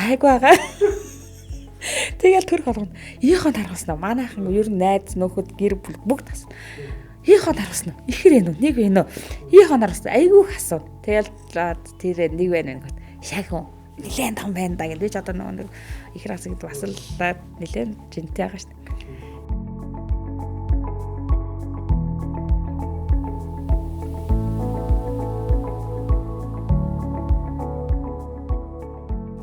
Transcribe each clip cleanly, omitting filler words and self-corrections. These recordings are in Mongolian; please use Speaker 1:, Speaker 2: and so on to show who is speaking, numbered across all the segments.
Speaker 1: гайг байгаа. Тэгэл төрх болгоно. Ийхон тархаснаа. Манайхан ер нь найз нөхөд гэр бүл бүгд тас. Ийхон тархаснаа. Ихэр ээ нү, нэг вэ нөө. Ийхон тархаснаа. Айгүй хасуу. Тэгэл тэр нэг байна гэхэд шаг хүн нилээн том байна да гэж одоо нэг ихэр хас гэдэг бас л нилээн жинтэй байгаа шүү дээ.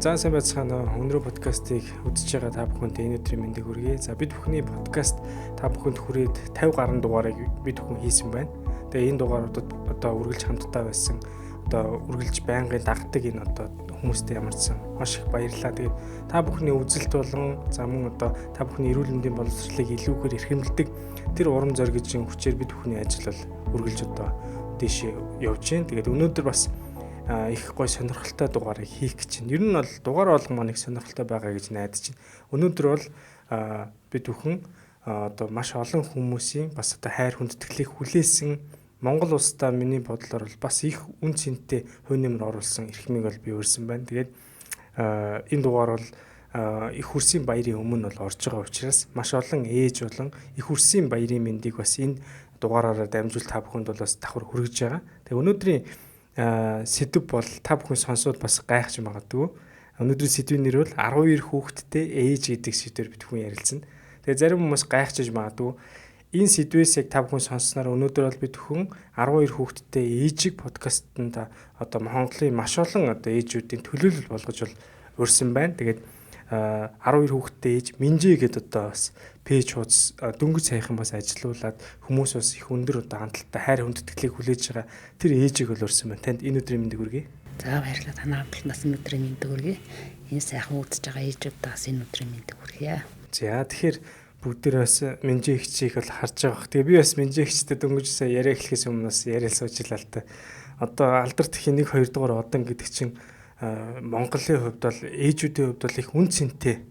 Speaker 2: За сайн байцгаана. Өнөөдөр подкастыг үзэж байгаа та бүхэнд энэ өдрийн мэндийг хүргэе. За бид бүхний подкаст та бүхэнд хүрээд 50 гаруй дугаарыг бид бүхэн хийсэн байна. Тэгээ энэ дугааруудад одоо үргэлж хамтдаа байсан одоо үргэлж байнгын дагдаг энэ одоо хүмүүстэй ямарчсан маш их баярлалаа. Тэгээ та бүхний үзэлт болон за мөн одоо та бүхний эрүүл мэндийн боловсролыг илүүгээр эрхэмлэдэг тэр урам зоригжийн хүчээр бид бүхний ажил бол үргэлж одоо дэше явж байна. Тэгээд өнөөдөр бас их гой сонирхолтой дугаарыг хийх гэж байна. Ер нь бол дугаар болгоно нэг сонирхолтой байгаа гэж найдаж байна. Өнөөдөр бол бид бүхэн одоо маш олон хүмүүсийн бас одоо хайр хүндэтгэлийг хүлээсэн Монгол улсдаа миний бодлоор бол бас их үн цэнтэй хувь нэмэр оруулсан эрхмийг бол би өрсөн байна. Тэгээд энэ дугаар бол их хүрсийн баярын өмнө бол орж байгаа учраас маш олон ээж болон их хүрсийн баярын мэндийг бас энэ дугаараараа дамжуул та бүхэнд бол бас давхар хүргэж байгаа. Тэгээд өнөөдрийн сэдв бол та бүхэн сонсоод бас гайхаж магадгүй. Өнөөдрийн сэдвийн нэр бол 12 хүүхэдтэй ээж гэдэг сэдвээр бид бүхэн ярилцсан. Тэгээ зарим хүмүүс гайхаж магадгүй. Энэ сэдвээс яг та бүхэн сонссноор өнөөдөр бол бид бүхэн 12 хүүхэдтэй ээжийг подкастэнд одоо Монголын маш олон одоо ээжүүдийн төлөөлөл болгож бол урьсан байна. Тэгээд 12 хүүхэдтэй ээж Минжээ гэдэг одоо бас пэйж хуудас дөнгөж саяхан бас ажилуулад хүмүүс бас их өндөр одоо хандлттай хайр хүндэтгэлийг хүлээж байгаа тэр ээжийг бол урьсан байна. Танд энэ өдрийн мэндийг хүргэе.
Speaker 1: За баярлалаа. Танай хамтлагнаас энэ өдрийн мэндийг хүргэе. Энэ сайхан үзэж байгаа ээжүүдээс энэ өдрийн мэндийг хүргэе.
Speaker 2: За тэгэхээр бүгдээ бас Минжээ хичээх бол харж байгаа. Тэгээ би бас Минжээ хичтэй дөнгөж сая яриа эхлэхээс өмнө бас яриа суучлаа л та. Одоо алдарт их 1-2 дугаар одон гэдэг чинь Монголын хувьд бол ээжүүдийн хувьд бол их үн цэнтэй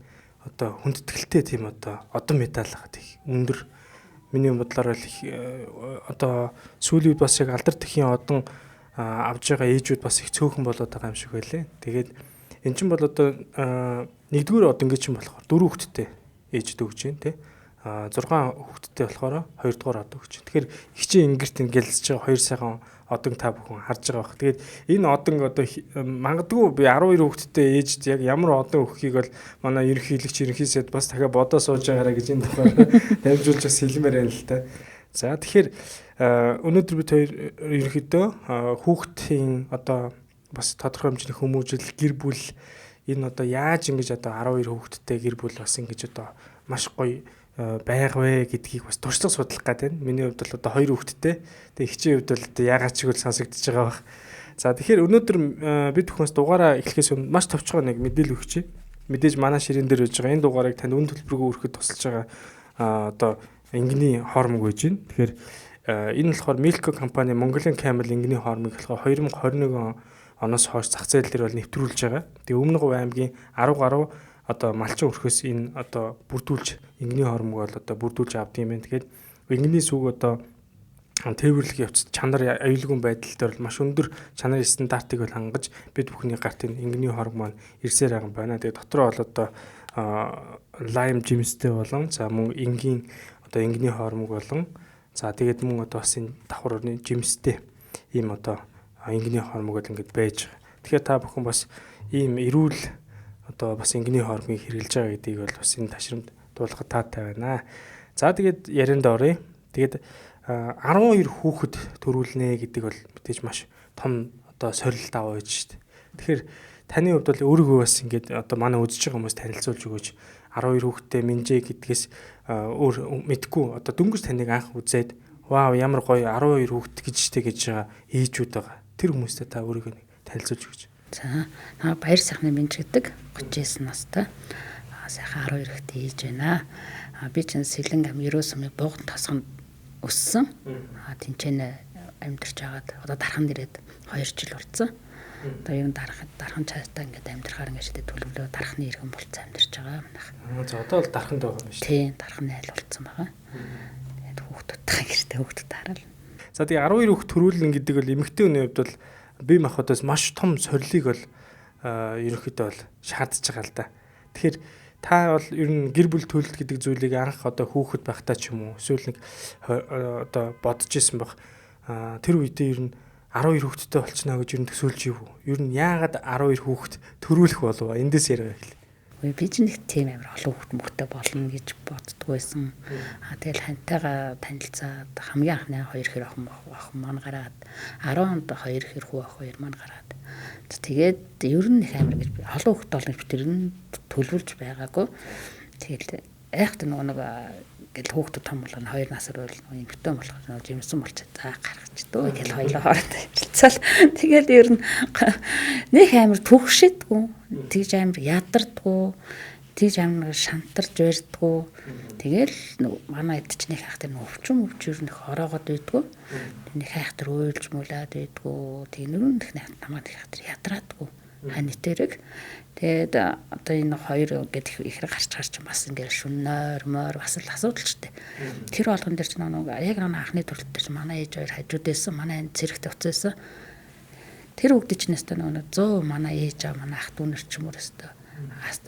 Speaker 2: одоо хүндэтгэлтэй тийм одоо одон медаль хагаад их өндөр. Миний бодлоор бол их одоо сүүлийн үед бас яг алдар тэхийн одон авж байгаа ээжүүд бас их цөөхөн болоод байгаа юм шиг байлээ. Тэгээд эн чинь бол одоо нэгдүгээр одонгийн чинь болохоор 4 хүүхэдтэй ээжд өгч байна тий. 6 хүүхэдтэй болохоор 2 дугаар одон өгч. Тэгэхээр ихчийн ингэрт ингээл байгаа 2 сайхан одон та бүхэн харж байгаа бах. Тэгээд энэ одон одоо магадгүй би 12 хүүхэдтэй ээжд яг ямар одон өгөхийг бол манай ерөнхийдөө бас дахиад бодоо сууж байгаараа гэж энэ тухай дамжуулж бас хэлмээр байна л та. За тэгэхээр өнөөдөр бид хоёр ерөнхийдөө хүүхдийн одоо бас тодорхой хэмжээний хүмүүжил гэр бүл энэ одоо яаж ингэж одоо 12 хүүхэдтэй гэр бүл бас ингэж одоо маш гоё байг вэ гэдгийг бас туршлага судлах гэдэг. Миний хувьд бол одоо 2 хүүхэдтэй. Тэгээ ихчийн хувьд бол одоо ягаад ч игэл сонсогдож байгаа бах. За тэгэхээр өнөөдөр бид бүхнээс дугаараа эхлэхээс өмнө маш товчгоо нэг мэдээлэл өгч. Мэдээж манай ширээн дээр үж байгаа энэ дугаарыг танд үн төлбөргөө өргөхөд тусалж байгаа одоо ингэний хормог байж байна. Тэгэхээр энэ болохоор Milko компани Mongolian Camel ингэний хормыг болохоор 2021 оноос хойш зах зээл дээр бол нэвтрүүлж байгаа. Тэгээ Өмнө Говь аймгийн 10 гаруй одоо малчин өрхөөс энэ одоо бүрдүүлж ингэний хормог бол одоо бүрдүүлж авдаг юм байна. Тэгэхээр ингэний сүг одоо тээвэрлэх явцад чанар аюулгүй байдал дээр маш өндөр чанарын стандартыг бол хангаж бид бүхний гарт энэ ингэний хормог маань ирсээр байгаа юм байна. Тэгээ дотроо бол одоо лайм жимстэй болон за мөн энгийн одоо ингэний хормог болон за тэгээд мөн одоо бас энэ давхарны жимстэй ийм одоо ингэний хормог бол ингэж байж байгаа. Тэгэхээр та бүхэн бас ийм эрүүл одоо бас ингэний хормыг хэрэглэж байгаа гэдгийг бол бас энэ ташрамд дуулахад таатай байна. За тэгээд ярианд оръё. Тэгээд 12 хүүхэд төрүүлнэ гэдэг бол мэдээж маш том одоо сорилт аваа байж шүү дээ. Тэгэхээр таны хувьд бол өөрийгөө бас ингэж одоо манай үзэж байгаа хүмүүс танилцуулж өгөөч. 12 хүүхэдтэй Минжээ гэдгээс өөр мэдгүй одоо дөнгөж таныг анх үзээд вау ямар гоё 12 хүүхэд гэжтэй гэж байгаа ээжүүд байгаа. Тэр хүмүүстэй та өөрийгөө танилцуулж өгөөч.
Speaker 1: За баяр сайхны Минж гэдэг 39 настай сайхан 12 хүүхэдтэй ээж байна. Би чинь Сэлэн ам 9 сумын Бууган тосгонд өссөн. Тэнцэнэ амьдарч агаад одоо дархан ирээд 2 жил болсон. Одоо юм дархан цаастаа ингээд амьдрахаар ингээд төлөвлөө дархны иргэн болцсон амьдарч байгаа манайх.
Speaker 2: За одоо бол дарханд байгаа юм шүү.
Speaker 1: Тийм, дархны айл болцсон байгаа. Тэгээд хүүхдүүдтэй гэртээ хүүхдүүд хараад.
Speaker 2: За тэгээ 12 хүүхд төрүүлнэ гэдэг бол эмэгтэй хүний хувьд бол бие махбодоос маш том сорилыг бол ерөнхийдөө бол шаардж байгаа л да. Тэгэхээр та бол ер нь гэр бүл төлөлт гэдэг зүйлийг анх одоо хүүхэд байхдаа ч юм уу эсвэл нэг одоо бодож исэн баг. Тэр үедээ ер нь 12 хүүхэдтэй болчихно гэж ер нь төсөөлж ив үү? Ер нь яагаад 12 хүүхэд төрүүлэх болов? Эндээс яриа эхлэв.
Speaker 1: Би ч нэг тийм амар олон хүүхэд мөхтэй болно гэж боддгоо байсан. Тэгэл хантайгаа танилцаад хамгийн анхны 2 хэр охин маань гараад 10 онд 2 хэр хүү ах 2 маань гараад. Тэгээд ер нь их амар гэж би олон хүүхэд болно гэж тэр нь төлөвлөж байгаагүй. Тэгэл айхт нэг гэл хүүхдүүд том болгоно 2 насаар бол юм битэн болгоно жимсэн болчих. За гаргач дөө гэл хоёлоо хооронд хэлцэл. Тэгээд ер нь нэг амар төгшөдгөө тэгж амар ядардгөө тэгж амар шантарч барьдгөө. Тэгэл манай эд чинь их хайхтар өвчм ер нь хороогод байдгөө. Нэг хайхтар уйлж муулаад байдгөө. Тэг нэрүн их намайг их хайхтар ядраадгөө. Хань тэрэг. Тэгээд одоо энэ хоёр гэдэг ихэр гарч бас ингээд шүннээр мөр бас л асуудал ч дээ. Тэр болгон дээр ч нэг яг анхны төрөлт дээр ч манай ээж хоёр хажууд байсан. Манай энэ зэрэгт уцсан. Тэр хүүхдээ ч нэстэ нэг 100 манай ээж аа манай ах дүүнэр ч юм уу өстө.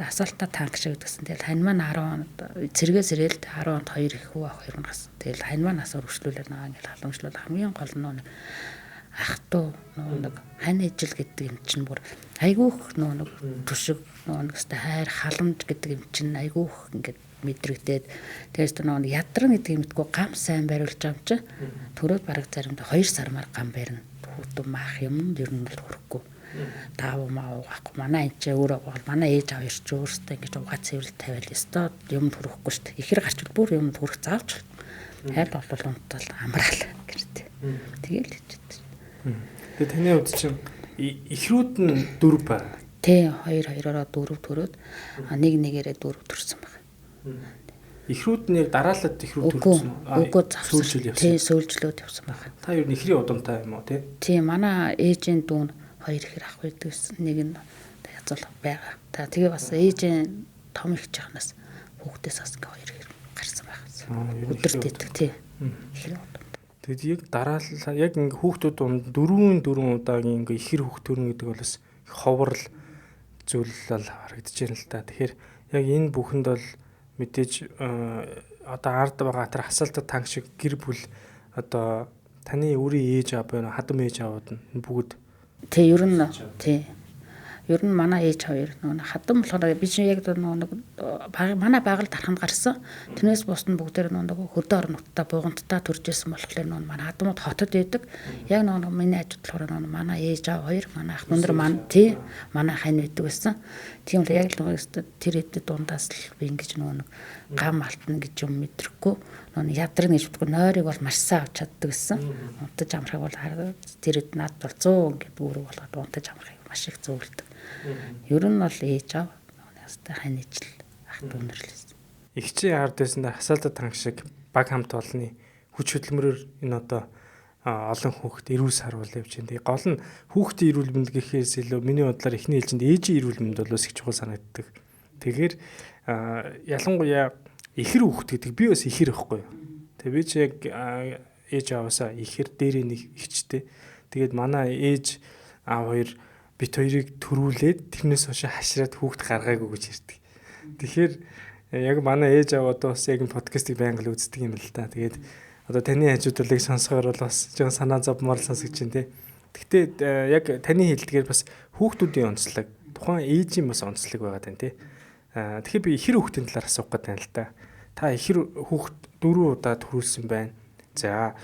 Speaker 1: Асаалтаа танк шиг гэдгсэн. Тэгэл хань маань 10 онд зэрэгээс ирээд 10 онд 2 их хүү ах 2 гас. Тэгэл хань маань асар өршлүүлээд байгаа ингээд халамжлал хамгийн гол нь ах トゥ нэг хань ижил гэдэг юм чинь бүр айгүйх нэг төшөг нэг өстө хайр халамж гэдэг юм чинь айгүйх ингээд мэдрэгдээд тэгээс нэг ядран гэдэг юмтгүй гам сайн бариулж байгаа юм чи төрөөд бараг заримдаа 2 сармаар гам барина. Хүүтэн маах юм ер нь л хүрэхгүй. Таав маа уугахгүй манай энэ ч өөрөө бол манай ээж аваар ч өөртөө ингэж угаа цэвэрлэл тавиал ёстой юм хүрэхгүй шүү дээ. Ихэр гарчвал бүр юм хүрэх заавч. Хайр бол унтал амраал гэртээ. Тэгэл хэлчихсэн.
Speaker 2: Тэгээ таны хувьд чинь ихрүүд нь 4 байна.
Speaker 1: Тий 2-2-ороо 4 төрөөд нэг нэгээрээ 4 төрсөн байна.
Speaker 2: Ихрүүд нь яг дараалал ихрүүд төрсөн
Speaker 1: үү? Үгүй сүүлжил явсан. Тий сүүлжлөөд явсан байна.
Speaker 2: Та юу ихрийн удамтай юм уу тий?
Speaker 1: Тий манай ээжийн дүүн 2 ихэр ах байдаг гэсэн. Нэг нь язал байгаа. Тэгээ бас ээжийн том их жахнаас хүүхдээс бас 2 ихэр гарсан байна. Өдөрт идэх тий. Ихэр удам.
Speaker 2: Тэгэд яг дараалал яг ингээ хүүхдүүд донд 4 удаагийн ингээ ихэр хүүхд төрнө гэдэг бол бас ховрол зүйл л харагдаж байна л да. Тэгэхээр яг энэ бүхэнд бол мэдээж одоо ард байгаа тэр хасалтад танк шиг гэр бүл одоо таны өөрийн ээж аав байна хадам ээж аавууд нь бүгд
Speaker 1: тий ер нь тий ер нь манай ээж хоёр нэг хадам болохоор би чинь яг нэг манай байгаль дарханд гарсан. Тэрнээс бус нь бүгдээр нэг хөдөө орон нутгад бууганттай төрж исэн болохоор нэг манай хадамууд хотод байдаг. Яг нэг миний ажид болохоор нэг манай ээж аав хоёр манай ах өндөр маань тий манай хань байдаг байсан. Тийм л яг л тэр хэдэд дундаас л би ингэж нэг гам алтна гэж юм мэдрэхгүй. Нэг ядрын гэж бодгоо нойрыг бол маш сайн авч чаддаг гэсэн. Унтаж амрахыг бол тэр хэд над бол 100 гэдэг үүрэг болгоод унтаж амрахыг маш их зөвлөдөг. Ер нь бол ээж аав настай хань ижил ах дүүнэрлээс.
Speaker 2: Игчийн ард дэсэнд хасаалтад танк шиг баг хамт олны хүч хөдөлмөрөөр энэ одоо олон хүүхэд эрүүл сарвал явж байна. Тэгээ гол нь хүүхдийн эрүүл мэнд гэхээс илүү миний бодлоор эхний ээлжинд ээжийн эрүүл мэнд бол их чухал санагддаг. Тэгэхээр ялангуяа ихэр хүүхэд гэдэг би бас ихэр ихгүй юу. Тэгээ би ч яг ээж аваасаа ихэр дээрээ нэг ихчтэй. Тэгээд манай ээж аав хоёр бит хоёрыг төрүүлээд тэрнээс хойш хашраад хүүхд гаргаагүй гэж ярьдаг. Тэгэхээр яг манай ээж аав одоо бас яг подкастыг байнга л үздэг юм л да. Тэгээд одоо таны хажуудлыг сонсохоор бол бас жоохон санаа зовмоор сонсож байна те. Гэхдээ яг таны хэлдгээр бас хүүхдүүдийн онцлог тухайн ээжийн бас онцлог байгаа тань те. Тэгэхээр би ихэр хүүхдийн талаар асуух гэдэг юм л да. Та ихэр хүүхд 4 удаа төрүүлсэн байна. За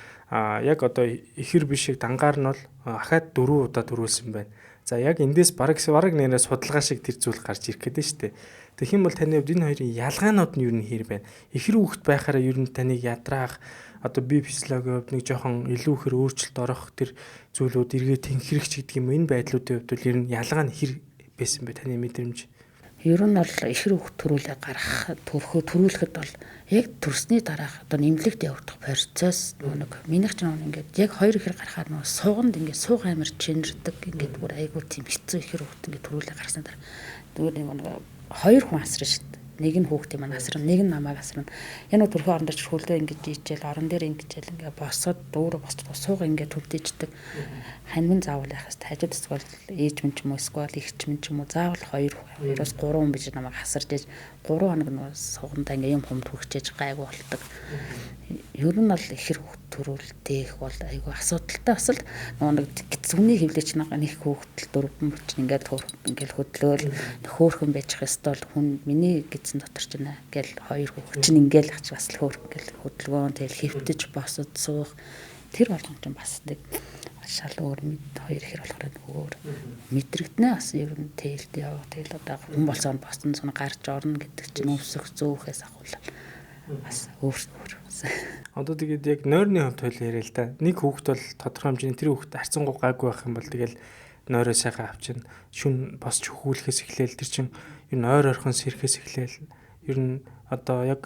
Speaker 2: яг одоо ихэр бишиг дангаар нь бол ахаад 4 удаа төрүүлсэн байна. За яг эндээс бараг нэрээ судалгаа шиг тэр зүйл гарч ирэх гэдэг нь шүү дээ. Тэгэх юм бол таны хувьд энэ хоёрын ялгаанууд нь юу нь хэр байна? Ихэр хүүхэд байхаараа юу нь таныг ядраах одоо бие физиологийн хувьд нэг жоохон илүү ихэр өөрчлөлт орох тэр зүйлүүд эргээ тэнхрэх ч гэдэг юм энэ байдлуудын хувьд бол ер нь ялгаа нь хэр байсан бэ таны мэдрэмж?
Speaker 1: Ер нь бол ихэр хүүхэд төрүүлээ гаргах төрүүлэхэд бол яг төрсний дараах одоо нэмлэгт явагдах процесс нэг минийх ч ингээд яг 2 ихэр гарахаар нэг сууганд ингээд сууг амир чинэрдэг ингээд бүр айгүй тийм хэцүү ихэр хүүхэд ингээд төрүүлээ гарсан дараа зүгээр нэг 2 хүн асран шүү дээ. нэг нь хүүхдээ маань асран, нэг нь намайг асран. Энэ төрхөө орондоо ч хөлдөө ингэж ийчээл, орон дээр ингэж ингээ босоод дүүрээ босчихоо сууга ингээ төвдөждөг. Ханьмын заавал яхаас хажууд эсвэл ээж минь ч юм уу эсвэл ихч минь ч юм уу заавал 2-3 хүн биш намайг хасарж ээж 3 хоног нь сугандаа ингээ юм хумд хөгчээж гайгүй болдог. Ер нь бол ихэр хүүхд төрүүлдэх бол айгүй асуудалтай бас л нэг зүгний хөвлөж нэг хүүхдэл дөрвөн мөч ингээл хөдлөөл хөөхөн байж хэвээр бол хүн миний гидсэн дотор ч нэ ингээл 2 хүүхд чинь ингээл ач бас л хөөх ингээл хөдөлгөөн тэгэл хөвтөж босод суух тэр болгон ч бас нэг шал өөр 2 ихэр болохоор өөр мэдрэгдэнэ бас ер нь тээлд яв тэгэл одоо хүн болсоор босон сун гарч орно гэдэг чинь өвсөх зөөхөөс ахвал бас өөр.
Speaker 2: Одоо тэгээд яг нойрны хувьд хоёул яриа л да. Нэг хүүхэд бол тодорхой хэмжээний тэр хүүхэд харцангуй гайгүй байх юм бол тэгэл нойроо сайхан авчин шүн босч хөхүүлэхээс эхлээл тэр чин ер нь ойр орхон сэрхээс эхлээл ер нь одоо яг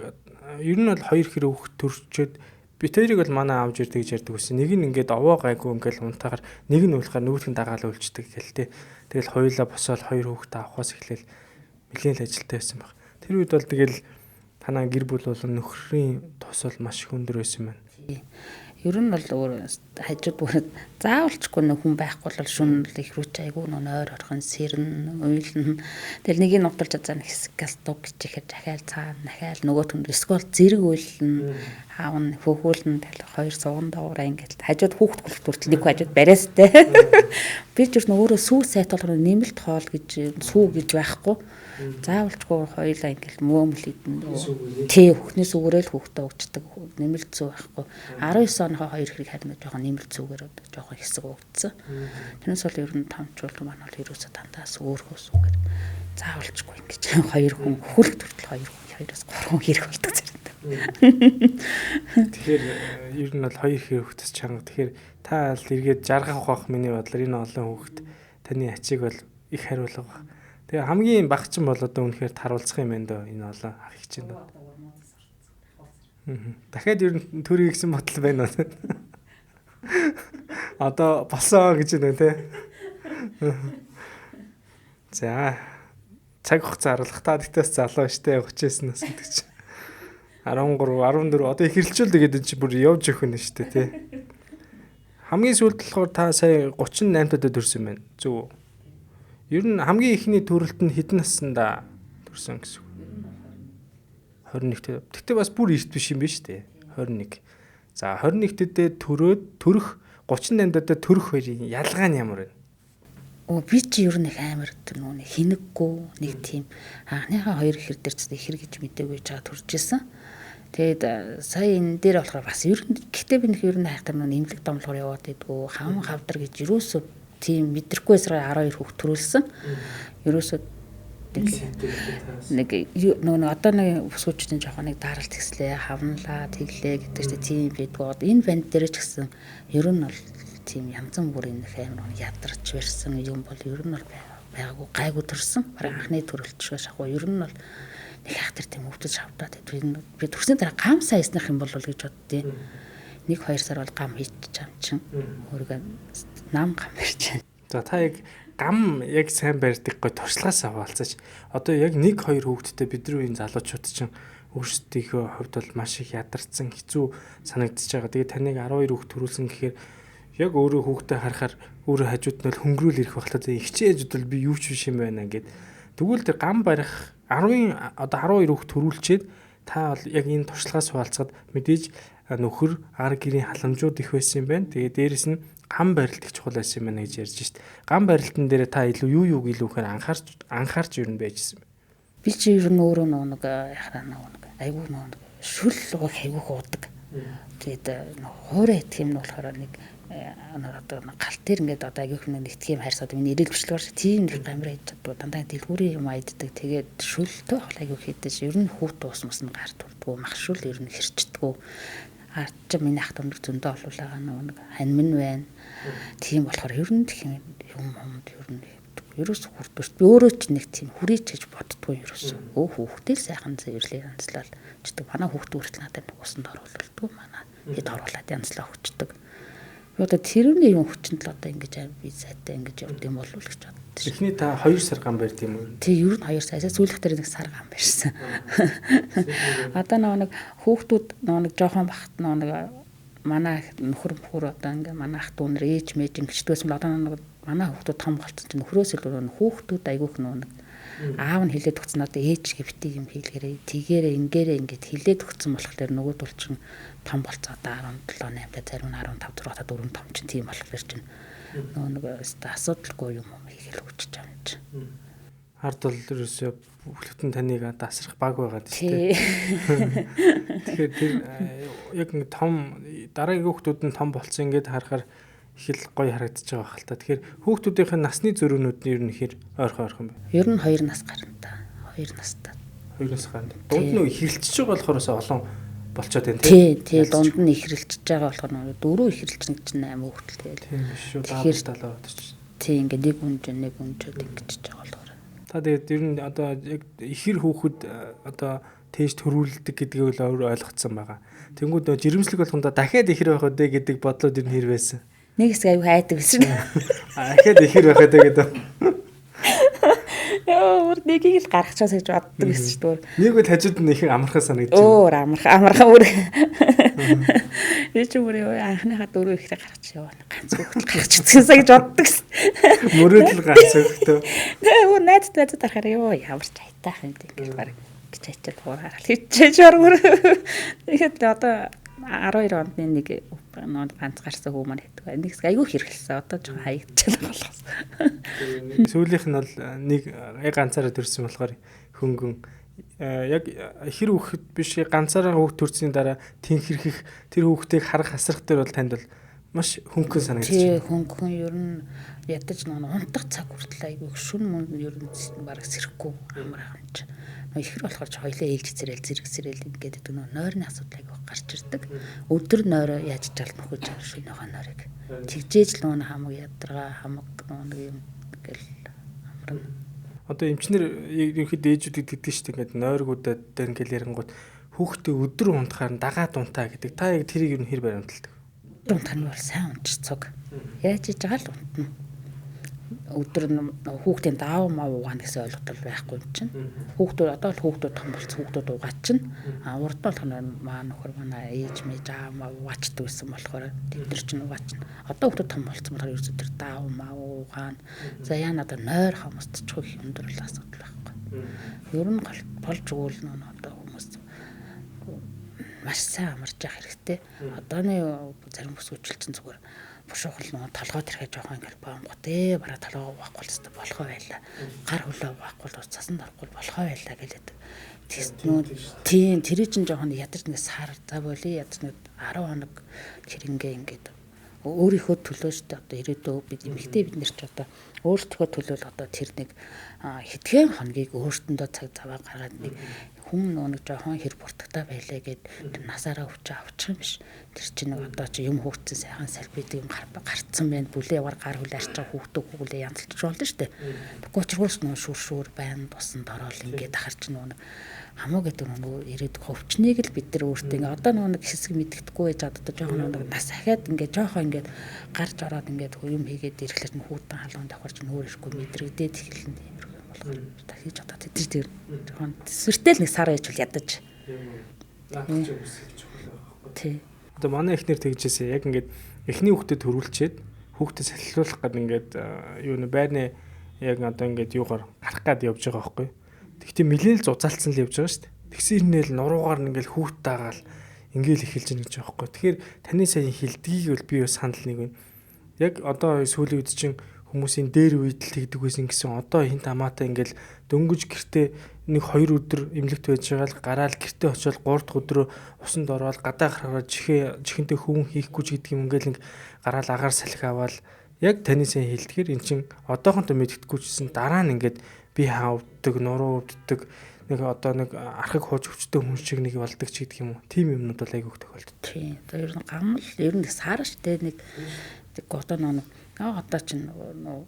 Speaker 2: ер нь бол 2 ихэр хүүхэд төрчөөд би тэрийг бол манай авж ирдэг гэж ярьдаг байсан. Нэг нь ингээд овоо гайгүй ингээл унтаагаар нэг нь уйлахаар нөгөөх нь дагаал үйлчдэг гэл тээ. Тэгэл хоёулаа босоод 2 хүүхэд авахаас эхлээл нэлээд л ажилтай байсан баг. Тэр үед бол тэгэл танаа гэр бүл бол нөхрийн тус бол маш их өндөр байсан байна.
Speaker 1: Ер нь бол өөр хажууд бүрээд заавалчгүй нэг хүн байхгүй бол шүн их рүүч айгүй нойр орхон сэрн уйлн. Тэгэл нэг нь удалж заа нэг хэсгээс дуг гэчихээр дахиад цаана дахиад нөгөөт хүн эсвэл зэрэг уйлн аавн хөхүүлэн тэгэл 2 суган доороо ингээд хажууд хүүхд хүртэл нэг хажууд бариастай. Би ч өөрөө сүү сайт болохоор нэмэлт хоол гэж сүү гэж байхгүй. Заавалчгүй хоёулаа ингээл мөөмөл идэн тий хүүхнээс өгөөрөл хүүхдээ өгчдөг нэмэлт зүү байхгүй 19 оныхоо 2 хэрэг харин жоохон нэмэлт зүүгээр жоохон хэсэг өгдсөн. Тэрнээс бол ер нь томчулт маань бол ерөөсө дандаас өөрхөөс үгээр заавалчгүй ингэж 2 хүн хөлт хүртэл 2 хүн 2-оос 3 хүн хэрэг болдог зэрэг.
Speaker 2: Тэгэхээр ер нь бол 2 хэрэг хөвгтөс чанга. Тэгэхээр та л эргээд жаргах бах миний бодлоор энэ олон хүүхэд таны ачиг бол их хариулга баг. Тэгээ хамгийн багчин бол одоо үнэхээр таруулцах юм байна доо энэ олон ах их чинь доо. Дахиад ер нь төрийг гисэн бодол байна уу? Одоо босоо гэж байна те. За цаг хугацаа харуулах та дэхтээс залуу штэ 39-наас гэдэг чинь 13 14 одоо их хэрэлчүүл тэгээд энэ чинь бүр явж өгөх нь штэ те. Хамгийн сүүлд болохоор та сая 38 дад төрсөн байна. Зөв. Ер нь хамгийн ихний төрөлт нь хэдэн наснда төрсөн гэсэн үг. 21-т. Тэгтээ бас бүр эрт биш юм биш үү? 21. За 21-т төрөөд төрөх 38-д төрөх хоёрын ялгаа нь ямар вэ?
Speaker 1: Би чи ер нь их амар нэг хинэггүй нэг тийм анхныхаа 2 ихэр дээр ч ихэр гэж мэдээгүй чаа төрж исэн. Тэгээд сая энэ дээр болохоор бас ер нь гэхдээ би нэг ер нь хайхтар нэмлэг домлогоор яваад идэггүй хаван хавдар гэж юусоо тийм мэдрэхгүй эсрэг 12 хүүхд төрүүлсэн. Ерөөсөө нэг одоо нэг өсвөчтөн жоохон нэг даралт ихслээ хавнлаа тэглээ гэдэг чинь тийм байдгүй. Энэ банд дээр ч гэсэн ер нь бол тийм янз бүрийн нэг амар ядарч барьсан юм бол ер нь бол байгаагүй гайгүй төрсөн. Бараг анхны төрөлт шахуу ер нь бол нэг хахтар тийм өвдөж шавдаад би төрсний дараа гам сайсных юм бол гэж боддیں۔ 1-2 сар бол гам хийчих чам чин өөрийгөө нам гам барьж байна.
Speaker 2: За та яг гам яг сайн барьдаг гой туршлагаас аваалцаж одоо яг 1-2 хүүхэдтэй бидний үеийн залуучууд чинь өөрсдийнхөө хувьд бол маш их ядарсан хэцүү санагдчихж байгаа. Тэгээд таныг 12 хүүхэд төрүүлсэн гэхээр яг өөрөө хүүхдээ харахаар өөрөө хажууд нь хөнгөрүүл ирэх багтаа ихчээжүүд бол би юу ч биш юм байна гэд. Тэгвэл тэр гам барих 10 одоо 12 хүүхэд төрүүлчихэд та бол яг энэ туршлагаас хуваалцаад мэдээж нөхөр ар гэрийн халамжууд их байсан юм байна. Тэгээд дээрэс нь гам барилт их чухал байсан юм байна гэж ярьж шít. Гам барилтан дээр та илүү юуг илүүхээр анхаарч юу юм байжсэн бэ?
Speaker 1: Би чи ер нь өөрөө нэг яхаа нэг айгүй нэг шүл уг хайгүйх уудаг. Тэгээд хуурай идэх юм нь болохоор нэг одоо галт дээр ингээд одоо агиох нэг итгэх юм хайрсаад миний ирэл бичлэгээр тийм нэг гамбар хийж чаддаг. Дандаа дэлгүүрийн юм айддаг. Тэгээд шүлтэй ахлаа агиох хийдэж ер нь хүүт уус нь гарт урдгуу мах шүл ер нь хэрчдэггүй. Арч миний ах томд зөндөө олуулаа нэг хань минь байна. Тийм болохоор ер нь тийм юм ер нь ерөөс хүрдвэрт би өөрөө ч нэг тийм хүрээч гэж боддгоо ерөөс. Хүүхдээ сайхан зэрлээ янзлал чдэг. Манай хүүхдээ хүртэл надад усанд оруулдаг. Манай хэд оруулаад янзлаа өгчдөг. Одоо тэрүүний юм хүчинд л одоо ингэж би сайтай ингэж явд юм болов уу гэж боддог. байдаг.
Speaker 2: Эхний та 2 сар гам барьд юм уу?
Speaker 1: Тий, ер нь 2 сар. Сүүлийнх дээр нэг сар гам барьсан. Одоо нэг хүүхдүүд нэг жоохон бахт нэг манай нөхөр одоо ингээ манай ах дүү нэр ээж мэж ингэчдгээс бол одоо нэг манай хүүхдүүд том болцсон чинь нөхрөөс илүү хүүхдүүд айгүйх нэг аав нь хилээд өгсөн одоо ээж гэвтий юм хийлгэрээ тэгээрээ ингээд хилээд өгсөн болохоор нөгөө тул чинь том болцоо одоо 17 8 зарим нь 15 6 та 4 том чинь тийм болохоор чинь нөгөө нэг асуудалгүй юм хийгээл өгч байгаа юм чинь.
Speaker 2: Хард бол ерөөсөө бүхлэгтэн таныг дасрах баг байгаа тийм. Тэгэхээр тэр яг нэг том дараагийн хүүхдүүд нь том болцсон ингээд харахаар их л гоё харагдаж байгаа хэл та. Тэгэхээр хүүхдүүдийн насны зөрүүнүүд нь ер нь хэр ойрхон байна.
Speaker 1: Ер нь 2 нас гарантай. 2 настай.
Speaker 2: 2 нас гарантай. Дунд нь ихрэлцэж байгаа болохоос олон болцоод байна
Speaker 1: тийм. Тий, дунд нь ихрэлцэж байгаа болохоор 4 ихрэлцэн чинь 8 хүүхдэл тэгэл.
Speaker 2: Тийм биш шүү. Тэгэхээр 70 удаж.
Speaker 1: Тий, ингээд нэг үнжөөд ингэж байгаа болохоор.
Speaker 2: Та тэгээд ер нь одоо яг ихэр хүүхэд одоо тээж төрүүлдэг гэдгийг л ойлгоцсон байгаа. Тэнгүүд нөө жирэмслэг болгондоо дахиад ихэр байх үдэ гэдэг бодлоод ер нь хэр байсан.
Speaker 1: Нэг хэсэг аюу хайдаг гэсэн.
Speaker 2: Дахиад ихэр байх үдэ гэдэг.
Speaker 1: Өөр нэгийг л гаргачаас гэж боддог гэсэн ч зүгээр.
Speaker 2: Нэг үл хажууд нь их амархан санагдаж
Speaker 1: байна. Өөр амархан өөр. Эч өөр анхныхаа дөрөв ихтэй гаргач яваа. Ганц хүүхдэл гаргач үзсэнсэ гэж боддог гэсэн.
Speaker 2: Мөрөөдөл ганц хүүхдөө.
Speaker 1: Өөр найзтай дарахаар ёо ямар ч айтаах юм гэж баг гэж айтаад хуураар хийчихэж оргор. Тэгэхэд одоо 12 онд нэг ганц гарсан хүү маань хэдэг. Нэг айгүй хэрэгэлсэн. Одоо жоо хаягдчихлаа болохоос.
Speaker 2: Сүүлийнх нь бол нэг ганцаараа төрсэн болохоор хөнгөн яг хэр хүүхэд биш ганцаараа хүүхэд төрсний дараа тэнхэрхэх тэр хүүхдийг харах хасрах дээр бол танд бол маш хөнгөн санагдаж байна.
Speaker 1: Тий, хөнгөн ер нь ядаж нэг унтах цаг хүртэл айгүй шүн мөн ер нь бараг сэрэхгүй амар юм чи. Ихэр болохоор ч хоёлаа ээлж зэрэг ингээд гэдэг нөө нойрны асуудал айгүй гарч ирдэг. Өдөр нойроо яаж чалт нөхөж шөнөөхөө нойрыг. Тэгжээж л нөө хамаг ядаргаа хамаг нөө юм гэл амарна.
Speaker 2: Одоо эмчнэр ерөнхийдөө ээжүүд гэдэг шүү дээ ингээд нойргуудад ингээл ярингууд хүүхдээ өдөр унтахаар дагаад унтаа гэдэг. Та яг тэрийг ер нь хэр баримталдаг?
Speaker 1: Унтах нь бол сайн унтчих цог. Яаж иж байгаа л унтна. Өдөр хүүхдийн даав маа угаана гэсэн ойлголт байхгүй юм чинь. Хүүхдүүд одоо л хүүхдүүд том болсон хүүхдүүд угаачна. Урд нь болохоор маа нөхөр манай ээж мэж аав маа угаачдаг гэсэн болохоор тэд нар чинь угаачна. Одоо хүүхдүүд том болсон болохоор ерөөсөө тэр даав маа угаана. За яа надад нойр хамсчих их өндөр л асуудал байхгүй. Ер нь болж өгвөл нөө одоо хүмүүс маш сайн амарч явах хэрэгтэй. Одооны зарим бүсгүүчил чинь зүгээр бушуухал нөө толгой тэрхээ жоохон ингээл боомготэй бараа толгой уваахгүй л болохоо байлаа. Гар хөлөө уваахгүй л цасан дорохгүй болохоо байлаа гэлээд. Тийм тэр чинь жоохон ядарч нэг сар за боли ядарч нэг 10 хоног хэрэнгээ ингээд өөрийнхөө төлөө шүү дээ одоо ирээдүйд бид эмэгтэй бид нэр ч одоо өөртөө төлөөл одоо тэр нэг хэдхэн хоногийг өөртөндөө цаг заваа гаргаад нэг хүн нэг жоохон хэр буртагтай байлаа гэд тэр насаараа өвчөө авчих юм биш. Тэр чинь нэг одоо чи юм хөөгцсөн сайхан салбидаг юм гарцсан байна. Бүлээ яваар гар хөл арчаа хүүхдээ янзлж болно шүү дээ. Тэгвэл чиргуус нөө шүр байна тусан дороол ингээд ахар чинь нэг хамаа гэдэг нөгөө ирээдүйг хөвчнийг л бид нар өөртөө ингээд одоо нэг хэсэг мэддэхгүй байж одоо жоохон нэг нас ахаад ингээд жоохон ингээд гарч ороод ингээд юм хийгээд ирэхлээр нь хүүтэн халуун давхарч нөөр ирэхгүй мэдрэгдээд эхэлнэ юм болохоор дахиж одоо тэр жоохон сүртэл нэг сар ээж бол ядаж. Тий.
Speaker 2: Одоо манай эхнэр тэгжээсээ яг ингээд эхний хүүхдэд төрүүлчихэд хүүхдэд салхилуулах гэдэг ингээд юу нэ байрны яг одоо ингээд юугаар гарах гад явж байгаа байхгүй. Тэгтээ нэлээл зузаалцсан л явж байгаа шүү дээ. Тэгсэн ирнээл нуруугаар ингээл хүүхд таагаал ингээл эхэлж байгаа гэж байгаа байхгүй. Тэгэхээр таны сая хилдгийг бол би бас санал нэг байна. Яг одоо сүүлийн үед чинь хүмүүсийн дээр үйдэл тэгдэг байсан гэсэн одоо хинт хамаатай ингээл дөнгөж гэртээ нэг 2 өдөр эмнэлэгт байж байгаа л гараал гэртээ очиод 3 дахь өдрөө усанд ороод гадаа гарахаар чихэнтэй хөвөн хийхгүй ч гэдэг юм ингээл нэг гараал агаар салхи аваад яг таны сайн хэлдгээр эн чин одоохонтой мэддэхгүй чсэн дараа нь ингээд би хаавддаг нуруу өвддөг нэг одоо нэг архаг хууж өвчтөй хүн шиг нэг болдог ч гэдэг юм уу. Тим юмнууд бол айгүйх тохиолддог.
Speaker 1: Тийм. Одоо ер нь гам л ер нь сар штэ нэг одоо нэг одоо чинь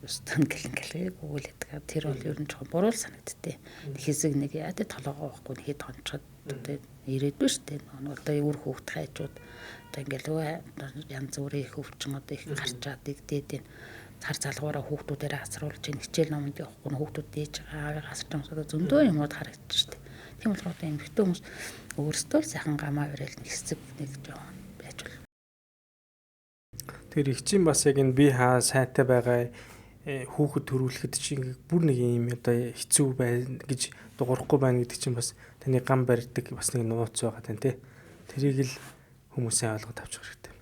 Speaker 1: стан гэлээ гүйлэдэг. Тэр бол ер нь жоохон буруу санагдтыг. Хэсэг нэг яа тэ толгоо байхгүй хэд хонцоод одоо ирээдгүй штэ. Одоо өөр хүүхд хайжууд одоо ингээл янз бүрийн их өвчин одоо их гарчаад игдээд байна. цар залгуураа хүүхдүүдээрээ асруулж ийн хичээл номонд явахгүй хүүхдүүд дээж аавыг асарч юмсаа зөндөө юмуд харагдаж штэ. Тийм болохоор одоо эмэгтэй хүмүүс өөрсдөө л сайхан гамаа барайл нэг хэсэг нэг жоон байж бол.
Speaker 2: Тэр их чинь бас яг энэ би хаа сайтай байгаа хүүхэд төрүүлэхэд чинь бүр нэг юм одоо хэцүү байна гэж дуурахгүй байна гэдэг чинь бас таны гам барьдаг бас нэг нууц байгаа тань тий. Тэрийг л хүмүүсээ ойлгоод авчих хэрэгтэй.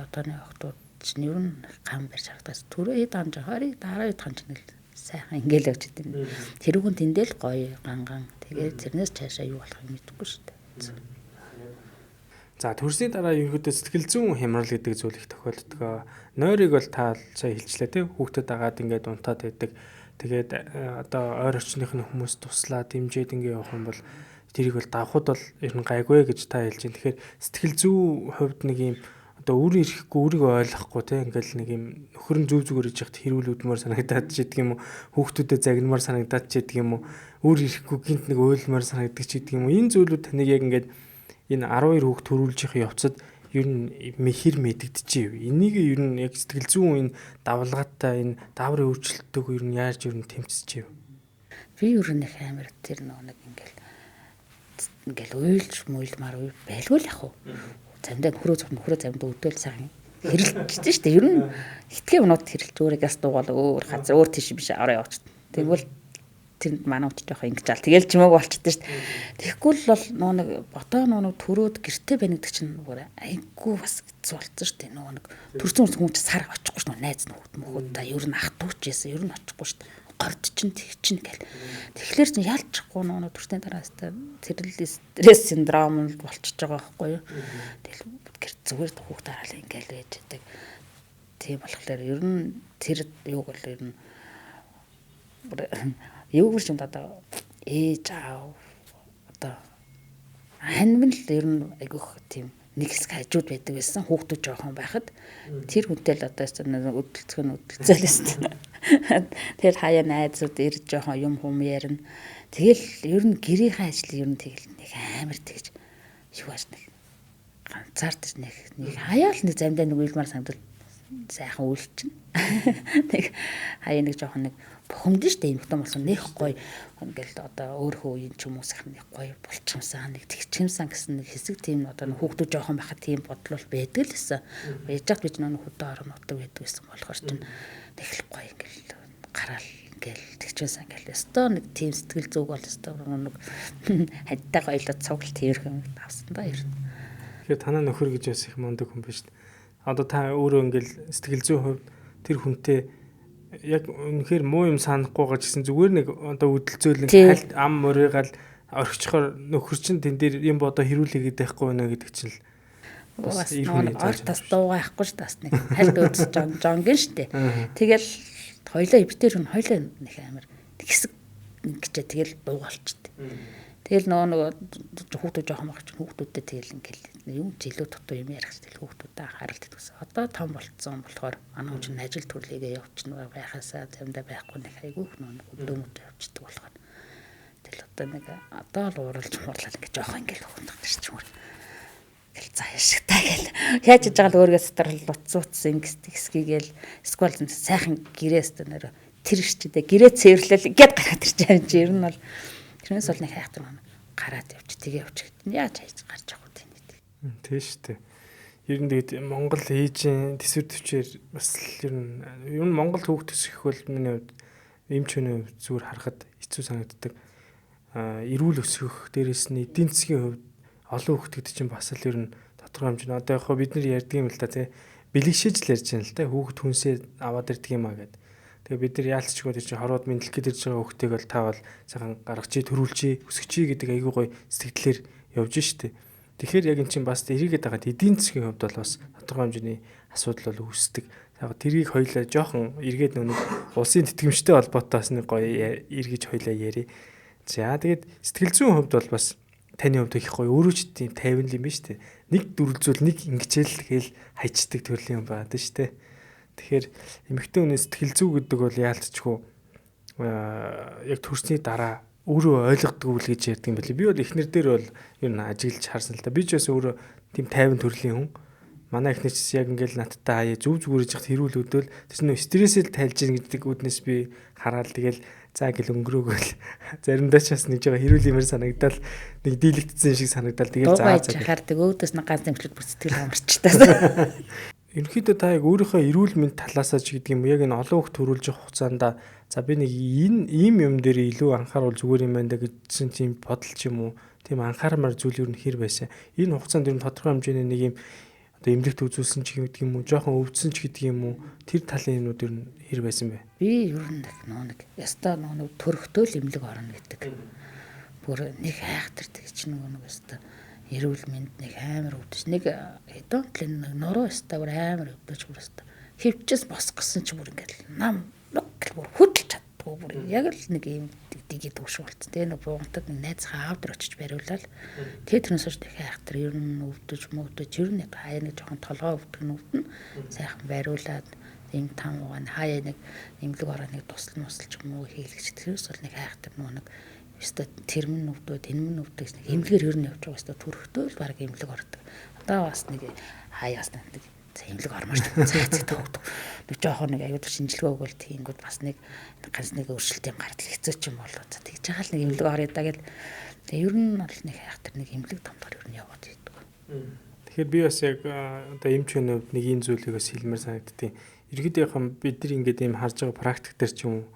Speaker 1: Одооны охтууд чинь ер нь гам барьж харагдаж түрээ данж 20 дараа удаа ч нэг сайхан ингээл явж идэв. Тэрүүгэн тэндэл гоё ганган тэгээд тэрнээс цаашаа юу болохыг мэдэхгүй шүү дээ.
Speaker 2: За төрсний дараа ерөнхийдөө сэтгэл зүйн хямрал гэдэг зүйл их тохиолддог. Нойрыг бол та сая хэлчлээ тий. Хүүхдэд агаад ингээд унтаад байдаг. Тэгээд одоо ойр орчныхны хүмүүс туслаад дэмжиж ингээд явах юм бол тэрийг бол давхад бол ер нь гайгүй гэж та хэлж байна. Тэгэхээр сэтгэл зүйн хувьд нэг юм одоо өөрөө ирэхгүй өөрийгөө ойлгохгүй тий ингээл нэг юм нөхөр нь зүг зүгээр иж яхад хэрүүл үдмээр санагдаад ч гэдэг юм уу хүүхдүүдэд загнамаар санагдаад ч гэдэг юм уу өөр ирэхгүй гинт нэг ойлмаар санагддаг ч гэдэг юм уу энэ зүйлүүд таныг яг ингээд энэ 12 хүүхд төрүүлж явах явцад ер нь хэр мэдэгдэжээ. Энийг ер нь яг сэтгэл зүйн энэ давлгаатай энэ дааврын өөрчлөлтөг ер нь яаж ер нь тэмцэжээ.
Speaker 1: Би ер нь их амар тэр нэг ингээл уйлж муйлмаар байлгүй л яг уу. Замдаа нөхрөө замд өдөөл сайхан хэрэлдэж штэ. Ер нь хитгэн өнөд хэрэлж өөрийгээс дуугал өөр газар өөр тийш биш ороо явчих. Тэгвэл тэнд манай út жоох ингэж аал тэгэл чимээг болчихдээ штэ. Тэгэхгүй л бол нэг ботоо нэг төрөөд гэрте байна гэдэг чинь нөгөө айгүй бас хэцүү болцсон штэ. Нөгөө нэг төрсөн хүн ч сар очихгүй ш найз нөхөд мөхөд та ер нь ах トゥ ч гэсэн ер нь очихгүй штэ. Горд чинь тэг чинь гэл. Тэгэхээр чинь ялчихгүй нөгөө төрсний дараас тэрэл стресс синдром болчихж байгаа байхгүй юу. Тэгэл гэр зүгээр хүүхд хараалаа ингээл байж байдаг. Тийм болохоор ер нь тэр юуг бол ер нь юу гэж юм одоо ээж аав одоо ханьмал л ер нь айгүйх тийм нэг хэсэг хажууд байдаг байсан хүүхдүүд жоохон байхад тэр хүнтэй л одоо өдөлцөөлсэн. Тэр хаяа найзууд ирж жоохон юм хүм ярина. Тэгэл ер нь гэрийнхээ ажлыг ер нь тэгэл нэг амар тэгж юу ааш нэг ганцаард нэг хаяа л нэг замдаа нэг уйлмаар санагдал сайхан үйлчин. Нэг хаяа нэг жоохон нэг бухимдэн штэ эмхтэн болсон нэх гоё ингээл одоо өөрөө үеийн ч юм уу сайхан нэг гоё булчимсан нэг тэгчимсэн гэсэн нэг хэсэг тийм одоо хүүхдүүд жоохон байхад тийм бодол бол байдаг л гэсэн. Яжгаад би нэг хөдөө орон нутаг байдаг гэсэн болохоор чинь нэг л гоё ингээл гараал ингээл тэгчимсэн ингээл өстөө нэг тийм сэтгэл зүг бол өстөө нэг хадтай гоёлоо цуглал тэрхэн авсан да ер нь.
Speaker 2: Тэгэхээр танаа нөхөр гэж бас их мундаг хүн биш. Одоо та өөрөө ингээл сэтгэл зүйн хувьд тэр хүнтэй яг үнэхээр муу юм санахгүйгаа гэсэн зүгээр нэг одоо үдэлцөөлөн хальт ам морыгаал орхичхоор нөхөр чинь тэн дээр юм бодоо хэрүүлээгээд байхгүй байна гэдэг чинь л
Speaker 1: бас орт тас дуугаа ахгүй ш тас нэг хальт өдс жонгин штэ. Тэгэл хоёлоо эвтэр хүн хоёлоо нэг амар хэсэг гэж тэгэл дуугаалчихдээ. Тэгэл нөгөө хүүхдүүд жоохон багч хүүхдүүдтэй тэгэл ингээл юм жилүү дутуу юм ярих тэгэл хүүхдүүдээ харалт гэсэн. Одоо том болцсон болохоор манай хүн чинь ажил төрлийгээ явчихна байхасаа замдаа байхгүй нэг айгүй хүн өдөөмөд явчихдаг болохоор. Тэгэл одоо нэг одоо л ууралж муурлал ингээ жоохон ингээл хөндөх чинь гэл заяа шигтай гэл яаж иж байгаа л өөргөө сатрал луцууц ингэсгийгээл сквал сайхан гэрээс нэр тэр чидэ гэрээ цэвэрлэл гээд гараад ирж байгаа юм чи ер нь бол тэрнээс бол нэг хайхтар байна гараад явж тэгээ явж гэдэг нь яаж хайж гарч явах вэ гэдэг.
Speaker 2: Тийм шүү дээ. Ер нь тэгээд Монгол ээжийн төсвөр төвчээр бас ер нь Монгол хүүхд төсөх бол миний хувьд эмч хүний хувьд зүгээр харахад хэцүү санагддаг. Эрүүл өсгөх дээрээс нь эдийн засгийн хувьд олон хүүхд гэдэг чинь бас л ер нь тодорхой хэмжээ. Одоо яг бид нар ярьдаг юм л та тий бэлэгшээж л ярьж байна л та хүүхд хүнсээ аваад ирдэг юм аа гэдэг. Тэгээ бид нар яалтчгүй тэр чинь хорвоод мэдлэхэд ирж байгаа хүүхдийг бол та бол цагаан гаргачи төрүүлчи өсгөчи гэдэг айгүй гоё сэтгэлээр явж штэ. Тэгэхээр яг эн чинь бас эргээд байгаа эдийн засгийн хувьд бол бас тодорхой хэмжээний асуудал бол үүсдэг. Тэрийг хоёлаа жоохон эргээд нүг улсын тэтгэмжтэй холбоотой бас нэг гоё эргэж хоёлаа яри. За тэгээд сэтгэл зүйн хувьд бол бас таны хувьд их гоё өөрөө ч тийм тайван юм биш үү? Нэг дүрлзүүл нэг ингэчээл гээл хайчдаг төрлийн юм байна шүү дээ. Тэгэхээр эмэгтэй хүний сэтгэл зүй гэдэг бол яалтчгүй яг төрсний дараа өөрөө ойлгодог үл гэж ярьдаг юм байна. Би бол эхнэр дээр бол ер нь ажиглаж харсан л та. Би ч бас өөрөө тийм тайван төрлийн хүн. манай эхнэр ч яг ингээл надтай хаяа зүг зүгээр ижих хэрүүл өдөөл тэр нөө стрессэл тайлж ийн гэдэг үднэс би хараад тэгэл за гэл өнгөрөөгөл заримдаа ч бас нэг жоо хэрүүл юмэр санагдал нэг дийлэгдсэн шиг санагдал тэгэл
Speaker 1: заа хаардаг өөдөөс нэг ганц нэмшлүүд бүр сэтгэл амарчтаа.
Speaker 2: Ерөнхийдөө та яг өөрийнхөө эрүүл мэнд талаасаа ч гэдэг юм яг энэ олон хүүхд төрүүлж явах хугацаанд за би нэг ийм юм дээр илүү анхааруул зүгээр юм байна гэсэн тийм бодол ч юм уу тийм анхаармаар зүйл юу нэр байсан. Энэ хугацаанд ер нь тодорхой хэмжээний нэг юм одоо эмнэлэгт үзүүлсэн ч гэдэг юм уу жоохон өвдсөн ч гэдэг юм уу тэр талын юмнууд ер нь хэр байсан бэ?
Speaker 1: Би ер нь нэг яста нэг төрөхтөөл эмнэлэг орно гэдэг. Бүр нэг хайхтар гэж нэг яста эрүүл мэнд нэг амар өвдөж нэг хэдэн тлэн нэг нуруу яста бүр амар өвдөж бүр яста хөвчс босох гэсэн чи бүр ингээд нам бүр хөдөлж чаддгүй бүр яг л нэг юм дигэд төвшүүлсэн. Тэгээ нэг бугантад нэг найзхаа аавдар очиж бариулаад тэгээ тэрнээс ч дахиад хайхтар ер нь өвдөж ер нь хаяа нэг жоохон толгой өвдөх нь өвдөн сайхан бариулаад ийм там угаан хаяа нэг эмнэлэг ороо нэг тусал мусал ч юм уу хийлгэж тэрээс бол нэг хайхтар нэг өстө тэрмэн өвдөө тэнмэн өвдөө гэсэн эмнэлгээр ер нь явж байгаа өстө төрөхтөө л баг эмнэлэг ордог. Одоо бас нэг хаяас нэг эмнэлэг ормоор цаацдаг төгдөг. Нэг жоохон нэг аюул шинжилгээ өгөөл тийгүүд бас нэг ганц нэг өөрчлөлтийн гардаг хэцүү ч юм болоо. За тэгж байгаа л нэг эмнэлэг орё даа гэл. Тэгээ ер нь бол нэг хайхтар нэг эмнэлэг томдор ер нь яваад байдаг.
Speaker 2: Тэгэхээр би бас яг одоо эмч өнөд нэг ийм зүйлийг бас хэлмээр санагдтыг. Иргэдийнхэн бид нар ингээд ийм харж байгаа практик дээр ч юм уу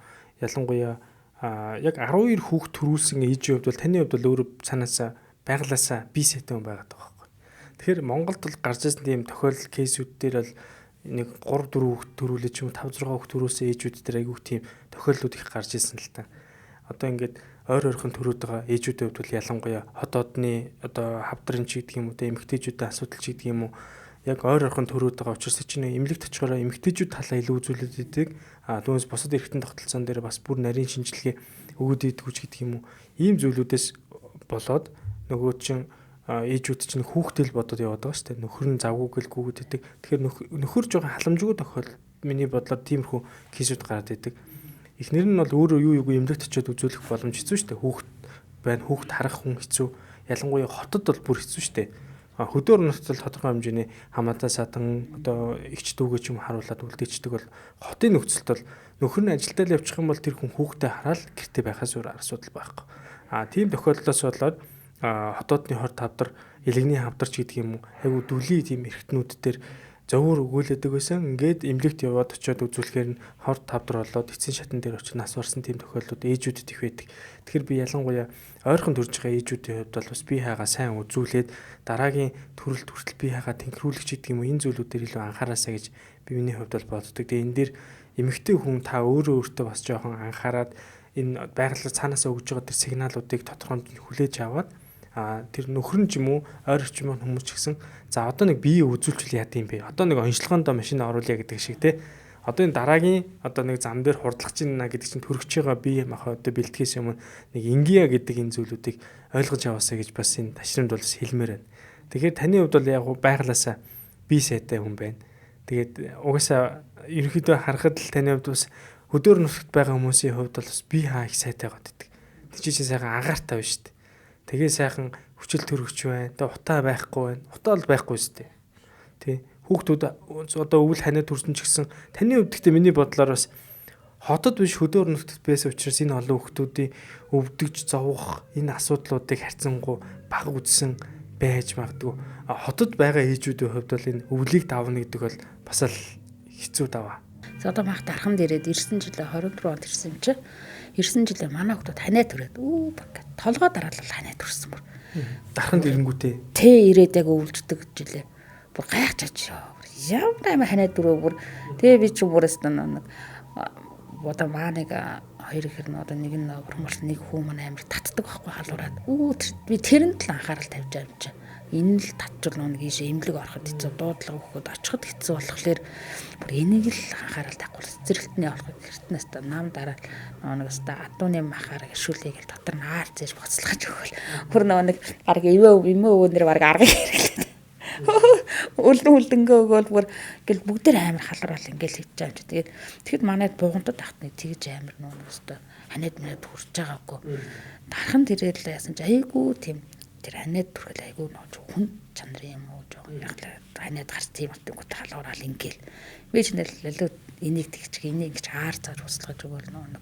Speaker 2: ялангуяа яг 12 хүүхд төрүүлсэн ээжийн хувьд бол таны хувьд бол өөрөө цаанаасаа байглаасаа бие сэтэн байгаад байгаа байхгүй. Тэгэхээр Монголд бол гарч ирсэн тийм тохиолдол кейсүүд дээр бол нэг 3 4 хүүхд төрүүлээ ч юм уу 5 6 хүүхд төрүүлсэн ээжүүд дээр айгүйх тийм тохиолдлууд их гарч ирсэн л та. Одоо ингээд ойр ойрхон төрөөд байгаа ээжүүдийн хувьд бол ялангуяа хотоодны одоо хавдрын ч гэдэг юм уу эмэгтэйчүүдийн асуудал ч гэдэг юм уу яг ойр ойрхон төрөөд байгаа учраас чинь эмнэлэгт очихороо эмэгтэйчүүд талаа илүү үзүүлээд идэг. Түүнээс бусад эрэгтэн тогтолцоон дээр бас бүр нарийн шинжилгээ өгөөд идэггүй ч гэдэг юм уу. Ийм зүйлүүдээс болоод нөгөө чин ээжүүд чинь хүүхдэл бодоод яваад байгаа шүү дээ. Нөхөр нь завгүй гэл гүгд идэг. Тэгэхээр нөхөр жоохон халамжгүй тохиол миний бодлоор тиймэрхүү кейсүүд гараад идэг. Эхнэр нь бол өөрөө юу юугүй эмнэлэгт очиод үзүүлэх боломж хэцүү шүү дээ. Хүүхд байна, хүүхд харах хүн хэцүү. Ялангуяа хотод бол бүр хэцүү шүү дээ. Хөдөөр нөхцөл тодорхой хэмжээний хамаатаа садан одоо эгч дүүгээ ч юм харуулад үлдээчдэг бол хотын нөхцөлд бол нөхөр нь ажилдаа л явчих юм бол тэр хүн хүүхдээ хараад гэртээ байхаас өөр асуудал байхгүй. Тийм тохиолдлоос болоод хотоодны хорт хавдар, элэгний хавдар ч гэдэг юм уу айгу дүлий тийм эрхтнүүд дээр зовөр өгөөлөдөг байсан. Ингээд эмнэлэгт яваад очиод үзүүлэхээр нь хорт хавдар болоод эцсийн шатн дээр очиж нас барсан тийм тохиолдлууд ээжүүдэд их байдаг. Тэгэхээр би ялангуяа ойрхон төрж байгаа ээжүүдийн хувьд бол бас бие хаагаа сайн үзүүлээд дараагийн төрөлт хүртэл бие хаагаа тэнхрүүлэх гэдэг юм уу энэ зүйлүүдээр илүү анхаараасаа гэж би миний хувьд бол боддог. Тэгээ энэ дээр эмэгтэй хүн та өөртөө бас жоохон анхаарад энэ байгалаар цаанаасаа өгж байгаа тэр сигналуудыг тодорхой хүлээж аваад тэр нөхөр нь ч юм уу ойр орчмын хүмүүс ч гэсэн за одоо нэг бие үзүүлчихвэл яа гэм бэ? Одоо нэг онцлогоондоо машин оруулъя гэдэг шиг те. Одоо энэ дараагийн одоо нэг зам дээр хурдлах чинь гэдэг чинь төрөж байгаа бие махбод бэлтгэхээс өмнө нэг ингия гэдэг энэ зүйлүүдийг ойлгож аваасаа гэж бас энэ ташрамд бол хэлмээр байна. Тэгэхээр таны хувьд бол яг байглаасаа бие сайтай хүн байна. Тэгээд угаасаа ерөнхийдөө харахад л таны хувьд бас хөдөөр нөхөд байгаа хүмүүсийн хувьд бол бас бие хаа их сайтай гаддаг. Тэг чи сайхан агаартай байна шүү дээ. Тэгээ сайхан хүчил төрөгч байна. Тэг утаа байхгүй байна. Утаа бол байхгүй шүү дээ. Тэ хүүхдүүд одоо өвөл ханиад төрсөн ч гэсэн таны хувьд гэхдээ миний бодлоор бас хотод биш хөдөөр нөхдөд байсан учраас энэ олон хүүхдүүдийн өвдөгж зовох энэ асуудлуудыг харьцангуй бага үзсэн байж магадгүй. Хотод байгаа ээжүүдийн хувьд бол энэ өвлийг давна гэдэг бол бас л хэцүү даваа.
Speaker 1: За одоо мах дарханд ирээд 9 жилээ 24 онд ирсэн юм чи 9 жилээ манай хүүхдүүд ханаа төрөөд толгой дараалал ханаа төрсөн бүр.
Speaker 2: Дарханд ирэнгүүтээ.
Speaker 1: Тэ ирээд яг өвлждөг жилээ. Бүр гайхаж очоо. Ямар амар ханаа төрөө бүр. Тэгээ би ч бүрээс нэг одоо мааныг хоёр ихэр нь одоо нэг нь бурмалт нэг хүү маань амар татдаг байхгүй халуураад. Би тэрэнд л анхаарал тавьж байгаа юм чи. Энэ л татчул нэг ийш эмнэлэг ороход хэцүү дуудлага өгөхөд очиход хэцүү болохоор бүр энийг л анхаарал тавихгүй цэцэрлэгтний ороход гэртнээс нам дараа нэгээс адууны махаар гэршүүлээ гэл дотор нь аар зээж боцлогож өгөөл. Бүр нэг арга имээ өвөнөр баг арга хэрэглээд. Үлдэнгөө өгөөл бүр гэл бүгдээр амар халуурал ингээл хийж байгаа юм чи. Тэгэхэд манайд бугантад тахтны тэгж амар нөөстэй ханаад хурж байгаагүй. Дархан тэрэл яасан чи айгүй тийм тэр ханаад түрхэл айгүй нууж хүн чанарын юм уу жоохон яг л ханаад гарч тийм утгууд халуурал ингээл би ч нэлээд энийг тэгчих энийг гэж аар цааж услгаж өгөөл нэг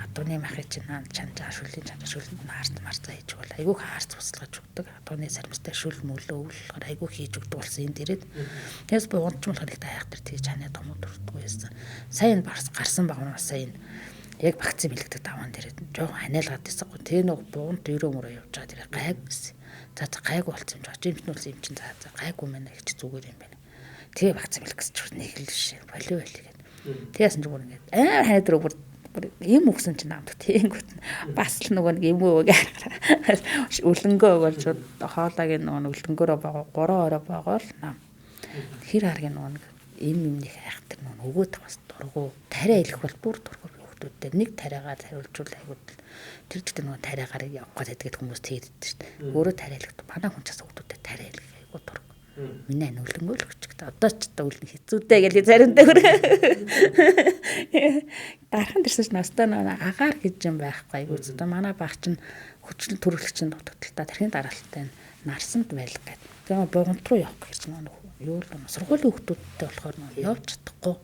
Speaker 1: адууны махыг чинь чанжаа шүлийн аарт марцаа хийж өгөөл айгүй аарц услгаж өгдөг адууны сарамстай шүл мөлөө өвлөхөр айгүй хийж өгдөг болсон энэ дээрээ тэгээс бууганд ч болохоор их таяах тэр тэгж ханаад томууд өртдөггүй байсан сайн гарсан багнаас сайн яг вакцин бэлгдэг даваан дээрээ жоохон ханиалгаад байсан. Тэгээ нэг буунд өрөө мөрөө явж байгаа тэр гайг гэсэн. За гайгүй болсон юм жоо. Жимтнүүлсэн юм чинь за гайгүй мэнэ гэж зүгээр юм байна. Тэгээ вакцин бэлгэж чүр нэг л биш. Болио гэдэг. Тэгээс зүгээр ингээд ханаад руу бүр юм өгсөн чинь намд тэнгүүт бас л нөгөө нэг юм өөг үлэнгөө болж хоолойг нөгөө үлэнгөөрөө байгаа 3 ороо байгаа л нам. Хэр харгийн нөгөө юм нэг хайх тэр нөгөө өгөө тавас дургу тариа илэх бол бүр дургу дээр нэг тариагаар хариулжуул айгууд тэр жигтэй нөгөө тариагаар явах гэдэг хүмүүс тэгдэв шүү дээ. Өөрөө тариалгад манай хүн ч бас хүмүүстэй тариалгах айгууд дург. Миний нөлөнгөө л өчгт одоо ч та үлэн хэцүүтэй гэж заримдаа хөр. Дархан дэрсэж настай нөгөө агаар гэж юм байхгүй айгууд. Одоо манай баг чинь хүчлэн төрөлгчийн дутагдaltaа тархины дараалттай нарсанд байлга гэдэг. Тэгээ богонд руу явах гэж нөгөө юу л сургуулийн хүмүүстэй болохоор нөгөө явж чадахгүй.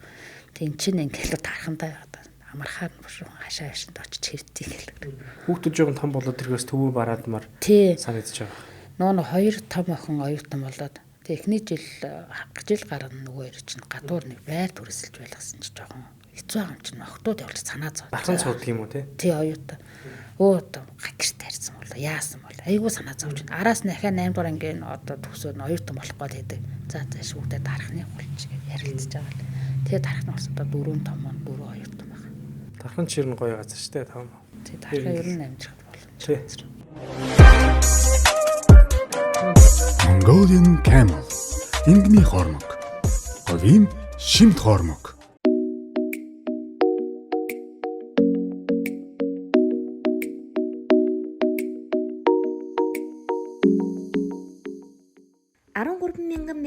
Speaker 1: Тэг эн чинь ингээл дархандаа амархаар хашаа хашинд очиж хэвтий гэл.
Speaker 2: Хүүхдүүд жоохон том болоод тэргээс төвөө бараадмаар санагдаж байгаа.
Speaker 1: Нөө 2 том охин оюутан болоод техний жил гарна нөгөө хоёр чинь гадуур нэг байр төрөсөлж байлгасан чи жоохон хэцүү юм чинь охтууд явуулж санаа зов.
Speaker 2: Бархан цуудаг юм уу те?
Speaker 1: Тий оюутан. Өөд гэрт тарьсан бол яасан бол айгүй санаа зовж байна. Араас нь ахаа 8 дугаар ангийн одоо төгсөөд оюутан болох гол хэдэг. За шүүгдээ дарахны хулч гэж ярилцж байгаа л. Тэгээ дарахны бас одоо 4 том маань 4 оюутан байна.
Speaker 2: Дархан чир нь гоё газар шүү дээ таван.
Speaker 1: Тий дарахаа ер нь амжихад боломжтой.
Speaker 3: Mongolian camel. Ингний хормог. Говийн шимт хормог.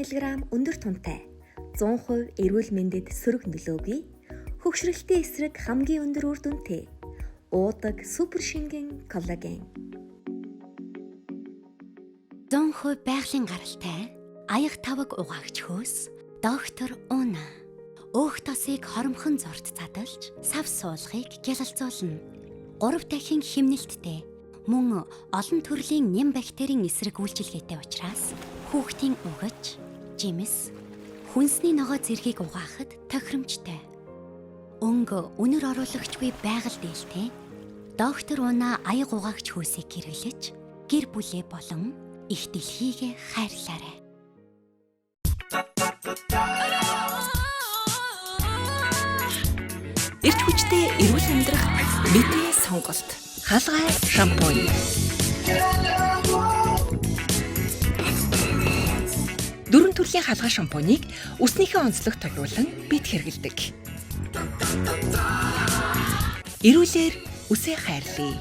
Speaker 4: мг өндөр тунтай 100% эрүүл мэндэд сөрөг нөлөөгүй хөгшрөлтийн эсрэг хамгийн өндөр үр дүнтэй уудаг супер шингэн коллаген
Speaker 5: 100% байгалийн гаралтай аяг таваг угаагч хөөс доктор Уна өөх тосыг хоромхон зурд задалж сав суулгыг гялалзуулна 3 дахин химнэлттэй мөн олон төрлийн нэм бактерийн эсрэг үйлчилгээтэй учраас хүүхдийн угаж, жимс, хүнсний ногоо зэргийг угаахад тохиромжтой. Өнгө үнэр оруулагчгүй байгаль дээлтэй доктор Уна аяг угаагч хөөсийг хэрэглэж гэр бүлээ болон их дэлхийг хайрлаарай.
Speaker 6: Эрт хүчтэй эрүүл амьдрах мэдээ сонголт. Хаалгай шампунь. Дөрвөн төрлийн хаалгай шампунийг үснийхээ онцлог тохируулан бид хэрэглэдэг. Эрүүлэр үсээ хайрлая.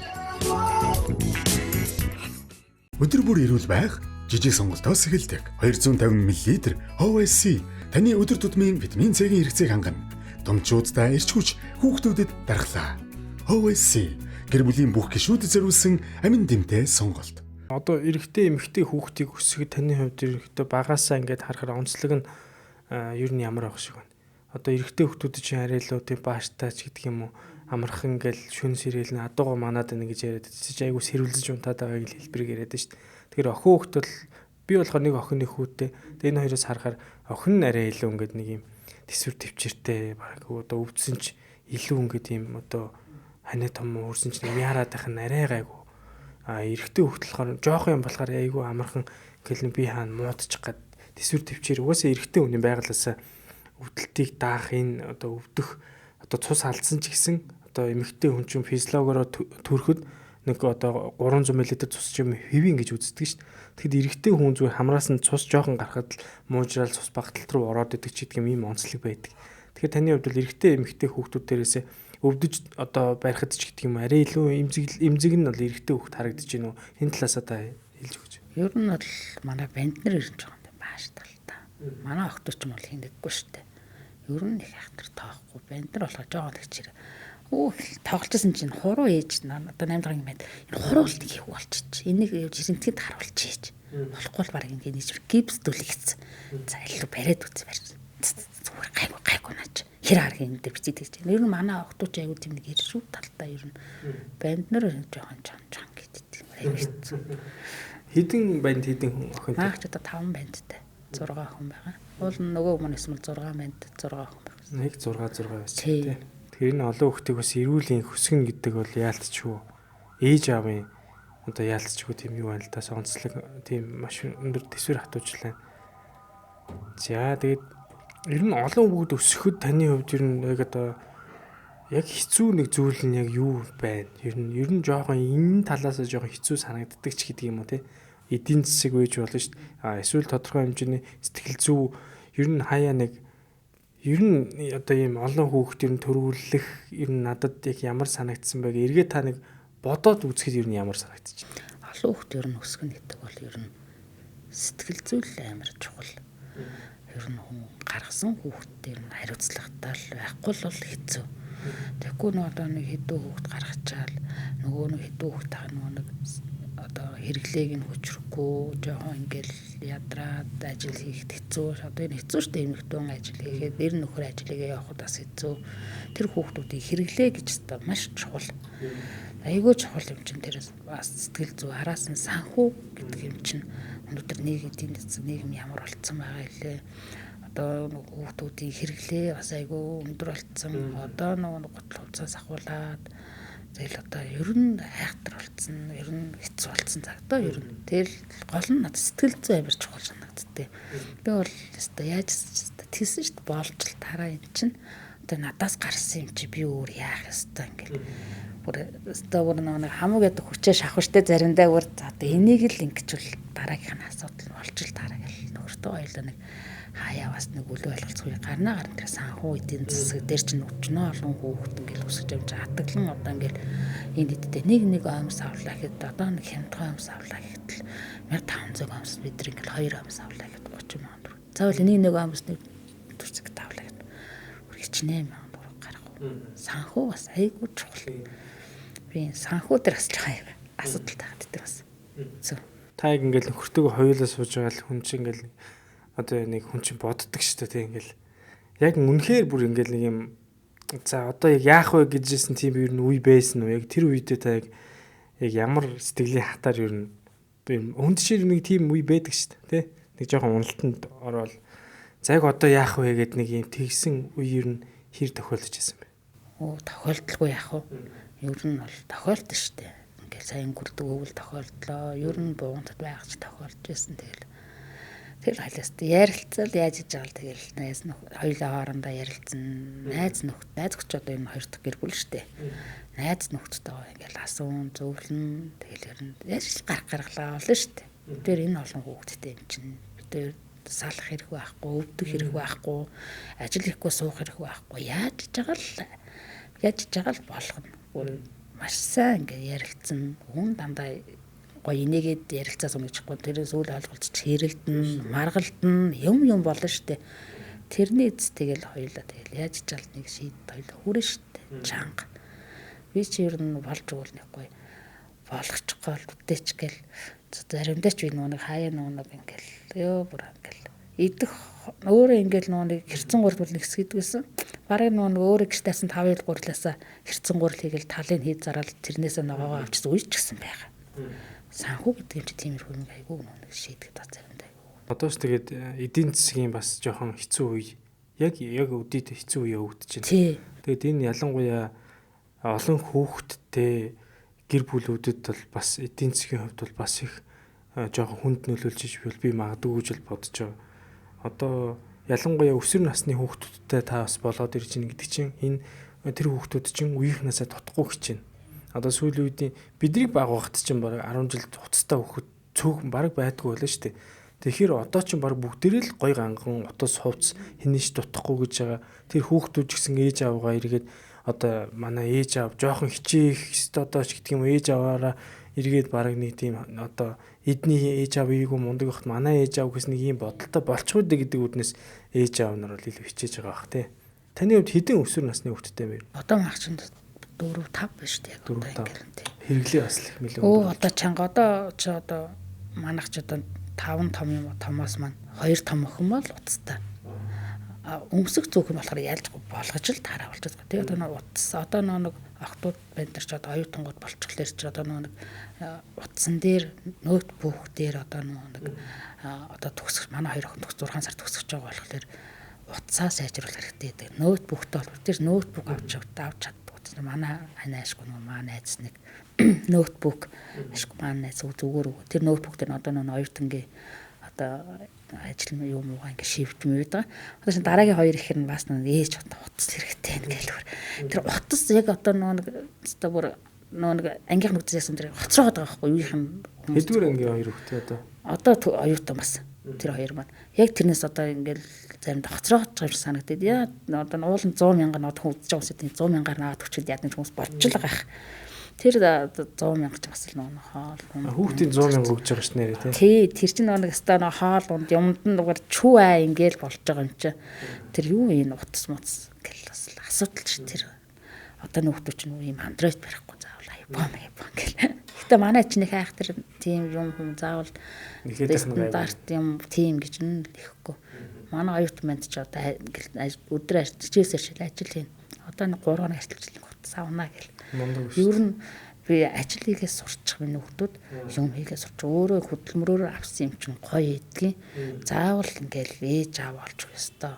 Speaker 3: Өдөр бүр эрүүл байх жижиг сонголтоос эхэлдэг. 250 мл OSC таны өдөр тутмын витамин C-ийн хэрэгцээг хангана. Томчуудтай эрч хүч хүүхдүүдэд дарахлаа. OSC гэр бүлийн бүх гишүүдэд зориулсан амин дэмтэй сонголт.
Speaker 2: Одоо эрэгтэй эмэгтэй хүүхдийг өсгөхөд таны хувьд эрэгтэй багаасаа ингээд харахаар онцлог нь ер нь ямар байх шиг байна. Одоо эрэгтэй хүүхдүүд чинь арай л тийм бааштай ч гэдэг юм уу амархан ингээл шүн сэрэл нь адууга манаад байна гэж яриад чи айгу сэрүүлж унтаад байгааг л хэлбэрийг яриад шүү дээ. Тэгэхээр охин хүүхд бол би болохоор нэг охин нэг хүүтэй. Тэгээ энэ хоёроос харахаар охин нь арай илүү ингээд нэг юм төсвөр төвчээртэй баг одоо өвдсөн ч илүү ингээд юм одоо ханаа том хөрсөн ч яарад байх нь арай гайгүй. Эрэгтэй хүүхд болохоор жоох юм болохоор айгу амархан ингээл би хаана муудчих гад төсвөр төвчээр угаасаа эрэгтэй хүний байгалаасаа өвдөлтийг даах энэ одоо өвдөх одоо цус алдсан ч гэсэн одоо эмэгтэй хүн чинь физиологиороо төрөхөд нэг одоо 300 мл цус ч юм хэвэн гэж үздэг шүү дээ. Тэгэхэд эрэгтэй хүн зүгээр хамраас нь цус жоохон гарахад л муужрал цус багтал руу ороод идэг ч гэдэг юм онцлог байдаг. Тэгэхээр таны хувьд бол эрэгтэй эмэгтэй хүүхдүүд дээрээс өвдөж одоо барихад ч гэдэг юм арай илүү эмзэг нь бол эрэгтэй хүүхд харагдаж байна уу? Энэ талаас одоо хэлж өгч.
Speaker 1: Ер нь бол манай банднэр ирж байгаа юм байна талтай. Манай охтууд ч юм бол хиндэггүй шүү дээ. Ер нь их ахтар тоохгүй банднэр болохоор жоохон их чир тоглолцсон чинь хуруу ээж одоо 8 дахь юм байна. Энэ хуруулт хийх болчих. Энийг жирэмтгэд харуулчих. Болохгүй л баг ингэ нийж гипс дүлэгцсэн. За илүү бариад үз барьсан. Зүгээр гайгүй наач. Хэр арга юм дээр бичиж гэж. Ер нь манай охтууч аягүй тийм нэг хэр шүү талтай ер нь банд нар жоохон чанчан гэдэг.
Speaker 2: Хэдэн банд хэдэн охин?
Speaker 1: Аач одоо 5 бандтай. 6 охин байгаа. Уул нөгөө хүмүүс мэл 6 банд 6 охин байгаа.
Speaker 2: Нэг 6 байж тээ. Тэгэхээр энэ олон хүүхдийг бас эрүүлийн хөсгөн гэдэг бол яалтчгүй. Ээж аавын одоо яалтчгүй тийм юу байна л да. Сонцлог тийм маш өндөр төсвөр хатуучлаа. За тэгээд ер нь олон хүүхд өсөхөд таны хувьд ер нь яг одоо яг хэцүү нэг зүйл нь яг юу байна? Ер нь жоохон энэ талаас жоохон хэцүү санагддаг ч гэдэг юм уу те. Эдийн засаг үеж болно шүү дээ. Эсвэл тодорхой хэмжээний сэтгэл зүй ер нь хаяа нэг ер нь одоо ийм олон хүүхд ер нь төрүүлэх ер нь надад яг ямар санагдсан байг эргээ та нэг бодоод үзэхэд ер нь ямар санагдчих.
Speaker 1: Олон хүүхд ер нь өсгөн гэдэг бол ер нь сэтгэл зүй амар чухал. Ер нь хүн гаргасан хүүхдээр нь хариуцлагатай л байхгүй л хэцүү. Тэгэхгүй нэг одоо нэг хэдэн хүүхд гаргачаал нөгөө нэг хэдэн хүүхд таа нөгөө нэг одоо хэрэглээг нь хүчрэхгүй жоохон ингээл ядраад ажил хийхэд хэцүү. Одоо энэ хэцүү шүү дээ эмэгтэн ажил хийгээд эр нөхөр ажлыгаа явахд бас хэцүү. Тэр хүүхдүүдийг хэрэглээ гэж та маш чухал. Айгүй чухал юм чинь тэрээс бас сэтгэл зүй араас нь санхүү гэдэг юм чинь өнөөдөр нийгэм ямар болцсон байгаа илээ. Одоо хүүхдүүдийн хэрэглээ бас айгүй өндөр болцсон. Одоо нөгөө гутал хувцас ахуулаад тэгэл одоо ер нь хайхтар болцсон. Ер нь хэцүү болцсон цагтаа ер нь тэгэл гол нь надад сэтгэл зүй амар чухал санагдтыг. Би бол өстой яаж тийсэн шүү дээ болж л тараа юм чинь одоо надаас гарсан юм чи би өөр яах ёстой ингээл бүр нэг хамаг гэдэг хүчээ шахах штэ заримдаа бүр одоо энийг л ингэчүүл дараагийнх нь асуудал болж л дараа гэл нөхөртөө хоёулаа нэг хаяа бас нэг үлээ ойлголцгүй гарнаа гарна тэр санхүү эдийн засаг дээр чинь өчнөө олон хүүхэд ингээл өсөж явж хатаглан одоо ингээл энэ дэдтэй нэг омс авлаа гэхэд одоо нэг хямдхан омс авлаа гэхэд 1500 омс бид ингээл 2 омс авлаа гэхэд 30 мянган төгрөг. Заавал нэг омс нэг төрцөг тавлаа гэхэд хичнээн мянган төгрөг гарах. Санхүү бас айгүй чухал. Би санхүү дээр асууж байгаа юм. Асуудал таагддаг бас. Зөв.
Speaker 2: Та яг ингээл нөхөртөөгөө хоёулаа сууж байгаа л хүн чинь ингээл одоо нэг хүн чинь боддог шүү дээ тийм ингээл яг үнэхээр бүр ингээл нэг юм за одоо яг яах вэ гэжсэн тийм ер нь үе байсан уу яг тэр үедээ та яг ямар сэтгэлийн хатаар ер нь хүнд шиг нэг тийм үе байдаг шүү дээ тийм нэг жоохон уналтанд ороод за яг одоо яах вэ гэд нэг юм тэгсэн үе ер нь хэр тохиолдож байсан бэ?
Speaker 1: Тохиолдолгүй яах вэ? Ер нь бол тохиолдсон шүү дээ. Ингээл сайн гүрдэг өвөл тохиолдлоо. Ер нь бугуунтад байгаж тохиолдож байсан тэгэл хайлаас ярилцал яаж иж байгаа тэгэл найз нөхөд хоёулаа хоорондоо ярилцсан. Найз нөхд одоо энэ хоёр дахь гэр бүл шүү дээ. Найз нөхдөдөө ингээл асуун зөвлөн тэгэл ер нь яаж гаргалаа болно шүү дээ. Тэр энэ олон хүүхэдтэй юм чинь бид салах хэрэг байхгүй, өвдөх хэрэг байхгүй, ажил хийхгүй суух хэрэг байхгүй. Яаж иж байгаа л болох нь. Маш сайн ингээ ярилцсан. Хүн дандаа гоё инээгээд ярилцаас өмнөчгүй тэр зүйл ойлголцож хэрэлдэн, маргалдан юм болно штэ. Тэрний эц тэгэл хоёулаа тэгэл яаж ч аль нэг шийд хоёулаа хүрэн штэ. Чанга. Би чи ер нь болж өгвөл нэг гоё болгочихгоо л үдээч гэл заримдаа ч би нэг хаяа нэг ингээл ёо бүр ингээл идэх өөрөө ингээл нэг хэрцэн гурал бол нэгс гэдгсэн. Бараг нэг өөрөө гэж тайсан 5 гурлаасаа хэрцэн гурал хийгээл талыг хийж зараад тэрнээсээ ногоогоо авчихсан үеч гсэн байгаа. Санхүү гэдэг юм чи тиймэрхүү нэг айгүй нэг шийдэх таа заримдаа айгүй.
Speaker 2: Одоос тэгээд эдийн засгийн бас жоохон хэцүү үе. Яг өдөрт хэцүү үе өвдөж байна. Тэгээд энэ ялангуяа олон хүүхэдтэй гэр бүлүүдэд бол бас эдийн засгийн хувьд бол бас их жоохон хүнд нөлөөлж би магадгүй гэж бодож байгаа. Одоо ялангуяа өсвөр насны хүүхдүүдтэй та бас болоод ирж байна гэдэг чинь энэ тэр хүүхдүүд чинь үеийнхнээсээ тутахгүй хичээнэ. Одоо сүүлийн үеийн биднийг баг багт чинь бараг 10 жил хуцастай хүүхэд цөөхөн бараг байдгүй байлаа шүү дээ. Тэгэхээр одоо чинь бараг бүгдээрээ л гой ганган утас хувцс хинэж дутахгүй гэж байгаа. Тэр хүүхдүүд ч гэсэн ээж аваагаа эргээд одоо манай ээж аав жоохон хичээх стодооч гэдэг юм ээж аваараа эргээд бараг нэг тийм одоо эдний ээж аав ийгүү мундаг бахт манай ээж аав гэсэн нэг юм бодолтой болчихгүй гэдэг үднэс ээж аав нар бол илүү хичээж байгаа бах тий. Таны хувьд хэдэн өсвөр насны хүүхэдтэй вэ?
Speaker 1: Одоо мах чинь 4 5 биш үү яг одоо ингээл тийм.
Speaker 2: Хэрэглээ бас их мэлээ.
Speaker 1: Одоо чанга одоо манайх ч одоо 5 том юм томоос маань 2 том охин бол утастай. Өмсөх зүөх нь болохоор ялж болгож л тааруулж байгаа. Тэгээ одоо нэг утас одоо нэг охтууд байна ч одоо оюутангууд болчихлоо ч одоо нэг утсан дээр ноутбук дээр одоо нэг одоо төгсөх манай 2 охин 6 сар төгсөж байгаа болохоор утсаа сайжруулах хэрэгтэй гэдэг. Ноутбуктай бол тэр ноутбук авч чаддаг. Манай анаашгүй манай найз нэг ноутбук ашгүй манай найз зүгээр тэр ноутбук дээр одоо нэг оюутангийн одоо ажил юм уу ингээ шивж мöyд байгаа. Одоо дараагийн 2 ихэр нь бас нэг ээж утас хэрэгтэй ингээл. Тэр утас яг одоо нэг өстой бүр нэг ангийнх нүгдээс ясан тэр хоцроод байгаа байхгүй юу юм.
Speaker 2: Хэдвэр ангийн 2 хүүхдээ
Speaker 1: одоо оюутан бас тэр 2 маань яг тэрнээс одоо ингээл заримдаа хоцроод байгаа юм санагдаад яа одоо уулын 100 мянган одоо хүн үзэж байгаа хүмүүсийн 100 мянгаар наваад өчөд ядаж хүмүүс болж л байгаа. Тэр 100 мянга ч бас л нөө хоол
Speaker 2: хүүхдийн 100 мянга өгж байгаа ш нэрээ
Speaker 1: тий. Тэр чинь нэг өстой нөө хоол унд юмд нь угаар чүү аа ингээл болж байгаа юм чи. Тэр юу энэ утас муц гэл бас асуудал ш тэр. Одоо нөхдөө чинь юм Android барихгүй заавал iPhone гэл. Гэтэ манай чинь их айх тэр тийм юм хүм заавал стандарт юм тийм гэж нь ихгүй. Манай оюутан манд ч одоо өдөр хичээлсээр ажил хийн. Одоо нэг 3 хоног ажиллаж утас авна гэл. Ер нь би ажил хийгээ сурчих минь нөхдүүд юм хийгээ сурч өөрөө хөдөлмөрөөр авсан юм чинь гоё идэгин. Заавал ингээл ээж аав олж өстой.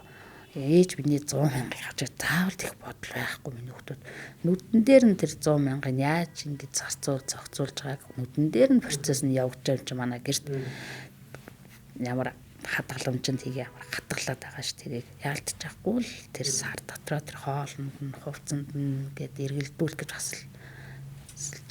Speaker 1: Ээж миний 100 мянга хажаа заавал их бодол байхгүй миний нөхдүүд. Нүдэн дээр нь тэр 100 мянга яаж ингэж зохицуулж байгааг нүдэн дээр нь процесс нь явж байгаа юм чи манай гэрт ямар хадгаламжинд хийгээ хатгалаад байгаа ш тэрийг яалтж авахгүй л тэр сар дотроо тэр хоолнд нь хувцсанд нь гээд эргэлдүүлэх гэж бас л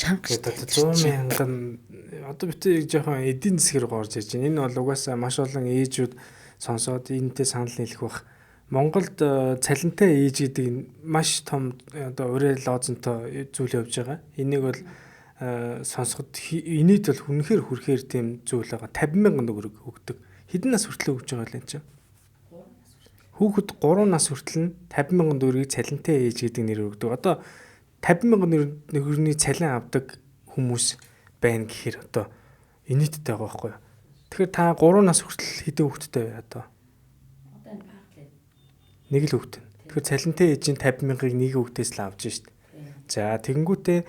Speaker 1: чанга ш
Speaker 2: 100 мянган одоо битээ жоохон эдийн засгаар горж ирж байна. Энэ бол угаасаа маш олон ээжүүд сонсоод энэтэй санал нийлэх бах. Монголд цалинтай ээж гэдэг маш том одоо ураа лоозонтой зүйл явж байгаа. Энийг бол сонсоход энэд бол үнэхээр хүрхээр тийм зүйл байгаа. 50,000 төгрөг өгдөг. Хэдэн нас хүртэл өгж байгаа л энэ чинь? Хүүхэд 3 нас хүртэл нь 50,000 төгрөгийг цалинтай ээж гэдэг нэр өгдөг. Одоо 50,000 төгрөгийн цалин авдаг хүмүүс байна гэхээр одоо инээдтэй байгаа байхгүй юу? Тэгэхээр та 3 нас хүртэл хэдэн хүүхэдтэй вэ одоо? Нэг л хүүхэд. Тэгэхээр цалинтай ээжийн 50,000-ыг нэг хүүхдээс л авч шít. За тэгэнгүүтээ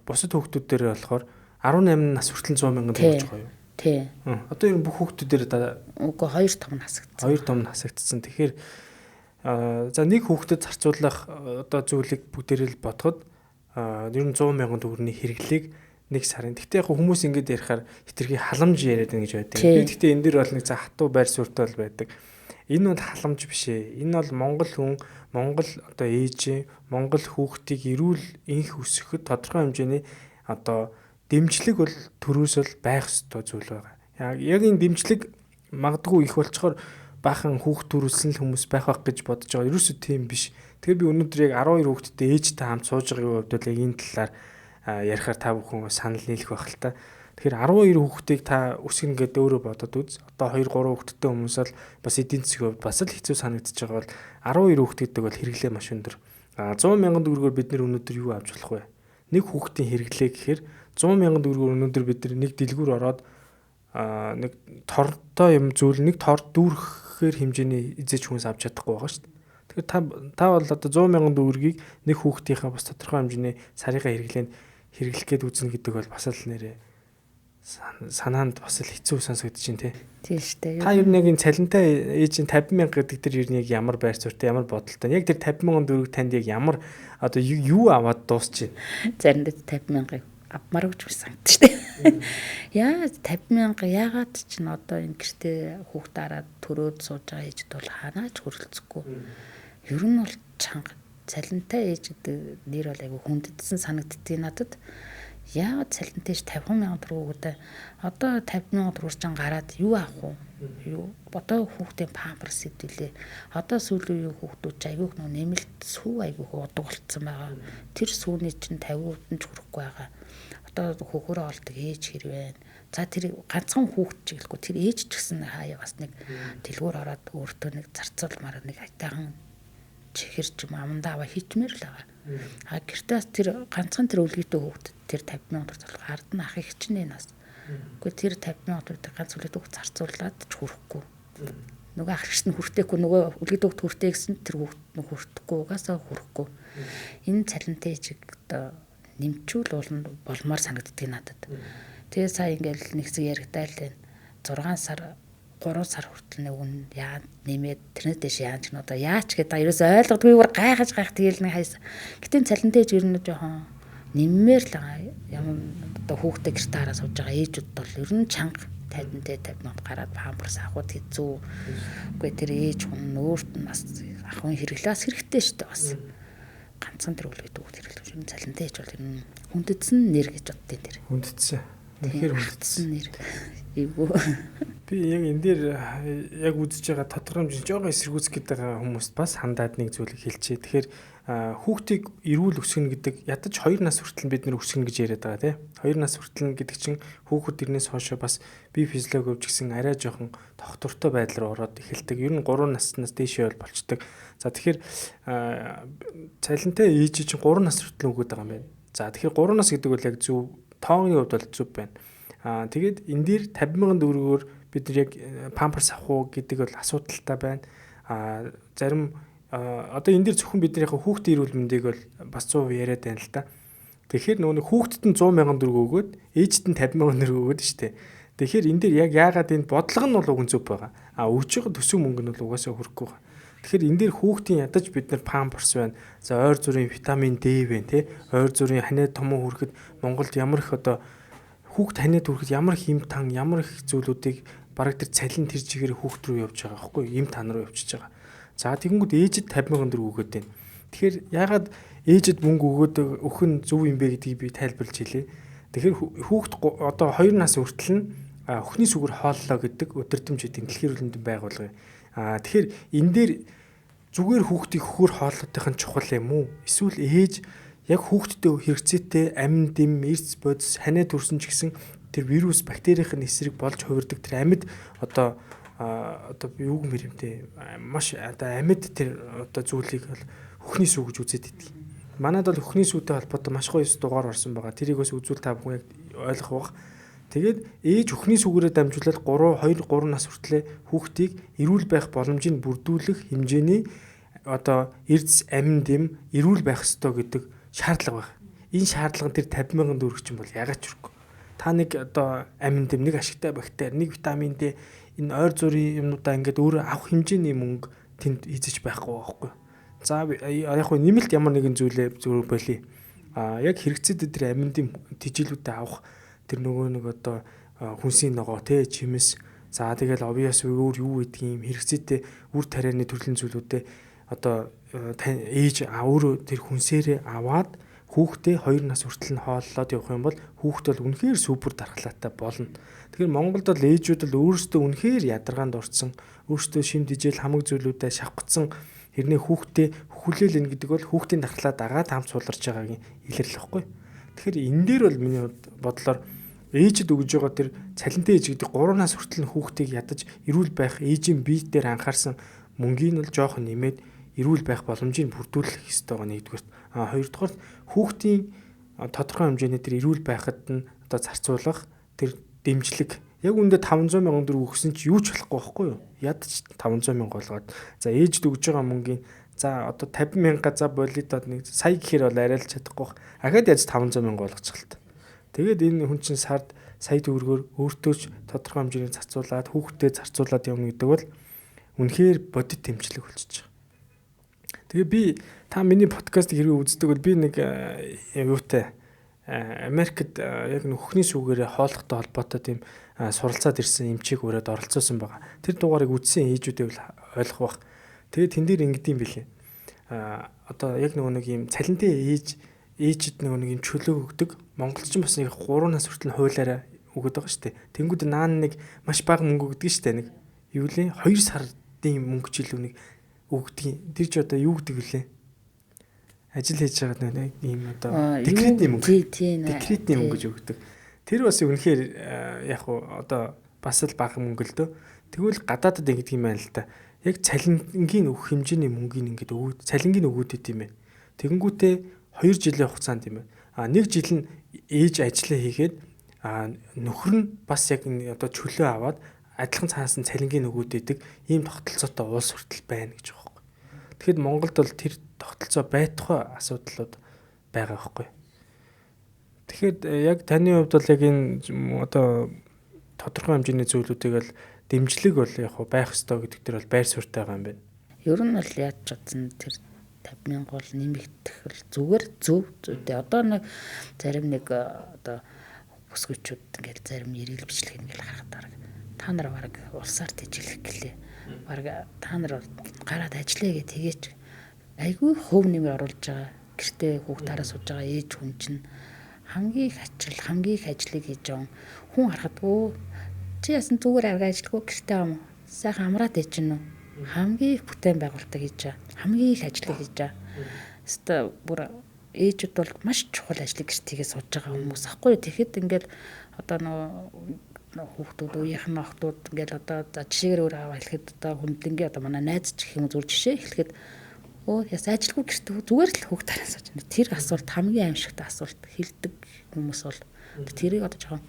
Speaker 2: бусад хүүхдүүд дээр болохоор 18 нас хүртэл 100,000 төгрөж байгаа юу?
Speaker 1: Тий.
Speaker 2: Одоо энэ бүх хүүхдүүдээр
Speaker 1: үгүй 2 том насагдсан.
Speaker 2: 2 том насагдсан. Тэгэхээр за нэг хүүхдэд зарцуулах одоо зүйлийг бүгдээрээ л бодоход ер нь 100,000 төгрөгийн хэрэглээг нэг сарын. Гэхдээ яг хүмүүс ингэж ярихаар хитрхи халамж яриад байна гэж байдаг. Би гэхдээ энэ дэр бол нэг за хатуу байр суурьтай бол байдаг. Энэ бол халамж биш ээ. Энэ бол монгол хүн, монгол одоо ээж, монгол хүүхдийг эрүүл инх өсгөхөд тодорхой хэмжээний одоо дэмжлэг бол төрөөс бол байх ёстой зүйл байгаа. Яг энэ дэмжлэг магадгүй их болчоор баахан хүүхд төрүүлсэн хүмүүс байх гэж бодож байгаа. Ерөөсөө тийм биш. Тэгэхээр би өнөөдөр яг 12 хүүхэдтэй ээжтэй хамт сууж байгаагийн хувьд бол яг энэ талаар ярихаар та бүхэн санал нийлэх байх л та. Тэгэхээр 12 хүүхдийг та өсгөн гэдэг өөрөө бодоод үз. Одоо 2 3 хүүхэдтэй хүмүүс бол бас эдийн засгийн хувьд бас л хэцүү санагдаж байгаа бол 12 хүүхэд гэдэг бол хэрэглээ маш өндөр. 100,000 төгрөгөөр бид нэр өнөөдөр юу авч болох вэ? Нэг хүүхдийн хэрэглээ гэхээр 100,000 төгрөгөөр өнөөдөр бид нэг дэлгүүр ороод нэг тортой юм зүйл нэг тор дүүрхээр хэмжээний эзэж хүмүүс авч чадахгүй байгаа шүү дээ. Тэгэхээр та бол одоо 100,000 төгрөгийг нэг хүүхдийнхээ бас тодорхой хэмжээний сарыгаа хэрэглэх гээд үзнэ гэдэг бол бас л нэрээ санаанд бас л хэцүү сонсогдож байна тий.
Speaker 1: Тийм шүү дээ.
Speaker 2: Та ер нь яг энэ цалинтай ээжийн 50,000 гэдэг тэр ер нь яг ямар байр суурьтай ямар бодолтой. Яг тэр 50,000 төгрөг танд яг ямар одоо юу аваад дуусч байна?
Speaker 1: Заримдаа 50,000-ыг авмаар гэж санагдаж шүү дээ. Яа 50,000 яагаад ч н одоо энэ гэртээ хүүхд хараад төрөөд сууж байгаа ээжд бол ханаач хөрөлцөхгүй. Ер нь бол чанга цалинтай ээж гэдэг нэр бол айгүй хүндэтсэн санагддгийг надад. Яагаад цалинтай ээж 50,000 төгрөгөд одоо 50,000 төгрөг гараад юу авах вэ? Юу бодоо хүүхдийн памперс хэдүүлээ. Одоо сүүлийн үеийн хүүхдүүд айгүй нэмэлт сүү айгүй удаг болцсон байгаа. Тэр сүүний чинь 50% нь ч хүрэхгүй байгаа. Одоо хөхөрөө олдог ээж хэрвээ. За тэр ганцхан хүүхд чиглэхгүй тэр ээж ч гэсэн хаяа бас нэг дэлгүүр ороод өөртөө нэг зарцуулмаар нэг айтайхан чихэр ч юм амандаа аваа хийчмээр л байгаа. Гэртээ бас тэр ганцхан тэр үлгийтэй хүүхдэд тэр 50,000 төгрөг ард нь ах их чинь энэ бас. Гэхдээ тэр 50,000 төгрөг ганц үлгийтэй хүүхд зарцуулаад ч хүрэхгүй. Нөгөө ах чинь хүртэхгүй нөгөө үлгийтэй хүүхд хүртээ гэсэн тэр хүүхд нь хүртэхгүй угаасаа хүрэхгүй. Энэ цалинтай ижиг одоо нэмчүүл болмоор санагддаг надад. Тэгээ сая ингээл нэг хэсэг яригдаа л байна. 6 сар 3 сар хүртэл нэг үн яа нэмээд тэрнээс дэш яаж ч одоо яач гэдэг ерөөс ойлгодгүйгээр гайхаж тэгээл нэг хайс. Гэтэн цалинтай ижиг ер нь жоохон нэммээр л ямар одоо хүүхдээ гэртээ хараа сууж байгаа ээжүүд бол ер нь чанга тайдантай 50,000 гараад памперс авахд хэцүү. Үгүй тэр ээж хүн өөрт нь бас ахын хэрэглээс хэрэгтэй шүү дээ бас. Ганцхан тэр үлгийд хүүхд хэрэглэж юм цалинтай ээж бол ер нь хүндэдсэн нэр гэж боддیں۔ Тэр.
Speaker 2: Хүндэдсэн. Үнэхээр хүндэдсэн
Speaker 1: нэр. Эвгүй.
Speaker 2: Би яг энэ дээр яг үзэж байгаа тодорхой хэмжээний жоохон эсэргүүцэх гэдэг хүмүүст бас хандаад нэг зүйлийг хэлчихье. Тэгэхээр хүүхдийг эрүүл өсгөнө гэдэг ядаж 2 нас хүртэл бид нэр өсгөнө гэж яриад байгаа тийм. 2 нас хүртэл гэдэг чинь хүүхэд тэрнээс хойшоо бас бие физиологи өвч гэсэн арай жоохон тогтвортой байдал руу ороод эхэлдэг. Ер нь 3 наснаас дээшээ бол болчдөг. За тэгэхээр цалинтай ээж чинь 3 нас хүртэл өгöd байгаа юм байна. За тэгэхээр 3 нас гэдэг бол яг зөв тооны хувьд бол зөв байна. Тэгээд энэ дээр 50,000 төгрөгөөр бид нар яг памперс авах уу гэдэг бол асуудалтай байна. Зарим одоо энэ дээр зөвхөн бидний хүүхдийн эрүүл мэндийг бол бас 100% яриад байна л да. Тэгэхээр нөгөө хүүхдэд нь 100,000 төгрөг өгөөд ээжид нь 50,000 төгрөг өгөөд штэ. Тэгэхээр энэ дээр яг яагаад энэ бодлого нь бол уг нь зөв байгаа. Өгж байгаа төсөв мөнгө нь бол угаасаа хүрэхгүй байгаа. Тэгэхээр энэ дээр хүүхдийн ядаж бид нар памперс байна. За ойр зүрийн витамин D байна тий. Ойр зүрийн ханиад томоо хүрэхэд Монголд ямар их одоо хүүхд ханиад хүрэхэд ямар их им тан ямар их зүйлүүдийг бараг тэр цалин тэр чигээр хүүхд рүү явж байгаа байхгүй им тан руу явчихж байгаа. За тэгэнгүүт ээжид 50,000 төгрөг өгөөд байна. Тэгэхээр яагаад ээжид мөнгө өгөөд өгөх нь зөв юм бэ гэдгийг би тайлбарлаж хэлье. Тэгэхээр хүүхд одоо 2 нас хүртэл нь өхний сүгэр хооллоо гэдэг өдөртөмж эдийн дэлхийн эрүүл мэндийн байгууллага. Тэгэхээр энэ дээр зүгээр хүүхдийг хөхөр хооллохын нь чухал юм уу? Эсвэл ээж яг хүүхдэд хэрэгцээтэй амин дэм, эрс бодис, ханиад төрсөн ч гэсэн тэр вирус, бактерийн эсрэг болж хувирдаг тэр амьд одоо юу гэмэрэмтэй маш одоо амьд тэр одоо зүйлийг бол хөхний сүг гэж үзээд идэг. Манайд бол хөхний сүгтэй холбоотой маш гоё дугаар орсон байгаа. Тэрийг бас үзүүл та бүхэн яг ойлгох баг. Тэгээд ээж хөхний сүгээрээ дамжуулаад 2-3 нас хүртлээр хүүхдийг эрүүл байх боломжийг бүрдүүлэх хэмжээний одоо эрдэс амин дэм эрүүл байх ёстой гэдэг шаардлага байна. Энэ шаардлага тэр 50,000 төгрөг чинь бол ягаад ч хэрэггүй. Та нэг одоо амин дэм, нэг ашигтай бактери, нэг витамин D энэ ойр зүрийн юмнуудаа ингээд өөрөө авах хэмжээний мөнгө тэнд эзэж байхгүй байхгүй. За яг хөө нэмэлт ямар нэгэн зүйлээ зөв болий. Яг хэрэгцээтэй тэр амин дэм тэжээлүүдэд авах тэр нөгөө нэг одоо хүнсийн ногоо те чимэс за тэгэл obvious өөр юу гэдэг юм хэрэгцээтэй үр тарианы төрлийн зүйлүүдээ одоо ээж өөрөө тэр хүнсээрээ аваад хүүхдээ 2 нас хүртэл нь хооллоод явах юм бол хүүхд бол үнэхээр супер дархлаатай болно. Тэгэхээр Монголд бол ээжүүд бол өөрсдөө үнэхээр ядаргаанд орсон, өөрсдөө шим дижэл хамаг зүйлүүдэд шавхацсан хэрнээ хүүхдээ хүлээл ин гэдэг бол хүүхдийн дархлаа дагаад хамт суулгарч байгаагийн илэрлэл واخгүй. Тэгэхээр энэ дээр бол миний бодлоор ээжид өгж байгаа тэр цалинтай ээж гэдэг 3 нас хүртэл хүүхдийг ядаж эрүүл байх ээжийн бие дээр анхаарсан мөнгийг нь л жоохон нэмээд эрүүл байх боломжийг бүрдүүлэх ёстой байгаа нэгдүгээр. Хоёрдугаар хүүхдийн тодорхой хэмжээний тэр эрүүл байхад нь одоо зарцуулах тэр дэмжлэг яг үндэ 500,000 төгрөг өгсөн чи юу ч болохгүй байхгүй юу? Ядаж 500,000 болгоод за ээжд өгж байгаа мөнгөний за одоо 50,000 за болидод нэг сая гэхээр бол арай л чадахгүй бах. Ахаад яаж 500,000 болгочих л та. Тэгээд энэ хүн чинь сард сая төгрөгөөр өөртөө ч тодорхой хэмжээний зарцуулаад хүүхдэд зарцуулаад явна гэдэг бол үнэхээр бодит дэмжлэг болчихж байгаа. Тэгээ би та миний подкастыг хэрвээ үздэг бол би нэг юутай Америкт яг нөхний сүгээрээ хооллохтой холбоотой тийм суралцаад ирсэн эмчийг өрөөд оролцуулсан байгаа. Тэр дугаарыг үзсэн ээжүүдээ бол ойлгох бах. Тэгээ тэн дээр ингэдэм билээ. Одоо яг нэг юм цалинтай ээжид нэг юм чөлөө өгдөг. Монголчин бас нэг 3 нас хүртэл хуулаараа өгöd байгаа шүү дээ. Тэнгүүд наан нэг маш бага мөнгө өгдөг шүү дээ. Нэг юу лээ 2 сарын мөнгө жилүү нэг өгдөг. Тэр ч одоо юу гэдэг вүлээ? Ажил хийж байгаа нэг ийм одоо декретний мөнгө. Декретний мөнгө гэж өгдөг. Тэр бас үнэхээр яг одоо бас л бага мөнгө л дөө. Тэгвэл гадаадад ингэдэг юм байна л да. Яг цалингийн өгөх хэмжээний мөнгөний ингээд цалингийн өгөөд идэм бэ. Тэгэнгүүтээ 2 жилийн хугацаанд юм байна. 1 жил нь ээж ажлаа хийгээд нөхөр нь бас яг одоо чөлөө аваад адилхан цаанаас нь цалингийн нөгөөд идэг ийм тогтолцоотой улс хүртэл байна гэж байгаа байхгүй. Тэгэхэд Монголд бол тэр тогтолцоо байтугай асуудлууд байгаа байхгүй. Тэгэхээр яг таны хувьд бол яг энэ одоо тодорхой хэмжээний зүйлүүдийг л дэмжлэг бол яг байх ёстой гэдэг дээр бол байр суурьтай байгаа юм байна.
Speaker 1: Ер нь бол яаж ч утсан тэр 50,000 бол нэмэгдэх л зүгээр зөв. Одоо нэг зарим нэг одоо бүсгүйчүүд ингээл зарим эргэл бичлэг ингээл харахад дараг та нар баг улсаар тэжээлэх гэлээ. Баг та нар гараад ажиллая гэж тэгээч айгүй хөв нэмэр оруулж байгаа. Гэртээ хүүхдээрээ сууж байгаа ээж хүн чинь хамгийн их ажлыг хийж байгаа хүн харахад өө чи ясан зүгээр арга ажиллахгүй гэртээ юм уу? Сайхан амраад ээж гэнэ үү? Хамгийн их бүтээн байгуулалтыг хийж байгаа. Хамгийн их ажлыг хийж байгаа. Өстө бүр ээжүүд бол маш чухал ажлыг гэртээгээ сууж байгаа хүмүүс ахгүй. Тэгэхэд ингээл одоо нөгөө хүүхдүүд үеийнхэн охтууд ингээл одоо жишээгээр өөр аваа хэлэхэд одоо хүндлэнгийн одоо манай найз ч гэх юм зүгээр жишээ хэлэхэд яс ажилгүй гэртээ зүгээр л хүүхдээрээ сууж байна. Тэр асуулт хамгийн аимшигтай асуулт хэлдэг хүмүүс бол тэрийг одоо жоохон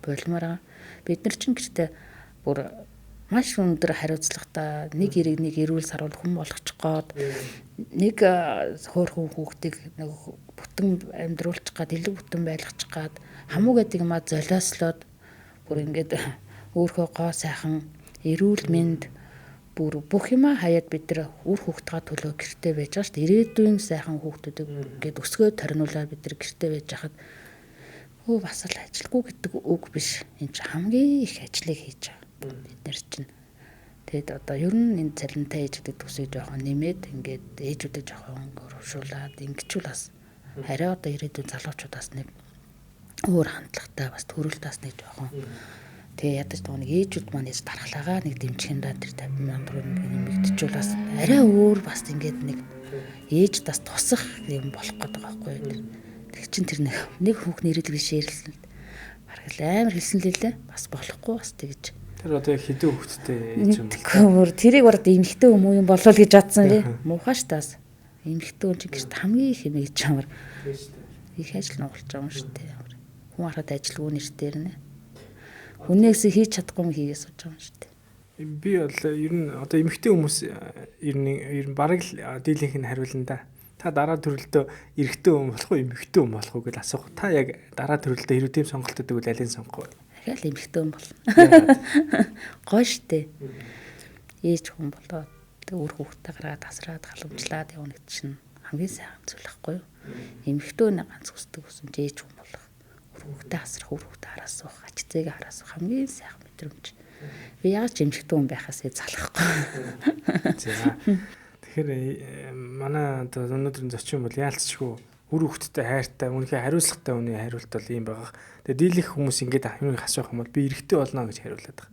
Speaker 1: болмоор байгаа. Бид нар чинь гэртээ бүр маш өндөр хариуцлагатай нэг эрэг нэг эрүүл саруул хүн болгочих гээд нэг хөөрхөн хүүхдийг нэг бүтэн амьдруулчих гээд элэг бүтэн байлгачих гээд хамуу гэдэг юмаа золиослоод бүр ингээд өөрхөө гоо сайхан эрүүл мэнд бүр бүх юмаа хаяад бид нар үр хүүхдгээ төлөө гэртээ байж байгаа шүү дээ. Ирээдүйн сайхан хүүхдүүдийг ингээд өсгөө торниулаад бид нар гэртээ байж хахад бас л ажилгүй гэдэг үг биш. Энд чинь хамгийн их ажлыг хийж байгаа. Бид нар чинь тэгэд одоо ер нь энэ цалинтай ээж гэдэг төсөө жоохон нэмээд ингээд ээжүүдэд жоохон өрөвшүүлээд ингэчүүл бас арай одоо ирээдүйн залуучуудаас нэг өөр хандлагатай бас төрөлтөөс нэг жоохон тэгээ ядаж нэг ээжүүд маань яаж дархлаагаа нэг дэмжихэндээ тэр 50,000 төгрөг нэмэгдчихвэл бас арай өөр бас ингээд нэг ээж бас тусах юм болох гэдэг байгаа байхгүй. Тэг чин тэр нэг хүүхний ирээдүйг шийрлэн бараг л амар хэлсэн л лээ. Бас болохгүй бас тэгэж.
Speaker 2: Тэр одоо яг хэдэн хүүхэдтэй ээж юм бэ?
Speaker 1: Тэгвэл тэрийг урд эмэгтэй хүмүүс юм болов гэж бодсон лээ. Муухай ш таас. Эмэгтэй хүн чинь гэрт хамгийн их юм ээж чамар. Их ажил нуулж байгаа юм шүү дээ. Хүн харахад ажилгүй нэр дээр нэ. Хүнээс хийж чадахгүй юм хийгээ сууж байгаа юм шүү дээ.
Speaker 2: Би бол ер нь одоо эмэгтэй хүмүүс ер нь бараг л дийлийнх нь хариулна да. Та дараа төрөлдөө эрэгтэй хүн болох уу, эмэгтэй хүн болох уу гэж асуух. Та яг дараа төрөлдөө хэрвээ тийм сонголт өгдөг бол алийг сонгох вэ? Яг
Speaker 1: л эмэгтэй хүн болно. Гоё штэ. Ээж хүн болоод өөр хүүхдээ гараад тасраад халамжлаад явна гэдэг чинь хамгийн сайхан зүйл байхгүй юу? Эмэгтэй хүн ганц хүсдэг ус ээж хүн болох. Өөр хүүхдээ асрах, өөр хүүхдээ хараас суух, ач зээгээ хараас суух хамгийн сайхан мэдрэмж. Би яг ч эмэгтэй хүн байхаас залахгүй.
Speaker 2: За. Тэгэхээр манай одоо өнөөдрийн зочин бол яалтчгүй үр хөвгттэй хайртай, үнэхээр хариуцлагатай хүний хариулт бол ийм байгаа. Тэгээ дийлэх хүмүүс ингээд ахмыг асуух юм бол би эрэгтэй болно гэж хариулдаг.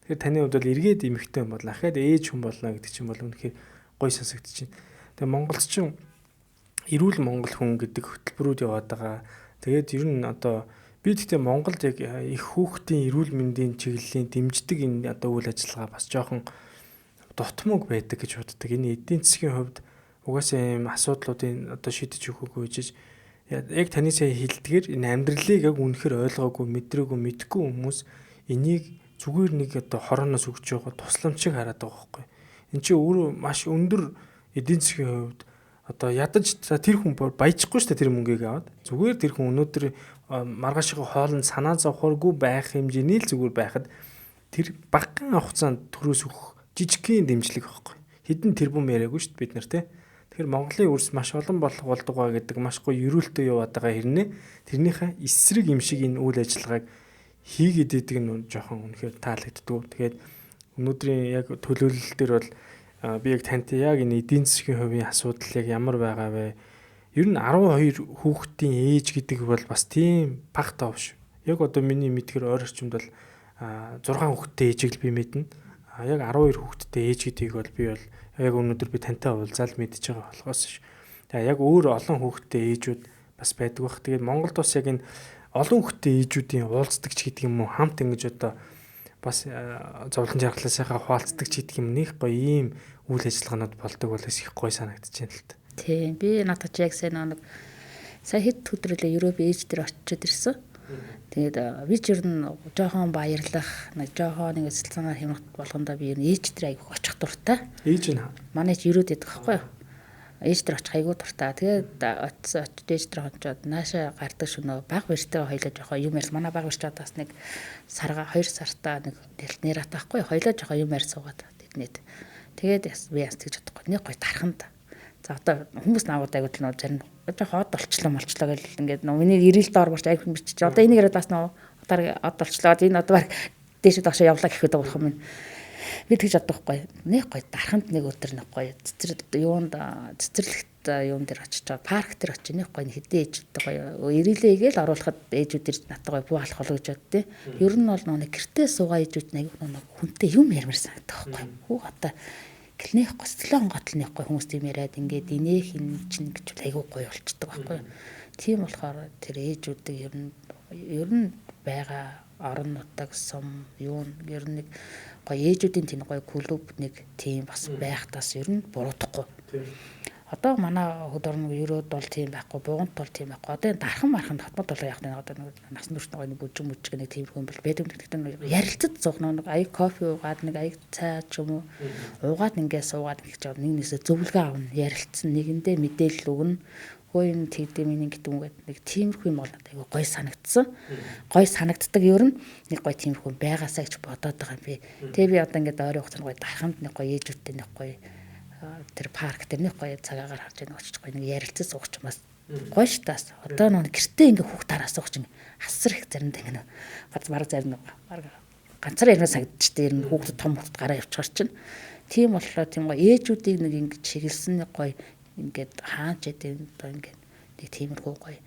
Speaker 2: Тэгэхээр таны хувьд бол эргээд эмэгтэй хүн болно, ахаад ээж хүн болно гэдэг чинь бол үнэхээр гоё сонсогдож байна. Тэгээ Монголч чинь эрүүл Монгол хүн гэдэг хөтөлбөрүүд яваад байгаа. Тэгээд ер нь одоо би гэхдээ Монголд яг их хүүхдийн эрүүл мэндийн чиглэлийн дэмждэг энэ одоо үйл ажиллагаа бас жоохон дутмаг байдаг гэж боддог. Энэ эдийн засгийн хувьд угаасаа ийм асуудлуудын одоо шийдэж өгөөгүй гэж яг таны сая хэлдгээр энэ амьдралыг яг үнэхээр ойлгоогүй, мэдрээгүй, мэдгүй хүмүүс энийг зүгээр нэг одоо хорооноос өгч байгаа тусламж шиг хараад байгаа байхгүй. Энд чинь өөрөө маш өндөр эдийн засгийн хувьд одоо ядаж тэр хүн баяжихгүй шүү дээ тэр мөнгийг аваад. Зүгээр тэр хүн өнөөдөр маргаашгаа хоолнд санаа зовхоргүй байх хэмжээний л зүгээр байхад тэр багахан хугацаанд төрөөс өгөх жижигхэн дэмжлэг байхгүй. Хэдэн тэрбум яриаггүй шүү дээ бид нар те. Тэгэхээр Монголын үрс маш олон болох болдог ба гэдэг маш гоё ерөөлтөө яваад байгаа хэрнээ тэрнийхээ эсрэг юм шиг энэ үйл ажиллагааг хийгээд идэг нь жоохон үнэхээр таалагддаг. Тэгээд өнөөдрийн яг төлөөлөл дээр бол би яг тантай яг энэ эдийн засгийн хувийн асуудал яг ямар байгаа вэ? Ер нь 12 хүүхдийн ээж гэдэг бол бас тийм бага тав шүү. Яг одоо миний мэдгээр ойр орчимд бол 6 хүүхдтэй ээжийг л би мэднэ. Яг 12 хүүхдтэй ээж гэдгийг бол би бол яг өнөөдөр би тантай уулзаал мэдчихэж байгаа болохоос ш. Тэгээ яг өөр олон хүүхдтэй ээжүүд бас байдаг бах. Тэгээд Монголд бас яг энэ олон хүүхдтэй ээжүүдийн уулздаг ч гэдэг юм уу хамт ингэж одоо бас зовлон жаргалаасаа хуваалцдаг ч гэдэг юм нэх гоё ийм үйл ажиллагаанууд болдог бол их гоё санагдаж байна л та.
Speaker 1: Тийм. Би надад ч яг сайн нэг сая хэд өдрөлөө Европ ээж дээр очиод ирсэн. Тэгээд би ч ер нь жоохон баярлах, нэг жоохон нэг эсэл санаа хямрах болгондоо би ер нь ээж дээр айгүйх очих дуртай.
Speaker 2: Ээж нь
Speaker 1: Манай ч Европ гэдэг байхгүй юу? Ээж дээр очих айгүй дуртай. Тэгээд очиж ээж дээр очиод нааша гардаг шөнөө баг бэртээ хоёлоо жоохон юм ярьсан. Манай баг бэртээ бас нэг сарга 2 сартаа нэг нэрат байхгүй юу? Хоёлоо жоохон юм ярьж суугаад тэднийд. Тэгээд би яс тэгж чадахгүй. Нэг гой тарханд. За одоо хүмүүс наагууд айгуу л нөө зарим хоод болчлоо гэл ингээд нөө миний ирэл доор борч айгуу бичиж. Одоо энийг яриад бас нөө од болчлоо. Энэ одоо баг дээшээ доошоо явлаа гэхэд болох юм. Би тэгж чадахгүй. Нэг гой дарханд нэг өдөр нэг гой цэцэрлэгт юун дээр очиж парк дээр очиж нэг гой хэдэн ээжтэй гой ирэлээ гээл оруулахад ээжүүд ирж натаа гой буу алах болоо гэж боддیں۔ Ер нь бол нэг гэртээ суугаа ээжүүд нэг хүнтэй юм ярмаар санагдах байхгүй. Хүү одоо гэлнэх гоцлон готлныхгүй хүмүүс тийм яриад ингээд инээх ин чинь гэж айгүй гоё болчдөг байхгүй. Тийм болохоор тэр ээжүүдийг ер нь байгаа орон нутаг сум юу ер нь нэг гоё ээжүүдийн тийм гоё клуб нэг тийм бас байх тас ер нь буруудахгүй. Одоо манай хөд орн Европ бол тийм байхгүй, буганд бол тийм байхгүй. Одоо энэ дархан марханд хотмод бол яг нэг одоо нэг насан турш нэг бүжиг нэг тийм хүн бол байдаг. Гэхдээ ярилцад зуух нэг аяг кофе уугаад нэг аяг цай ч юм уу уугаад ингээд суугаад гэж нэг нэсээ зөвлөгөө авна. Ярилцсан нэгэндээ мэдээлэл өгнө. Хөө юм тэгдэм миний гэдэг үгээд нэг тиймэрхүү юм бол айгу гой санагдсан. Гой санагддаг ер нь нэг гой тиймэрхүү байгаасаа гэж бодоод байгаа юм би. Тэгээ би одоо ингээд ойрын хугацаанд гой дарханд нэг гой ээжүүдтэй нэг гой тэр парк дээр нэг гоё цагаагаар харж байгаа очиж гоё нэг ярилцаж суугч юм бас гоё ш таас. Одоо нэг гэртээ ингээ хүүхд тараас суугч ингээ асар их заримдаа ингээ баг зарим ганцаар ярина санагдчихтэй ер нь хүүхд том хүүхд гараа явчихар чинь. Тийм болохоор тийм гоё ээжүүдийг нэг ингээ чиглэсэн нэг гоё ингээд хаач эдэн одоо ингээ нэг тиймэрхүү гоё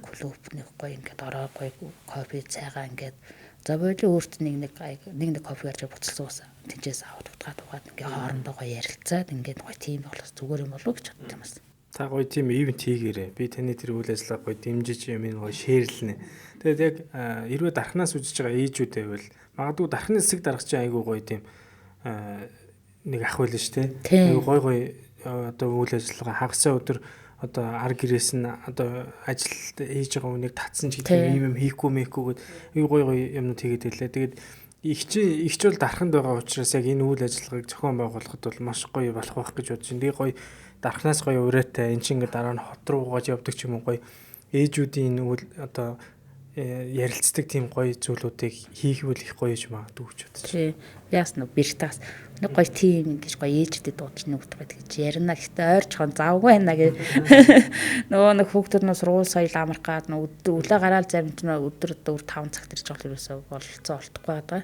Speaker 1: клуб нэг гоё ингээ ороо гоё кофе цайгаа ингээ за бодлоо өөрт нэг кофе гарч буцалсан уусаа тэнцээс аваад утгаад угаад ингээ хоорондоо гоё ярилцаад ингээ гоё тийм болоос зүгээр юм болов гэж бодсон юм байна.
Speaker 2: Та гоё тийм ивент хийгээрэй. Би таны тэр үйл ажиллагаа гоё дэмжиж юм гоё шеэрлэнэ. Тэгээд яг хэрвээ дархнаас үжиж байгаа ээжүүдээ байвал магадгүй дархны хэсэг дарах чинь айгүй гоё тийм нэг ах байлаа шүү дээ. Айгүй гоё одоо үйл ажиллагаа хагасаа өдөр одоо ар гэрээс нь одоо ажилд хийж байгаа хүнийг татсан ч гэдэг юм хийхгүй мэйхгүйгээд гоё юмнууд хийгээд байлаа. Тэгээд ихч бол дарханд байгаа учраас яг энэ үйл ажиллагааг зохион байгуулахад бол маш гоё болох байх гэж бодож байна. Тэгээ гоё дархнаас гоё ураатай эн чинь ингээд дараа нь хот руу гоож явдаг ч юм уу гоё ээжүүдийн үйл одоо ярилцдаг тийм гоё зүйлүүдийг хийхвэл их гоё юм аа дүүж бодож.
Speaker 1: Тий. Яасна бэртаас нэг гоё тийм гэж гоё ээждэд дуудаж нүгт байдаг гэж ярина. Гэхдээ ойрчхон завгүй байна гэж. Нөгөө нэг хүүхдүүд нь сургууль соёл амрах гад үлээ гараал зарим ч өдөр 5 цагт ирж байгаа ерөөсөө бололцоо олдохгүй байгаа.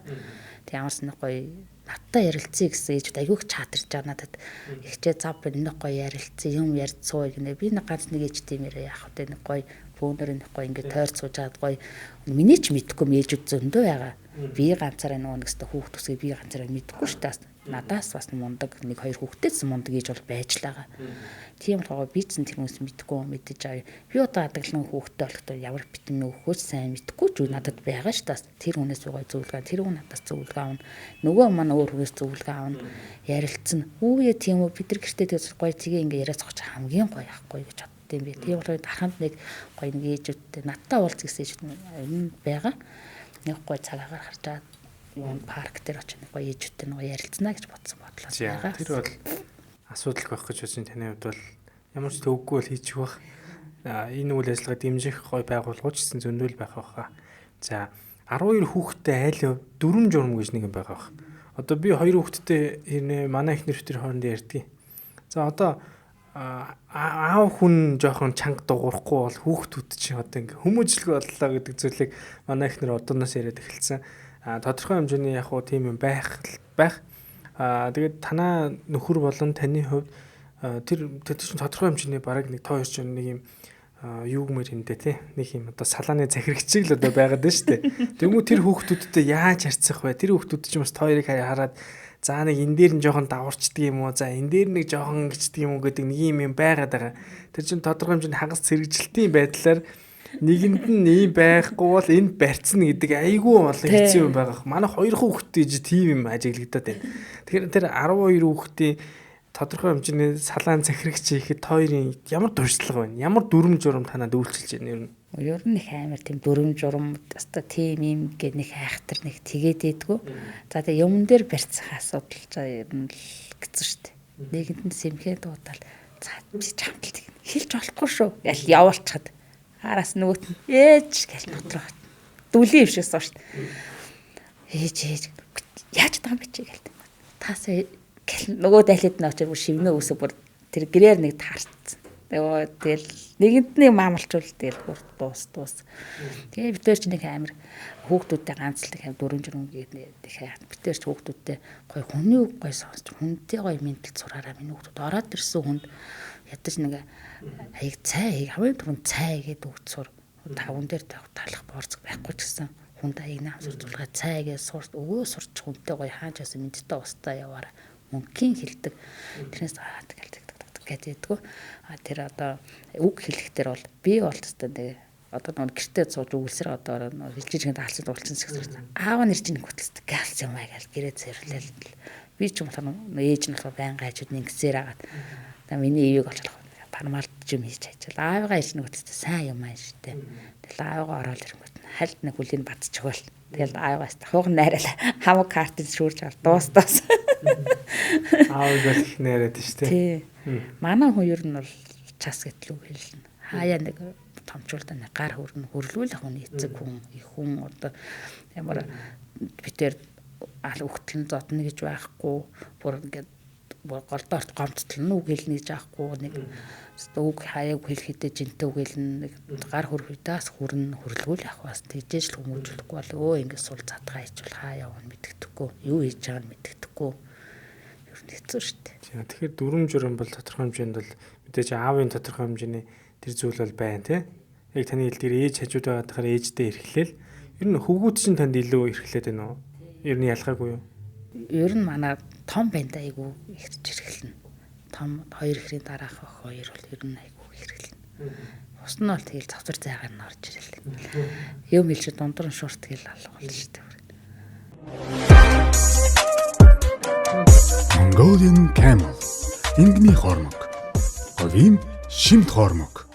Speaker 1: Тэг ямарс нэг гоё надтай ярилцъя гэсэн ээжүүд айгүйх чатарч байгаа надад. Ихчээ зав нэг гоё ярилцъя юм ярьж сууя гинэ. Би нэг ганц нэг ээжтэй мэрээ яах вэ нэг гоё фоноор нэг гоё ингээд тойр сууж чад гоё миний ч мэдхгүй ээжүүд зөндөө байгаа. Би ганцаараа нөгөө нэгстэй хүүхд төсгөө би ганцаараа мэдхгүй шүү дээ. Надаас бас мундаг нэг хоёр хүүхдээс мундаг ээж бол байж л байгаа. Тийм болохоор би ч тэр хүмүүс мэдхгүй мэдэж авъя. Би одоо адаглан хүүхдтэй болохдоо ямар битэн нөхөөс сайн мэдхгүй ч надад байгаа шүү дээ. Тэр хүнээс гоё зөвлөгөө тэр хүн надаас зөвлөгөө авна. Нөгөө маань өөр хүнээс зөвлөгөө авна. Ярилцсан. Үүе тийм үү бид нар гэртээ тэгж гоё тгээ ингээ яриад зогч хамгийн гоё ахгүй гэж боддtiin би. Тийм болохоор дарханд нэг гоё нэг ээжүүдтэй надтай уулз гэсэн ээж байгаа. Нэг гоё цагаагаар харжаад юм парк дээр очиж нэг гоё ээжүүдтэй нэг ярилцсана гэж бодсон бодлоо байгаа.
Speaker 2: Тэр бол асуудал байх гэж бодсон таны хувьд бол ямар ч төвөггүй бол хийчих бах. Энэ үйл ажиллагаа дэмжих гоё байгууллагууд ч гэсэн зөндөл байх байхаа. За 12 хүүхэдтэй айл 4 журам гэж нэг юм байгаа бах. Одоо би 2 хүүхэдтэй хэрнээ манай их нэрвтер хооронд ярьдгийг. За одоо аав хүн жоохон чанга дуурахгүй бол хүүхдүүд чинь одоо ингээ хүмүүжлэг боллоо гэдэг зүйлийг манай их нэр одооноос яриад эхэлсэн. Тодорхой хэмжээний яг хуу тийм юм байх. Тэгээд танаа нөхөр болон таны хувьд тэр чинь тодорхой хэмжээний бараг нэг тоо ирж нэг юм юу гэмээр юм дээ тий. Нэг юм одоо салааны захирагчиг л одоо байгаад байна шүү дээ. Тэгмүү тэр хүүхдүүдтэй яаж харьцах вэ? Тэр хүүхдүүд чинь бас тойрыг хараад за нэг энэ дээр нь жоохон даварчдаг юм уу? За энэ дээр нэг жоохон гिचдэг юм уу гэдэг нэг юм байгаад байгаа. Тэр чинь тодорхой хэмжээний хагас цэрэгжилтийн байдлаар нэгэнд нь ийм байхгүй бол энд барьцна гэдэг айгүй олон хэцүү юм байгаа. Манай 2 хүүхэдтэй тийм юм ажиглагдаад байна. Тэгэхээр тэр 12 хүүхдийн тодорхой хэмжээний салаан захирагч хийхэд хоёрын ямар туршлага байна? Ямар дүрм журам танад үйлчилж байна ер нь?
Speaker 1: Ер нь их амар тийм дүрм журам өстой тийм юм гэ нэг айхтар нэг тэгээд идэггүй. За тэгээ юмн дээр барьцах асуудал ер нь л гэсэн шүү дээ. Нэгэнд нь сэмхээ дуудаад за би чамталт хэлж болохгүй шүү гэл явуулчихад араас нөгөөт нь ээж гэл дотроо дүлийн юм шиг сууш. Ээж яаж байгаа юм бэ чи гэл. Таасаа гэл нөгөө дайлаад нь очиж шивнээ үсэ бүр тэр гэрээр нэг таарцсан. Тэгэл нэгэнд нэг маамалчул тэгэл бүр дуус. Тэгээ битэр ч нэг амар хүүхдүүдтэй ганцлдаг хэв дөрөн жиргэн гэдэг их битэр ч хүүхдүүдтэй гой хүний гой сонсч хүнтэй гой мэдлэл зураараа миний хүүхдүүд ороод ирсэн хүнд ядаж нэг аяг цай хамгийн түрүүнд цай гэдэг үг сур таван дээр талах борцог байхгүй ч гэсэн хүнд аяг наам сурцуулгаа цай гэж сурч өгөө сурч хүнтэй гой хааж байсан мэдтэй устаа яваараа мөнгөний хэлдэг тэрнээс гэдэггүй тэр одоо үг хэлэхтэр бол би бол тест одоо нэг гэртээ сууж үгэлсэр одоо хэлжиж байгаа хаалцад уулцсан гэсэн. Аав нэр чинь хөтөлсдөг гаалц юм аа гэж гэрээ зэрлээл. Би ч юм болохоор ээж нь болохоор байнга хажууд нэг гисээр агаад. Тэгээ миний ивийг олж пармалт юм хийж ажиллаа. Аавгаа ээж нь хөтөлсдөг сайн юм аа штэ. Тэгэл аавгаа ороод ирэнгүүт хальт нэг хүлийн бадч өгөөл. Тэгэл аавгаас хууг найрал хамаг картыг шүүрж аваад дуустаас.
Speaker 2: Аавгаа их найраад штэ.
Speaker 1: Тий. Манай хүн ер нь бол час гэтлүү хэлнэ. Хаяа нэг томчуулдаа нэг гар хөрлүүл ах хүн эцэг хүн их хүн одоо ямар битэр өгтлэн зодно гэж байхгүй бүр ингээд голдоорт гомцтлно үг хэлнэ гэж байхгүй нэг үг хаяаг хэлэхдээ жинтэй үг хэлнэ нэг гар хөрхөдөөс хөрлүүл ах бас тэгжээж л хүмүүжүүлэхгүй бол ингээд сул задгаа хийжүүл хаяа явна мэддэхгүй юу хийж байгааг нь мэддэхгүй ер нь хэцүү шүү дээ.
Speaker 2: Тэгэхээр дүрм журам бол тодорхой хэмжээнд бол мэдээж аавын тодорхой хэмжээний тэр зүйл бол байна тий. Яг таны хэл дээр ээж хажууд байгаа дахаар ээждээ эрхлээл. Ер нь хөвгүүд чинь танд илүү эрхлээд байна уу? Ер нь ялгаагүй юу?
Speaker 1: Ер нь манай том банд айгу ихж эрхлэнэ. Том хоёр ихрийн дараах хоёр бол ер нь айгу эрхлэнэ. Ус нь бол тэгэл завцар зайгаар нь орж ирэл. Юм хэлж дундуур нь шуурт гэл алга болно шүү дээ.
Speaker 3: Mongolian camel. Ингний хормог. Говийн шимт хормог.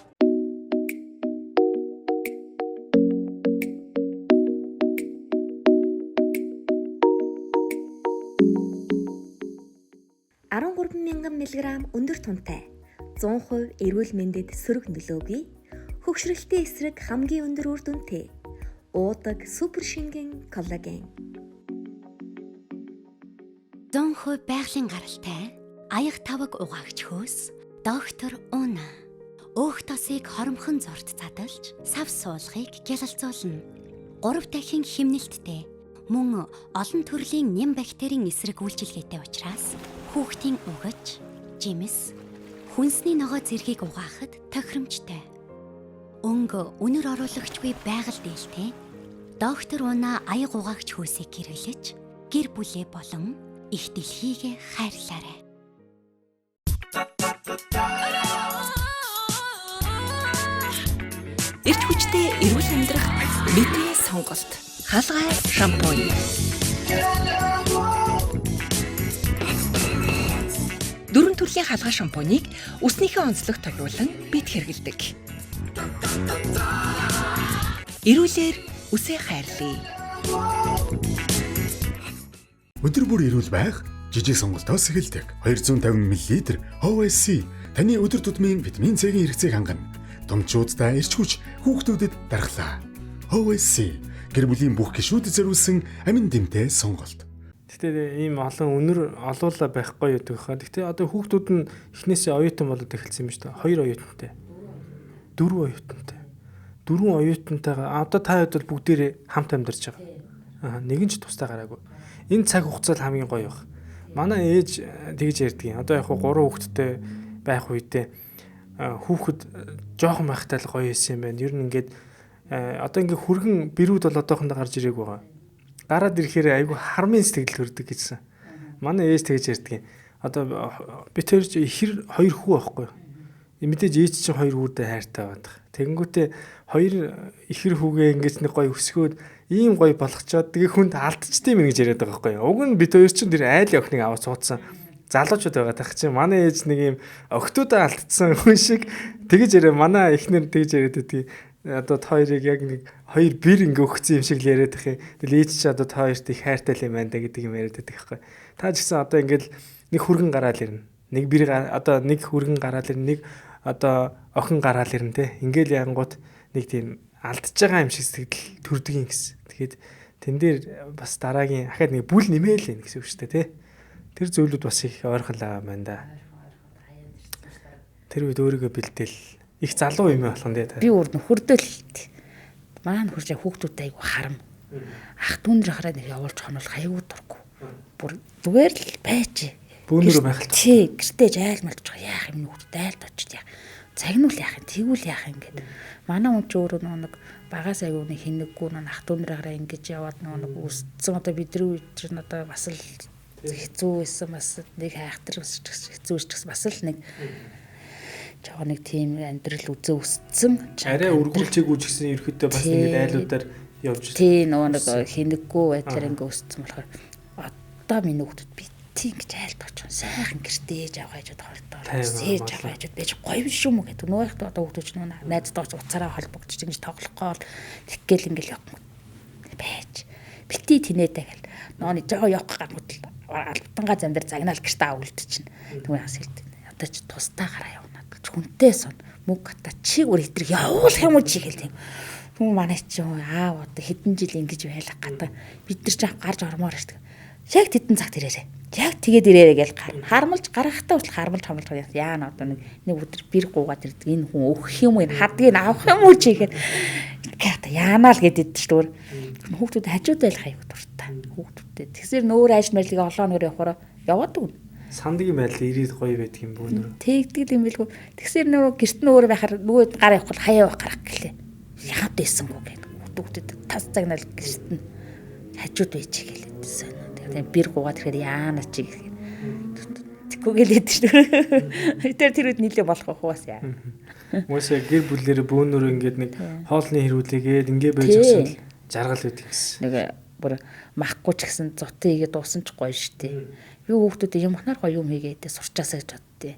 Speaker 4: мг өндөр тунтай 100% эрүүл мэндэд сөрөг нөлөөгүй хөгшрөлтийн эсрэг хамгийн өндөр үр дүнтэй уудаг супер шингэн коллаген
Speaker 5: 100% байгалийн гаралтай аяг таваг угаагч хөөс доктор Уна өөх тосыг хоромхон зурд задалж сав суулгыг гялалзуулна. 3 дахин химнэлттэй мөн олон төрлийн нэм бактерийн эсрэг үйлчилгээтэй учраас хүүхдийн угаж, жимс, хүнсний ногоо зэргийг угаахад тохиромжтой. Өнгө үнэр оруулагчгүй байгаль дээлтэй доктор Уна аяг угаагч хөөсийг хэрэглэж гэр бүлээ болон их дэлхийг хайрлаарай.
Speaker 6: Эрч хүчтэй эрүүл амьдрах бидний сонголт хаалгай шампунь. Дөрвөн төрлийн хаалгай шампунийг үснийхээ онцлогт тохируулан бид хэрэглэдэг. Эрүүлэр үсээ хайрлая.
Speaker 3: Өдөр бүр эрүүл байх жижиг сонголтоос эхэлдэг. 250 мл OSC таны өдөр тутмын витамин C-ийн хэрэгцээг хангана. Томчуудтай эрч хүч хүүхдүүдэд дарахлаа. OSC гэр бүлийн бүх гишүүдэд зориулсан амин дэмтэй сонголт.
Speaker 2: Гэтэ ийм олон өнөр олуула байхгүй юу гэх хаа. Гэтэ одоо хүүхдүүд нь эхнээсээ оюутан болоод эхэлсэн юм шүү дээ. 2 оюутантай. 4 оюутантай. 4 оюутантайгаа одоо та хэд бол бүгдээрээ хамт амьдарч байгаа. Нэг нь ч тустай гараагүй. Энэ цаг хугацаа л хамгийн гоё баг. Манай ээж тэгж ярьдгийн. Одоо яг 3 хүүхэдтэй байх үедээ хүүхэд жоохон байхтай л гоё байсан юм байна. Ер нь ингээд одоо ингээд хүргэн бэрүүд бол одоохондоо гарч ирээг байгаа. Гараад ирэхээр айгүй хармын сэтгэл төрдөг гэсэн. Манай ээж тэгж ярьдгийн. Одоо би тэр ихэр 2 хүү байхгүй. Мэдээж ээж чинь 2 хүүтэй хайртай байдаг. Тэгэнгүүтээ 2 ихэр хүүгээ ингэж нэг гоё өсгөөд ийм гоё болгочоод тэгээ хүнд алдчихдээ мэн гэж яриад байгаа байхгүй. Уг нь бид хоёр чинь тэр айл охиныг аваад суудсан. залуучууд байгаа тах чи манай ээж нэг юм октоудаа алдсан хүн шиг тэгэж яриа манай эхнэр тэгэж яриад байдгийг одоо та хоёрыг яг нэг хоёр бэр ингээ өгсөн юм шиг л яриад их юм. Тэгэл ээж чи одоо та хоёрт их хайртай л юм байна да гэдэг юм яриад байдаг байхгүй. Та ч гэсэн одоо ингээл нэг хүргэн гараал ирнэ. Нэг бэр одоо нэг хүргэн гараал ирнэ, нэг одоо охин гараал ирнэ те. Ингээл янгууд нэг тийм алдчихж байгаа юм шиг сэтгэл төрдөг юм гэсэн. Тэгэхэд тэн дээр бас дараагийн ахаад нэг бүл нэмээл юм гэсэн үг шүү дээ те. Тэр зүйлүүд бас их ойрхон л байгаа юм байна да. Тэр үед өөрийгөө бэлдээл их залуу юм болох нь те.
Speaker 1: Би өөр нөхөрдөл маань хурж хүүхдүүдтэй айгу харам. Ах дүүнэр хараад нэг явуулж хонолох аюу дурггүй. Бүр зүгээр л байж.
Speaker 2: Бүүнөрөө байх л
Speaker 1: чи гэртээ жайлмалж байгаа яах юм хүүхдэд айлд очиж яах. Цагнуул яах юм, тэгвэл яах юм гээд. Манай хүн ч өөрөө нэг багаас аюу нэг хинэггүй нэг ах дүүнэрээ ингэж яваад нэг үсцэн одоо бидний үед чинь одоо бас л хэцүү байсан бас нэг хайхтар хэцүү ч бас л нэг жоо нэг тийм амьдрал үзээ үсцэн.
Speaker 2: Арай өргүүлчээгүй ч гэсэн ерөөдөө бас ингэ айлуудаар явж.
Speaker 1: Тий нэг хинэггүй байдлаар ингэ өссөн болохоор одоо миний хүүхдүүд би ингэж айлд очих сайхан гэртээ ээж аваа хажууд хордоо ээж аваа хажууд байж гоё биш юм уу гэдэг нөөхд одоо хүүхдүүд ч нөө найздаа уцаараа холбогдож ингэж тоглохгүй бол тэггээл ингээл явах байж бити тинээдэ гэл нөөний жоо явах гангууд альбанга зам дээр загнаал гэртээ авуулт чинь тэгвэл бас хэлдэг одоо ч тусдаа гараа явна гэж хүнтэй сон мөг гата чи өөр хэтрэг явуулах юм уу чи гэлтэй хүн манай чи аав одоо хэдэн жил ингэж байлах гата бид нар ч гарч ормоор штэ яг тэдэн цагт ирээрээ яг тэгээд ирээрээ гэж хармалж гарахтаа хүртэл хармалж хамлж яана одоо нэг өдөр бэр гуугаад ирдэг энэ хүн өөх юм уу энэ хадгийг авах юм уу чи гэхэд гата яанаа л гэдэг шүү дээ хүүхдүүд хажууд байх аюу дуртай хүүхдүүдтэй тэгсэр нөөр ажил мэрлэгээ олооноор явахаараа яваадаг
Speaker 2: сандаг юм байл ирээд гоё байдаг юм бүүнөр
Speaker 1: тэгдэг юм билгүй тэгсэр нөө гэрт нөөр байхаар нөгөө гар явах бол хаяа явах гарах гэлээ яагаад байсангүй гэдэг хүүхдүүд тас загнаал гэрт нь хажууд байж гэлээдсэн тэгээд бэр гуугаад ирэхээр яана чи гэх тэггүй гэлээд шүү дээ тэр үед нийлээ болох хөөс яа
Speaker 2: Мөсөө гэр бүлэрээ бөөнөр ингээд нэг хоолны хэрүүлээгээд ингээ байж гисэн жаргал байдаг гэсэн.
Speaker 1: Нэг бүр махгүй ч гэсэн зутын игээд дуусан ч гоё штэ. Би хүүхдүүд юм ханаар гоё юм хийгээд сурчаасаа гэж боддتي.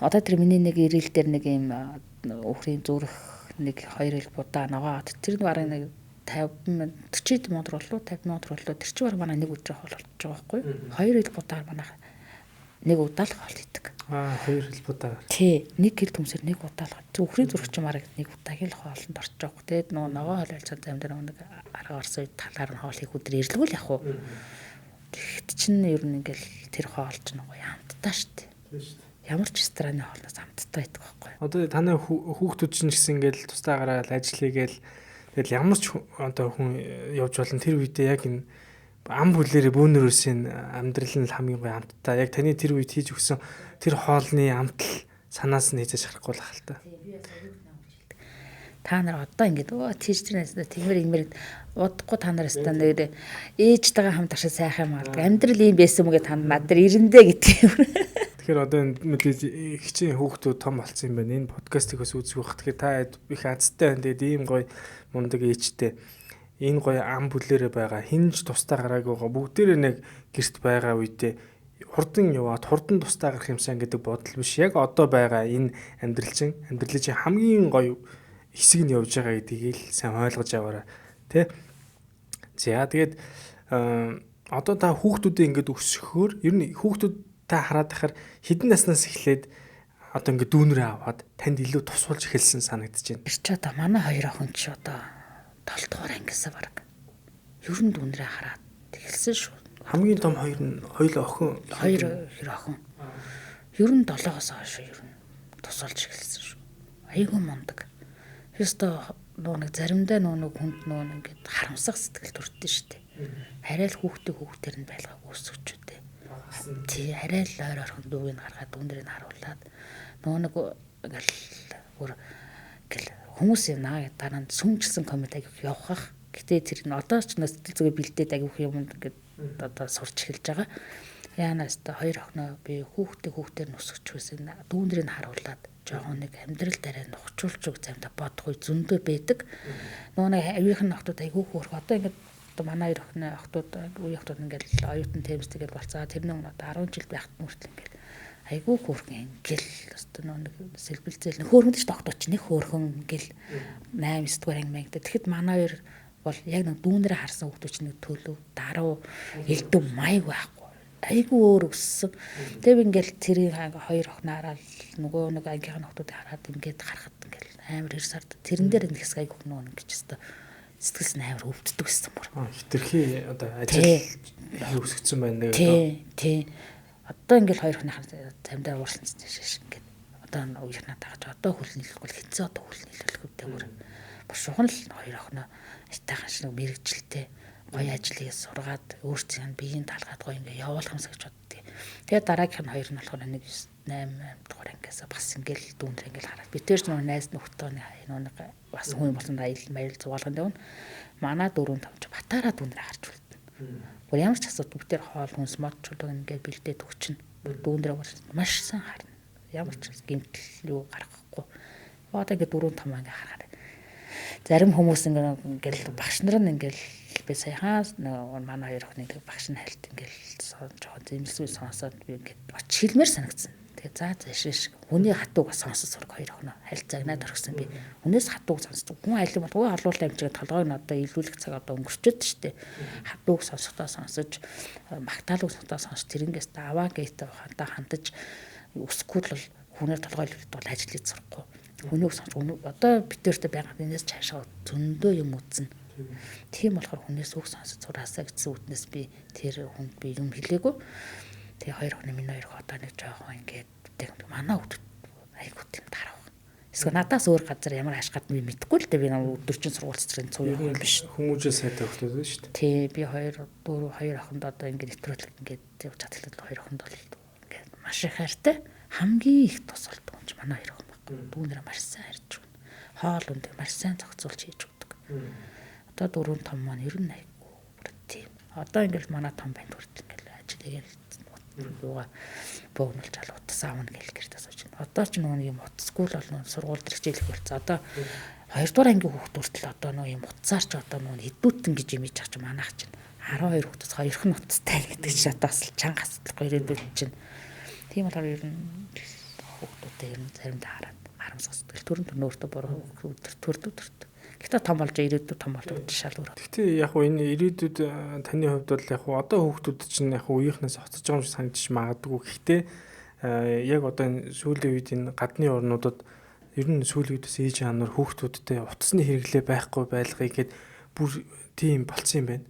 Speaker 1: Одоо тэр миний нэг ирэл дээр нэг юм өхрийн зүрх нэг 2 ил будаа наваад тэр бараг нэг 40 мод руу 50 мод руу тэр чи бараг манай нэг өдрөө хоол болж байгаа байхгүй. 2 ил будаар манайх нэг удаа л хоол идэг.
Speaker 2: 2 ил будаа.
Speaker 1: Тий, нэг гэр төмсөр нэг удаа л. Өхрийн зүрх чинь мараг нэг удаагийн л хоолнд орчих жоох. Тэгээд нөгөө хоол альцсан замдэр нэг арга орсон үед талаар нь хоол хийх өдөр ирлгүүл яг уу. Тэгэхэд чинь ер нь ингээл тэр хоол чинь гоё амттай штэ. Ямар ч рестораны хоолноос амттай байдаг байхгүй.
Speaker 2: Одоо таны хүүхдүүд чинь гэсэн ингээл тусдаа гараад ажил хийгээл тэгэл ямар ч одоо хүн явж болно тэр үедээ яг энэ ам бүлэрээ бөөнөрөөсийн амьдрал нь хамгийн гоё амттай. Яг таны тэр үед хийж өгсөн тэр хоолны амтал санаас нь хийж шарахгүй л хальтаа.
Speaker 1: Та нар одоо ингэж тийш тэрнээс тиймэр имэр удахгүй та нараас та нэр ээжтэйгээ хамт ашиг сайхан юм аа. Амьдрал ийм байсан мөгээ та над нар ирэндээ гэдэг юм.
Speaker 2: Тэгэхээр одоо энэ мэдээж хичээн хүүхдүүд том болсон юм байна. Энэ подкастыг бас үзэх байх. Тэгэхээр та их азтай байна. Тэгээд ийм гоё мундаг ээжтэй энэ гоё ам бүлэрээ байгаа хинж тусдаа гараагүй байгаа бүгдээрээ нэг гэрт байгаа үедээ хурдан яваад хурдан тусдаа гарах юмсан гэдэг бодол биш яг одоо байгаа энэ амьдралын хамгийн гоё хэсэг нь явж байгаа гэдгийг л сайн ойлгож аваарай тий. За тэгээд одоо та хүүхдүүдээ ингээд өсгөхөөр ер нь хүүхдүүд та хараад байхаар хэдэн наснаас эхлээд одоо ингээд дүүнрээ аваад танд илүү тусуулж эхэлсэн санагдаж байна.
Speaker 1: Тэр ч одоо манай хоёр охин ч одоо 7 дугаар ангиасаа баг. Ер нь дүүнрээ хараад тэгэлсэн шүү.
Speaker 2: Хамгийн том хоёр нь хоёул охин.
Speaker 1: Хоёр охин. Ер нь 7-оос хойш ер нь тусалж эхэлсэн шүү. Айгүй мундаг. Ёстой нэг заримдаа нэг хүнд ингээд харамсах сэтгэл төрдөн шүү дээ. Арай л хүүхдээр нь байлгаа үүсгэж үтэй. Тий арай л ойр орхон дүүг нь гаргаад дүүнрийг харуулад нэг ингээл бүр гэл хүмүүс юм наа дараа нь сүмжсэн коммент агих явах. Гэтэ тэр нь одоо ч сэтгэл зүгээ бэлдээд агих юм ингээд одоо сурч эхэлж байгаа. Яанаас та хоёр охиноо би хүүхдээр нь өсгөж байсан дүүнрийг нь харуулад жоохон нэг амьдрал дараа нь ухчуулж үг замда бодохгүй зөндөө байдаг. Нөгөө нэг авийнх нь охтууд айгүй хөөрх одоо ингээд одоо манай хоёр үе охтууд ингээл оюутан темстэйгээр болцоо тэрний өмнө одоо 10 жил байхад мөртл ингээл айгүй хөөрхөн ингээл одоо нэг сэлбэлзэл хөөрхөн ч тогтооч нэг хөөрхөн ингээл 8 9 дугаар анги маяг. Тэгэхэд манай хоёр бол яг нэг дүүнэрээ харсан хүмүүс чинь нэг төлөв даруу элдв маяг байхгүй айгүй өөр өссөн. Тэгээ би ингээл тэрийг хоёр охинаараа нөгөө нэг ангийнхаа нөхдүүдийг хараад ингээд гарахад ингээл амар хэрсард тэрэн дээр нэг хэсэг айгүй хөнөө ингэж өстө сэтгэлс нь амар өвддөг гэсэн бүр.
Speaker 2: Хитрхи одоо ажил өсгцэн байна нэг одоо.
Speaker 1: Тий. Одоо ингээл хоёр охины тамдаа уурсан шиш ингээд одоо уяхнаа тагаж одоо хүлнэлэхгүй хэцээ одоо хүлнэлэх үедээ бүр шуган л хоёр охиноо айтайхан шиг мэрэгжилтэй гоё ажлыг сургаад өөрсдийн биеийн талгаад гоё ингээ явуулах юмсаа гэж боддгийг. Тэгээд дараагийнх нь хоёр нь болохоор нэг 8 дугаар ангиасаа бас ингээл дүүнэр ингээл хараад би тэр чинь найз нөхдөний нэг бас хүн болсон аял зугаалганд явна. Манай 4 5 батаараа дүүнэр харж үлдэн. Гур ямар ч асуудал бүгдээр хоол хүнс мод чулуу ингээд бэлдээд өгчин. Дүүнрээ маш сайн харна. Ямар ч гэмтэл юу гаргахгүй. Одоо ингээд 4 5 ингээ харахаар. Зарим хүмүүс ингээл багш нар нь ингээл би саяхан манай хоёр охины багш нь хальт ингээл жоохон зэмлсгүй сонсоод би ингээд оч хэлмээр санагдсан. Тэгээ за зашиш хүний хатууг сонсож сурах хоёр охиноо хальт загнаад орхисон би. Хүнээс хатууг сонсдог. Хүн аль юм бол халуултай амжиг толгойг нь одоо илүүлэх цаг одоо өнгөрчөөд штэ. Хатууг сонсохдоо сонсож магтаалыг сонсохдоо сонсож тэрэнгээс даваа гээтэй хантаа хандаж өсөхгүй бол хүнээр толгой илүүлээд бол ажил хийж сурахгүй. Хүнийг сонсож одоо битэртэй байгаад энэс цаашаа зөндөө юм үзнэ. Тийм болохоор хүнээс үг сонсож сураасаа гэсэн үтнээс би тэр хүнд би юм хэлээгүй. Тэгээ хоёр охины минь хоёр одоо нэг жоохон ингээд манай хүүхд айгуу тийм тарах. Эсвэл надаас өөр газар ямар ашгаад би мэдэхгүй л дээ би өдөржин сургууль цэцрийн цуу юм биш.
Speaker 2: Хүмүүжээ сайтай хөлтөөд шүү дээ.
Speaker 1: Тий би хоёр охинд одоо ингээд нэвтрүүлэг ингээд явж чадхлаа хоёр охинд бол ингээд маш их хайртай хамгийн их тус болдог юм чи манай хоёр охин байхгүй. Дүүнэрээ маш сайн харж байна. Хоол унд маш сайн зохицуулж хийж өгдөг. Одоо 4 5 маань ер нь айгуу тийм. Одоо ингээд манай том банд хүртэл ингээд ажил хийгээл юугаа богнолж ал утас аавна гэл гэртээ сууж байна. Одоо ч нөгөө юм утасгүй л бол сургууль дээр хичээлэх болсон. Одоо 2 дугаар ангийн хүүхд хүртэл одоо нөгөө юм утасаар ч одоо нөгөө хэдүүтэн гэж юм хийж ах чи манайх чинь 12 хүүхдээс 2х нь утастай гэдэг чинь одоо бас чанга асуудалгүй ирээдүйд чинь. Тийм болохоор ер нь хүүхдүүдээ ер нь заримдаа хараад харамсдаг. Төрөн төрнөөртөө буруу төрдөг. Гэтэ том болж ирээдүйд том болж шал өөр.
Speaker 2: Гэтэ яг хуу энэ ирээдүйд таны хувьд бол яг хуу одоо хүүхдүүд чинь яг хуу үеийнхнээс хоцож байгаа юм шиг санагдчих магадгүй. Гэхдээ яг одоо энэ сүүлийн үед энэ гадны орнуудад ер нь сүүлийн үедээс ээж аанаар хүүхдүүдтэй утасны хэрэглээ байхгүй байлгыг гээд бүр тийм болцсон юм байна.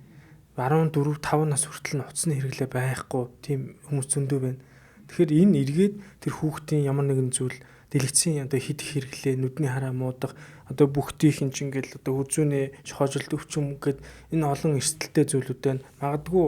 Speaker 2: 14 5 нас хүртэл нь утасны хэрэглээ байхгүй тийм хүмүүс зөндөө байна. Тэгэхээр энэ эргээд тэр хүүхдийн ямар нэгэн зүйл дэлгэцийн одоо хид хэрэглээ нүдний хараа муудах одоо бүгдийнх нь ч ингээл одоо үзүүнээ шохоожлт өвчм гэд энэ олон эрсдэлтэй зүйлүүд байна. Магадгүй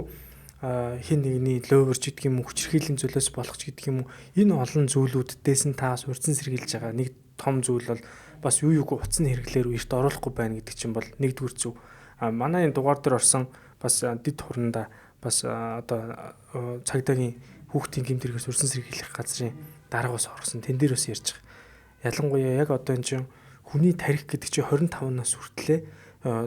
Speaker 2: хин нэгний ловерч гэдэг юм уу хүчрхийллийн зүйлээс болох ч гэдэг юм уу энэ олон зүйлүүддээс нь таас урьдсан сэргийлж байгаа нэг том зүйл бол бас юу юуг утасны хэрэглээр эрт оруулахгүй байна гэдэг чинь бол нэгдүгээр зөв. Манай энэ дугаар дээр орсон бас дид хурнда бас одоо цагдаагийн хүүхдийн гэмт хэрэгээс урьдсан сэргийлэх газрын дараагаас орсон тэн дээр бас ярьж байгаа. Ялангуяа яг одоо энэ чинь хүний тарих гэдэг чинь 25 нас хүртлээр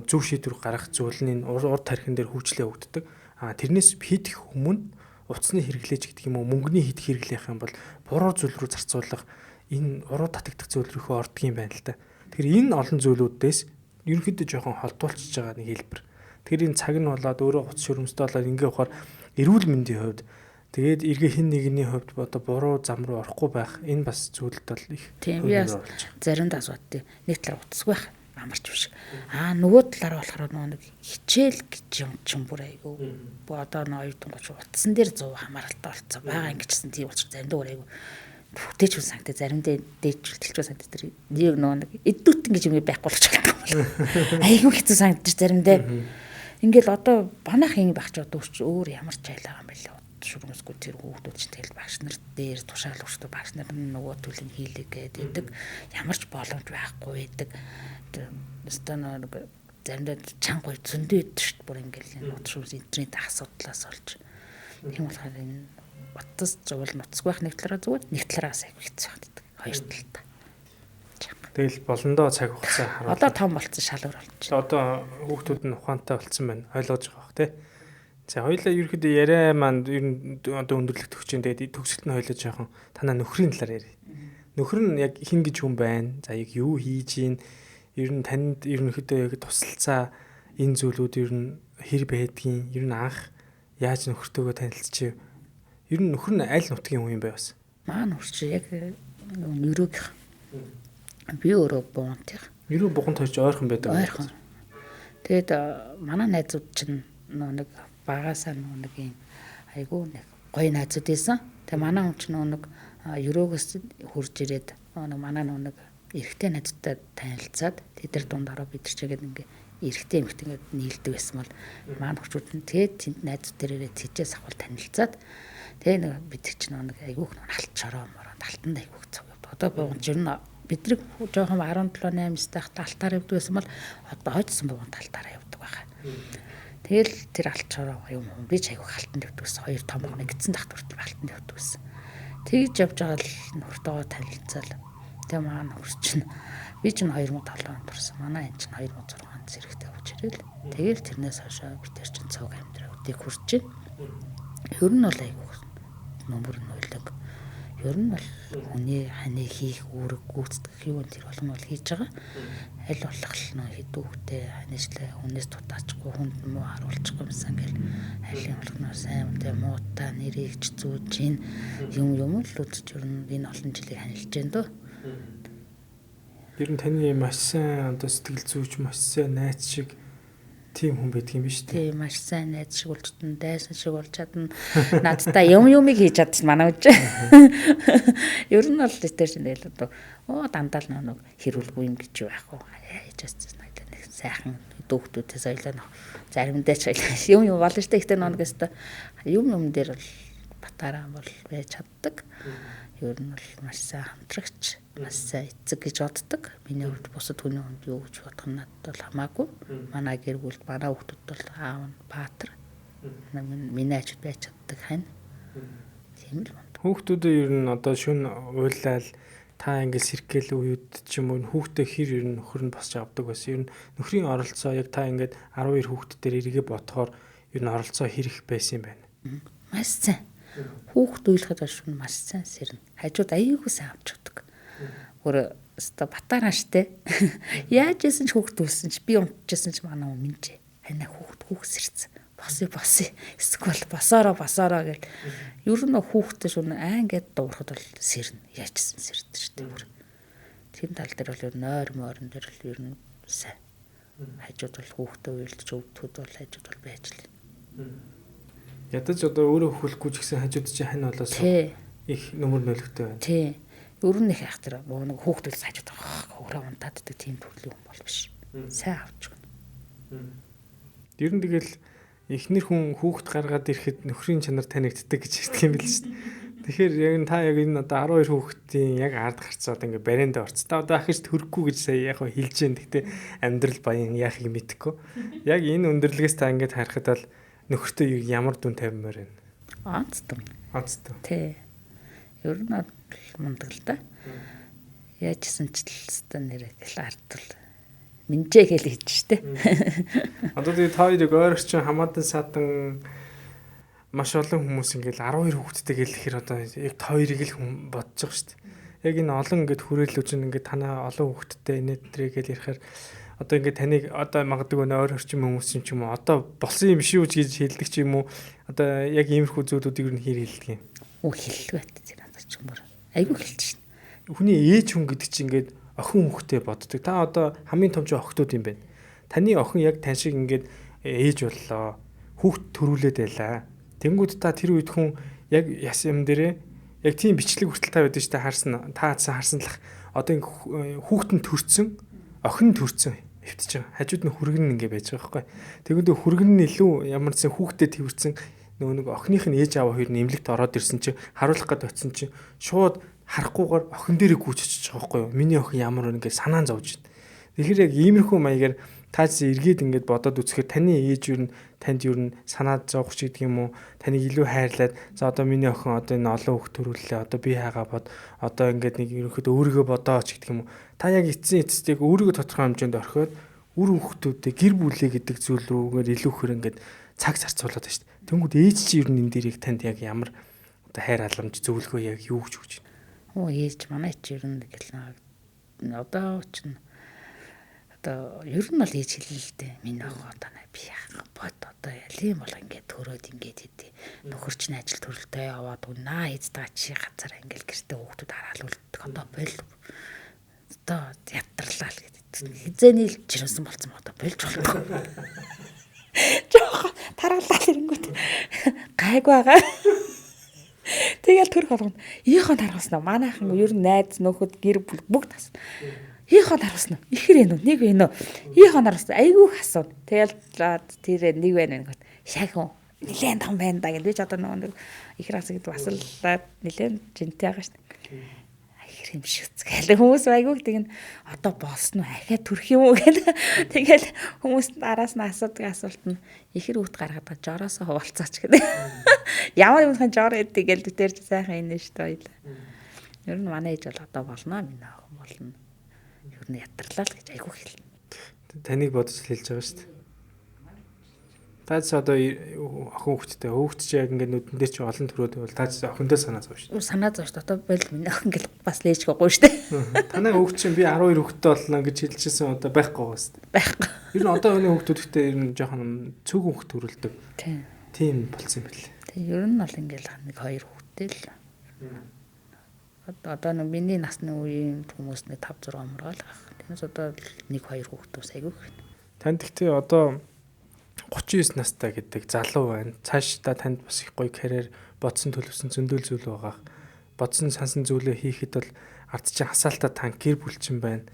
Speaker 2: зөв шийдвэр гаргах зүйл нь урд тархин дээр хөгжлөө өгддөг. Тэрнээс хэд их өмнө утасны хэрэглээж гэдэг юм уу мөнгөний хэд хэрэглэх юм бол буруу зүйл рүү зарцуулах энэ уруу татагдах зүйл рүү ордгийн байна л да. Тэгэхээр энэ олон зүйлүүдээс ерөнхийдөө жоохон холдуулчихж байгаа нэг хэлбэр. Тэгэхээр энэ цаг нь болоод өөрөө утас шөрөмстэй болоод ингээ ухаар эрүүл мэндийн хувьд тэгээд эргээ хин нэгний хувьд одоо буруу зам руу орохгүй байх энэ бас зүйлд бол их
Speaker 1: тийм яа заримдаа асуудаг. Нэг талаар утасгүй байх амарч биш. Нөгөө талаар болохоор нэг хичээл гэж юм чинь бүр айгүй. Одоо нэг оюутан гоч утсан дээр 100 хамааралтай болцсон байгаа ингэжсэн тийм болчих заримдаа бүр айгүй. Бүтээж хүн санагдаа заримдаа дээжүүлэлч санагдаа тэр нэг эддүүт ингэж юм байхгүй болчих юм. Айгүй хэцүү санагдаж заримдаа. Ингээл одоо банахын багч одоо өөр ямар ч айлаа юм байл. Шүрмэсгүй тэр хүүхдүүд чинь тэгэл багш нар дээр тушаал өртөө багш нар нөгөө төлөв хийлээ гэдэг ямар ч боломж байхгүй байдаг. Өстөө нэг заримдаа чанга гой зөндөө идэв шүү дээ бүр ингээл нутшуус интернет асуудлаас олж. Тийм болохоор энэ утас зуул нуцгүй байх нэг талаараа зүгээр нэг талаараас айгүй хэцүү байдаг. Хоёр талтай. Чанга.
Speaker 2: Тэгэл болондоо цаг хугацаа харуулна.
Speaker 1: Одоо том болцсон шалгуур болчихсон.
Speaker 2: Одоо хүүхдүүд нь ухаантай болцсон байна. Ойлгож байгаа бох тий. За хоёлаа ерөөхдөө яриа маань ер нь одоо өндөрлөх төгсөж тэгээд төгсөлт нь хоёлоо жоохон танаа нөхрийн талаар ярив. Нөхөр нь яг хин гэж хүн байна. За яг юу хийж ийн ер нь танд ерөнхийдөө яг тусалцаа энэ зүйлүүд ер нь хэр байдгийг ер нь анх яаж нөхөртөөгөө танилцчих. Ер нь нөхөр нь аль нутгийн хүн юм бэ бас?
Speaker 1: Маань хурц яг нөрөөх. Би өөрөө буунтыг.
Speaker 2: Ерөө буханд хойч ойрхон байдаг.
Speaker 1: Ойрхон. Тэгээд манай найзууд чинь нэг багасаа нэг юм айгүй нэг гоё найзууд байсан. Тэгээ манай хүн чинь нэг ерөөгөөс хурж ирээд нэг манай нэг эрэгтэй найзтай танилцаад тэд нар дундаараа бид чигээд ингээ эрэгтэй эмэгтэй ингээд нийлдэг байсан бол маань хүчүүд нь тэгээд тэнд найзууд дээрээ цэжээс авах танилцаад тэгээ нэг бид чинь нэг айгүйх нэг халтчороо мороо талтанд айгүйх цаг явд. Одоо бууган чинь бидний жоохон 17-8 стахт алтаар явдаг байсан бол одоо хойдсон бууган талтаараа явдаг байгаа. Тэгэл тэр алчаараа юм би ч айгүйх халтанд явдаг байсан. Хоёр том гоо нэгдсэн тахт хүртэл халтанд явдаг байсан. Тэгж явж байгаа л нөхөртөөгөө танилцал. Тэгээ маань нөхөр чинь би чинь 2007 онд турсан. Манай энэ чинь 2006 онд зэрэгтэй явж ирэл. Тэгэл тэрнээс хойш би тэр чинь цог амьдралуудыг хүрч байна. Ер нь бол айгүйх номер нь уйлдаг. Ер нь бол хүний ханы хийх үүрэг гүйцэтгэх юу энэ болгоно бол хийж байгаа. Аль болох нөө хідүүхтэй ханишлаа хүнээс тутаачгүй хүнд муу харуулчихгүй юмсан гэл аль болгоноор сайн үнтэй муутай нэрийгч зүүж ийн юм л үзэж ер нь энэ олон жилийг ханилж байна дөө.
Speaker 2: Ер нь таны маш сайн одоо сэтгэл зүйч маш сайн найз шиг тийм хүн байдаг юм биш үү?
Speaker 1: Тийм маш сайн найз шиг болж чадна, дайсан шиг болж чадна. Надтай юмыг хийж чадчих манай үуч. Ер нь бол тэр чинь л одоо дандаа л нэг хэрүүлгүй юм гэж байхгүй. Хийж чадсан нэг сайхан дүүхдүүдээс ойлоо заримдаа ч юм болно шүү дээ. Ихтэй нэгээс юм дээр бол батараа бол байж чаддаг. Ер нь бол маш сайн хамтрагч, маш сайн эцэг гэж боддог. Миний хувьд бусад хүний хувьд юу гэж бодох нь надад бол хамаагүй. Манай гэр бүлд манай хүүхдүүд бол аав нь баатар. Миний ажид байж чаддаг хань. Тийм л байна.
Speaker 2: Хүүхдүүдээ ер нь одоо шүн уйлал та ингээл сэргээл үед ч юм уу хүүхдээ хэр ер нь нөхөр нь босч авдаг байсан. Ер нь нөхрийн оролцоо яг та ингээд 12 хүүхд дээр эргээ бодохоор ер нь оролцоо хэр их байсан юм байна.
Speaker 1: Маш сайн. Хүүхд уйлахад шүн маш сайн сэрнэ. Хажууд аяйгүй сайн авч өгдөг. Өөр өста батараа штэ. Яаж исэн ч хүүхд үлсэн ч би унтчихсан ч манай юм минжээ. Ханаа хүүхд сэрсэн. Босоо. Эсвэл босоороо гэл. Ер нь хүүхдтэй шүн ингээд дуурахад бол сэрнэ. Яажсэн сэрдэж штэ. Тэр тал дээр бол ер нь ойрон дээр л ер нь сайн. Хажууд бол хүүхдэд уйлж өвдөхөд бол хажууд бол байж л.
Speaker 2: Ядаж одоо өөрөө хөхөлөхгүй ч гэсэн хажууд чи хань болоос их нөмөр нөлөөтэй байна.
Speaker 1: Тий. Ер нь их ах тэр нэг хүүхдүүл хажууд өөрөө унтааддаг тийм төрлийн хүн бол биш. Сайн авч өгнө.
Speaker 2: Ер нь тэгэл эхнэр хүн хүүхд гаргаад ирэхэд нөхрийн чанар танигддаг гэж хэлдэг юм бил шүү дээ. Тэгэхээр яг та яг энэ одоо 12 хүүхдийн яг ард гарцаад ингээ барианда орц. Та одоо ахиж төрөхгүй гэж сая яг хэлж जैन. Гэхдээ амьдрал баян яахыг мэдэхгүй. Яг энэ өндөрлөгөөс та ингээд харахад бол нөхөртөө ямар дүн тавимаар байна? Онцтой.
Speaker 1: Тий. Ер нь мундаг л да. Яажсэн ч л нэрээ гэл ардтал минжээ гэл хийж штэ.
Speaker 2: Одоо тэгээ та хоёрыг ойрогч хамаадан садан маш олон хүмүүс ингээл 12 хүүхэдтэй гэлэхээр одоо яг та хоёрыг л хүн бодож байгаа штэ. Яг энэ олон ингээд хүрээлүүлж ингээд танаа олон хүүхэдтэй инээдрээ гэл ярихаар одоо ингээд таныг одоо магадгүй нөр орчин хүмүүс ч юм уу одоо болсон юм шүү гэж хэлдэг ч юм уу одоо яг иймэрхүү зүйлүүдийг юу хэр хэлдэг юм.
Speaker 1: Хэллэг байт тэр надад ч юм уу. Айгүй хэлж шин.
Speaker 2: Хүний ээж хүн гэдэг чинь ингээд охин хүүхдээ боддог. Та одоо хамгийн том охтууд юм байна. Таны охин яг тань шиг ингээд ээж боллоо. Хүүхд төрүүлээд байлаа. Тэнгүүд та тэр үед хүн яг яс юм дээрээ яг тийм бичлэг хүртэл та байдаг шүү дээ харсан лах одоо хүүхд нь төрцөн охин төрцөн хөвтөж байгаа. Хажууд нь хүргэн ингээ байж байгаа байхгүй. Тэгвэл хүргэн нь илүү ямар ч хүүхдэд тэрвэрсэн нэг охиных нь ээж аав хоёр нь эмнэлэгт ороод ирсэн чинь харуулах гээд очисон чинь шууд харахгүйгээр охин дээрээ гүйж очиж байгаа байхгүй юу. Миний охин ямар ингээ санаан зовж байна. Тэгэхээр яг иймэрхүү маягаар Таас эргээд ингээд бодоод үзэхээр таны ээж юу н танд юу н санаад зовх ч гэдэг юм уу? Таныг илүү хайрлаад за одоо миний охин одоо энэ олон хүүхд төрүүллээ. Одоо би хайгаа бод. Одоо ингээд нэг ерөнхийдөө өөрийгөө бодоо ч гэдэг юм уу? Та яг эцсийн эцэстийг өөрийгөө тодорхой хэмжээнд орхиод үр хүүхдүүдээ гэр бүлээ гэдэг зүйл рүүгээр илүү хөр ингээд цаг зарцуулаад байна шүү дээ. Тэнгүүд ээж чи ер нь энэ дэрийг танд яг ямар одоо хайр халамж зөвлөгөө яг юу гэж өгч байна?
Speaker 1: Оо ээж манай чи ер нь гэл одоо ч одоо ер нь бол ээж хэлээ л дээ. Миний охин одоо би яах бод одоо ялийн бол ингээд төрөөд ингээд хэдий. Нөхөр чинь ажил төрөлтөө яваад унаа эздээ чи газар ингээд гэртээ хүүхдүүд хараал үлддэг. Одоо бол одоо ятарлаа л гэдэг. Хизээний л жирэмсэн болцсон одоо болж болохгүй. Жоо тараалал ирэнгүүт гайг байгаа. Тэгэл төрх болгоно. Ийхон тархаснаа манайхан ер нь найз нөхөд гэр бүл бүгд тасна. Ийхон тархаснаа. Ихэр энэ үү? Нэг вэ нөө? Ийхон тархаснаа. Айгүй хасуу. Тэгэл тэр нэг байна гэнгүүт шахин нилээн том байна да гэж одоо нөгөө ихэр хас гэдэг бас л нилээн жинтэй байгаа шүү дээ. Ихэр юм шиг үзгээл хүмүүс айгүй тэгнь одоо болсон уу? Ахаа төрөх юм уу гэдэг. Тэгэл хүмүүс араас нь асуудаг асуулт нь ихэр үт гаргаад жороосоо хуваалцаач гэдэг. Ямар юмхан жор эдэг гэл дутэрч сайхан инэ шүү дээ. Ер нь манай ээж бол одоо болно минь охин болно. Ер нь ятарлаа л гэж айгүй хэлнэ.
Speaker 2: Таныг бодож хэлж байгаа шүү дээ. Таач одоо охин хүүхдтэй ч яг ингээд нүдэн дээр чи олон төрөөд байвал таач охиндоо санаа зов шүү дээ.
Speaker 1: Санаа зов шүү дээ. Одоо бол миний охин гэл бас лээжгүй гоё шүү дээ.
Speaker 2: Танай хүүхд чинь би 12 хүүхдтэй болно гэж хэлчихсэн одоо байхгүй байгаа шүү дээ.
Speaker 1: Байхгүй.
Speaker 2: Ер нь одоо хүний хүүхдүүдтэй ер нь жоохон цөөхөн хүүхд төрүүлдэг. Тийм болсон юм байна.
Speaker 1: Тэг ер нь бол ингээл нэг 2 хүүхдтэй л. Одоо нэг миний насны үеийн хүмүүс нэг 5 6 омроо л гах. Тэгээс одоо 1 2 хүүхдүүс айгүй.
Speaker 2: Танд гэхдээ одоо 39 настай гэдэг залуу байна. Цаашдаа танд бас их гоё карьер бодсон төлөвсөн зөндөл зүйл байгаа. Бодсон сансан зүйлээ хийхэд бол ард чинь хасаалтаа танк гэр бүлчин байна.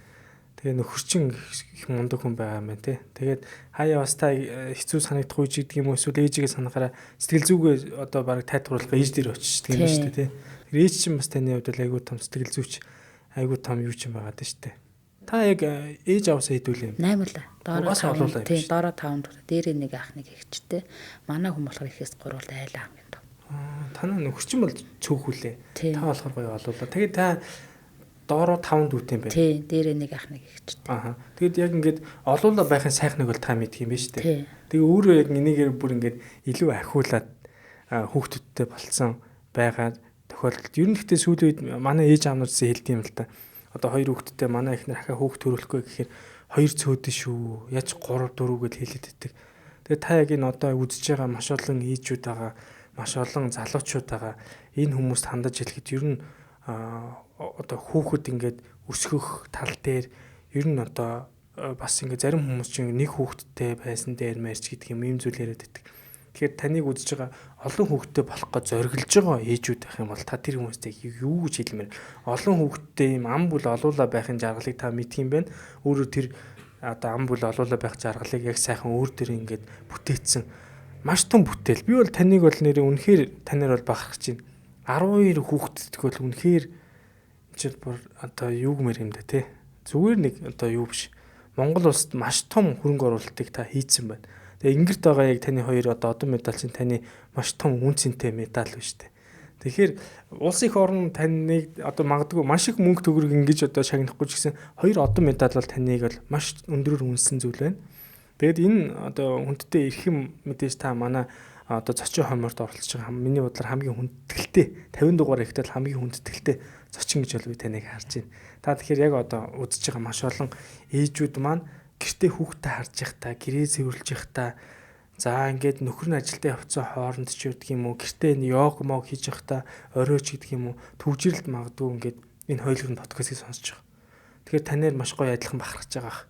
Speaker 2: Тэгээ нөхөрчин их мундаг хүн байгаа юм байна тий. Тэгээд хаяа бас та хэцүү санагдах үе гэдэг юм уу эсвэл ээжигээ санахаараа сэтгэл зүгээ одоо баг тайлбарлах ээж дээр очиж тийм шүү дээ тий. Тэр ээж чинь бас таны хувьд айгүй том сэтгэл зүйч айгүй том юу ч юм байгаа дээ шүү дээ. Та яг ээж аваасаа хэдүүлээ юм.
Speaker 1: 8 л. Доороо 5. Тийм, доороо 5. Дээрээ нэг ах нэг эгчтэй. Манай хүн болохоор ихээс 3 айлаа хамгийн том.
Speaker 2: Танаа нөхөрчин бол цөөхүүлээ. Та болохоор гоё олуулаа. Тэгээд та доороо 5 дүүтэй юм байна.
Speaker 1: Тийм, дээрээ нэг ах нэг эгчтэй.
Speaker 2: Тэгэд яг ингээд олуулаа байхын сайхныг бол та мэдх юм байна шүү дээ. Тэгээ өөрөө яг энийгээр бүр ингээд илүү ахиулаад хүүхдүүдтэй болцсон байгаа тохиолдолд ер нь гэхдээ сүүлийн үед манай ээж аавнуудсаа хэлдэм юм л та. Одоо 2 хүүхэдтэй манай ихнэр ахаа хүүхд төрүүлэхгүй гэхээр 2 цөөдөн шүү. Яаж 3 4 гэж хэлээд өгдөг. Тэгээ та яг энэ одоо үзэж байгаа маш олон ээжүүд байгаа, маш олон залуучууд байгаа. Энэ хүмүүст хандаж хэлэхэд ер нь одоо хүүхэд ингээд өсгөх тал дээр ер нь одоо бас ингээд зарим хүмүүс чинь нэг хүүхэдтэй байсан дээр мэрч гэдэг юм зүйл яриад байдаг. Тэгэхээр таныг үзэж байгаа олон хүүхэдтэй болох гэж зориглож байгаа ээжүүд байх юм бол та тэр хүмүүстэй юу гэж хэлмээр олон хүүхэдтэй юм ам бүл олуулаа байхын жаргалыг та мэдх юм байна. Өөрөөр тэр одоо ам бүл олуулаа байх жаргалыг яг сайхан өөр дээр ингээд бүтээсэн маш том бүтээл. Би бол таныг бол нэрээ үнэхээр танаар бол бахархаж байна. 12 хүүхэдтэй бол үнэхээр чи бүр одоо юу гэмээр юм да те. Зүгээр нэг одоо юу биш. Монгол улсад маш том хөрөнгө оруулалтыг та хийцэн байна. Тэгээ ингэрт байгаа яг таны хоёр одоо одон медаль чинь таны маш том үн цэнтэй медаль биш үү. Тэгэхээр улс их орн таныг одоо магадгүй маш их мөнгө төгрөг ингэж одоо шагнахгүй ч гэсэн 2 одон медаль бол таныг бол маш өндөрөөр үнэлсэн зүйл байна. Тэгэд энэ одоо хүндтэй эрхэм мэдээж та манай одоо зочин хоморт оролцож байгаа миний бодлоор хамгийн хүндэтгэлтэй 50 дугаар ихтэл хамгийн хүндэтгэлтэй зочин гэж бол би таныг харж байна. Та тэгэхээр яг одоо үзэж байгаа маш олон ээжүүд маань гэртээ хүүхдээ харж явахдаа гэрээ цэвэрлж явахдаа за ингээд нөхөр нь ажилдаа явцсан хооронд ч гэдэг юм уу гэртээ йог мог хийж явахдаа оройч гэдэг юм уу төвжирэлд магадгүй ингээд энэ хоёулын подкастыг сонсож байгаа. Тэгэхээр танаар маш гоё адилхан бахархаж байгаа.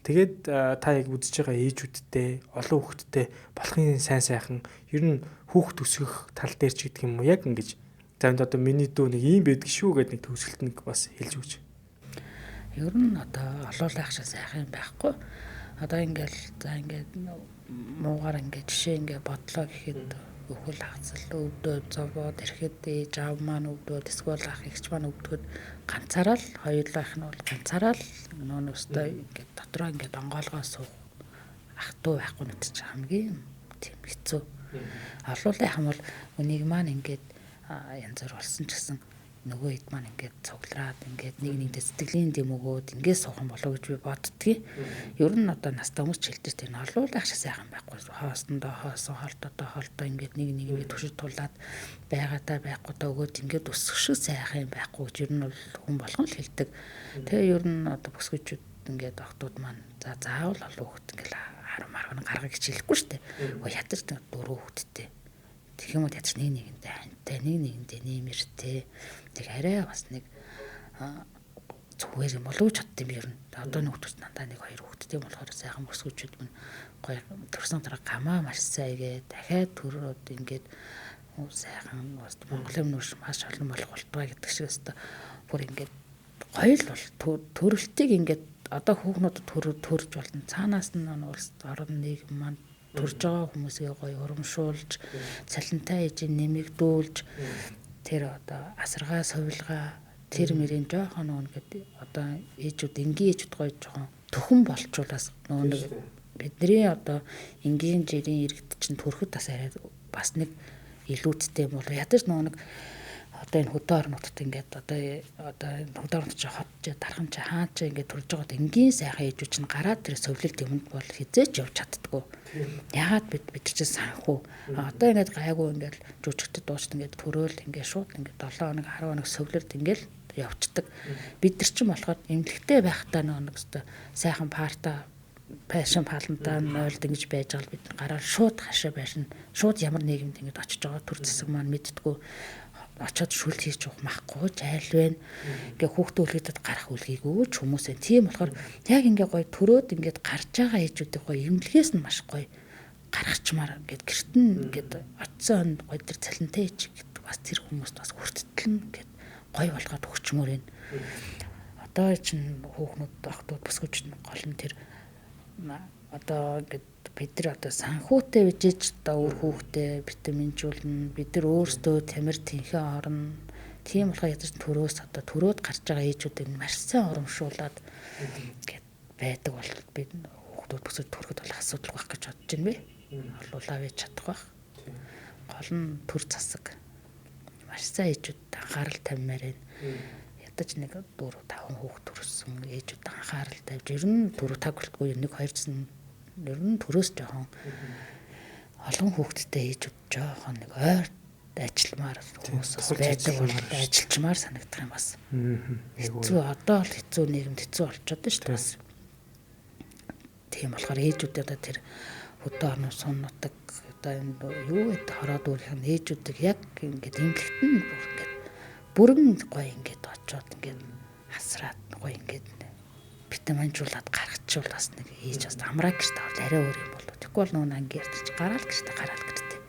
Speaker 2: Тэгээд та яг үзэж байгаа ээжүүдтэй олон хүүхэдтэй болохын сайн сайхан ер нь хүүхд өсгөх тал дээр ч гэдэг юм уу яг ингэж за одоо миний дүү нэг юм байдаг шүү гэдэг нэг төгсгөлт нэг бас хэлж өгч.
Speaker 1: Ер нь одоо олуулах шиг сайхан байхгүй. Одоо ингээл за ингээд муугаар ингээд жишээ ингээд бодлоо гэхэд өхөл хацал өвдөө зовоод ирэхэд ээж аав маань өвдөөд эсвэл ах эгч маань өвдөхөд ганцаараа л хоёулаах нь бол ганцаараа л нөөстэй ингээд дотроо ингээд онгоолгоо суух ах トゥ байхгүй нь ч хамгийн тийм хэцүү. Олуулын хамбал үнийг маань ингээд янз бүр болсон ч гэсэн нөгөө хэд маань ингээд цуглараад ингээд нэг сэтгэлийн дэм өгөөд ингээд суухан болов гэж би боддгийг. Ер нь одоо настай хүмүүс ч хэлдэг тийм олуулын ах шиг сайхан байхгүй. Хоосондоо холтоо ингээд нэг ингээд төшөд тулаад байгаадаа байхгүйдаа өгөөд ингээд өсөх шиг сайхан байхгүй гэж ер нь бол хүн болгон л хэлдэг. Тэгээ ер нь одоо бүсгүйчүүд ингээд охтууд маань заавал олон хүүхэд ингээд 10 марганы гаргах гэж хэлэхгүй шүү дээ. Ядаж 4 хүүхэдтэй. Тэгэх юм уу ядаж нэгэндээ хантай нэгэндээ нэмэртэй. Тэг арай бас нэг зүгээр юм болов ч чаддсан би ер нь. Одоо нэг хүүхэд дандаа нэг 2 хүүхэдтэй болохоор сайхан бүсгүйчүүд мань гоё төрсөн дараа гамаа маш сайн игээ дахиад төрөөд ингээд сайхан Монголын нүүрс маш олон болох болтугай гэдэг шиг өстө бүр ингээд гоё л бол төрөлтийг ингээд одоо хүүхнүүдэд төрж болно. Цаанаас нь улс орон нийгэм маань төрж байгаа хүмүүсээ гоё урамшуулж, цалинтай ээжийг нэмэгдүүлж, тэр одоо асаргаа сувилгаа тэр мөрийн жоохон ингээд одоо ээжүүд энгийн ээжүүд гоё жоохон төхөн болчуулаас нэг бидний одоо энгийн жирийн иргэд чинь төрөхөд бас арай бас нэг илүүцтэй юм бол ядаж нэг одоо энэ хөдөө орнуудад ингээд одоо хөдөө орнууд ч хотч дархан ч хаач ингээд төрж байгаад энгийн сайхан ээжүүд чинь гараад тэр сувлэлт юмд бол хизээч явж чаддгүй. Ягаад бид чинь санхүү. Одоо ингээд гайгүй ингээд жүжигчд дуучид ингээд төрөөл ингээд шууд ингээд 7 хоног 10 хоног сувлэлт ингээд явцдаг. Бид нар чинь болохоор эмнэлэгтэй байхдаа нэг өстө сайхан парта пашин палантаа нойлд ингэж байж байгаа л бид гараад шууд хашаа байшин шууд ямар нийгэмд ингэж очиж байгаа төр зэсэг маань мэддэггүй очоод шүлт хийж явах махгүй жайл байна. Ингээ хүүхдээ үлгээдэд гарах үлгийгөө ч хүмүүсээ тийм болохоор яг ингээ гоё төрөөд ингээд гарч байгаа ээжүүдийг гоё эмнэлгээс нь маш гоё гаргачмаар ингээд гэрт нь ингээд очисон гоё тэр цалинтай ээж гэдэг бас тэр хүмүүст бас хүртэлнэ ингээд гоё болгоод өгчмөр байна. Одоо чинь хүүхнүүд охтууд бүсгүйчд гол нь тэр одоо ингээд бид нар одоо санхүүтэй бижиж одоо өөр хүүхдээ витаминжуулна бид нар өөрсдөө тамир тэнхээ орно тийм болохоор ядаж төрөөс одоо төрөөд гарч байгаа ээжүүдийг маш сайн урамшуулад ингээд байдаг бол бид хүүхдүүд бүсэд төрөхөд бол асуудал байх гэж бодож байна бэ. Олуулаа байж чадах байх. Гол нь төр засаг маш сайн ээжүүд анхаарал тавьмаар байна. Ядаж нэг 4-5 хүүхд төрсөн ээжүүд анхаарал тавьж ер нь 4-5 нэг 2 жил ер нь төрөөс жоохон олон хүүхэдтэй ээжүүд жоохон нэг ойр ажилламаар хүмүүс байдаг бол ажиллачмаар санагдах юм бас. Хэцүү одоо л хэцүү нийгэмд хэцүү болчиход байна шүү дээ бас. Тийм болохоор ээжүүд одоо тэр хөдөө орнууд суннадаг одоо энэ юу гэдэг хороод өөрийнх нь ээжүүдийг яг ингээд эмнэлэгт нь бүрэн гоё ингээд очоод ингээд хасраад гоё ингээд витаминжуулаад гаргачихвал бас нэг ээж бас амраа гэж тавал арай өөр юм болов. Тэгэхгүй бол нүүн анги ярьж гараал гэжтэй.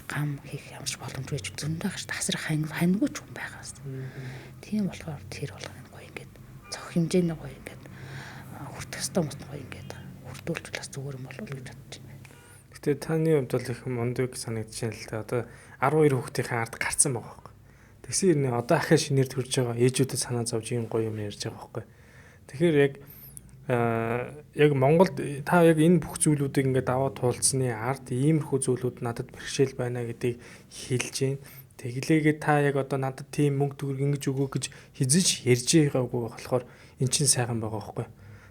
Speaker 1: Гам хийх ямарч боломжгүй ч зөндөө гаш тасар ханьгүй ч хүн байгаас. Тийм болохоор тэр болгоно гоё ингээд цог хэмжээний гоё ингээд хүртэх ёстой мөс гоё ингээд хүртүүлж бас зүгээр юм болов гэж бодож байна.
Speaker 2: Гэтэ таны хувьд бол их мундаг санагдаж байна л да. Одоо 12 хүүхдийн ард гарцсан байгаа байхгүй. Тэгсэн юм одоо ахаа шинээр төрж байгаа ээжүүдэд санаа зовж ийм гоё юм ярьж байгаа байхгүй. Тэгэхээр яг Монголд та яг энэ бүх зүйлүүдийг ингээд даваа туулцсны ард иймэрхүү зүйлүүд надад бэрхшээл байна гэдгийг хэлж байна. Тэглээгээ та яг одоо надад тийм мөнгө төгрөг ингэж өгөө гэж хизэж ярьж байгаагүй болохоор эн чинь сайхан байгаа байхгүй.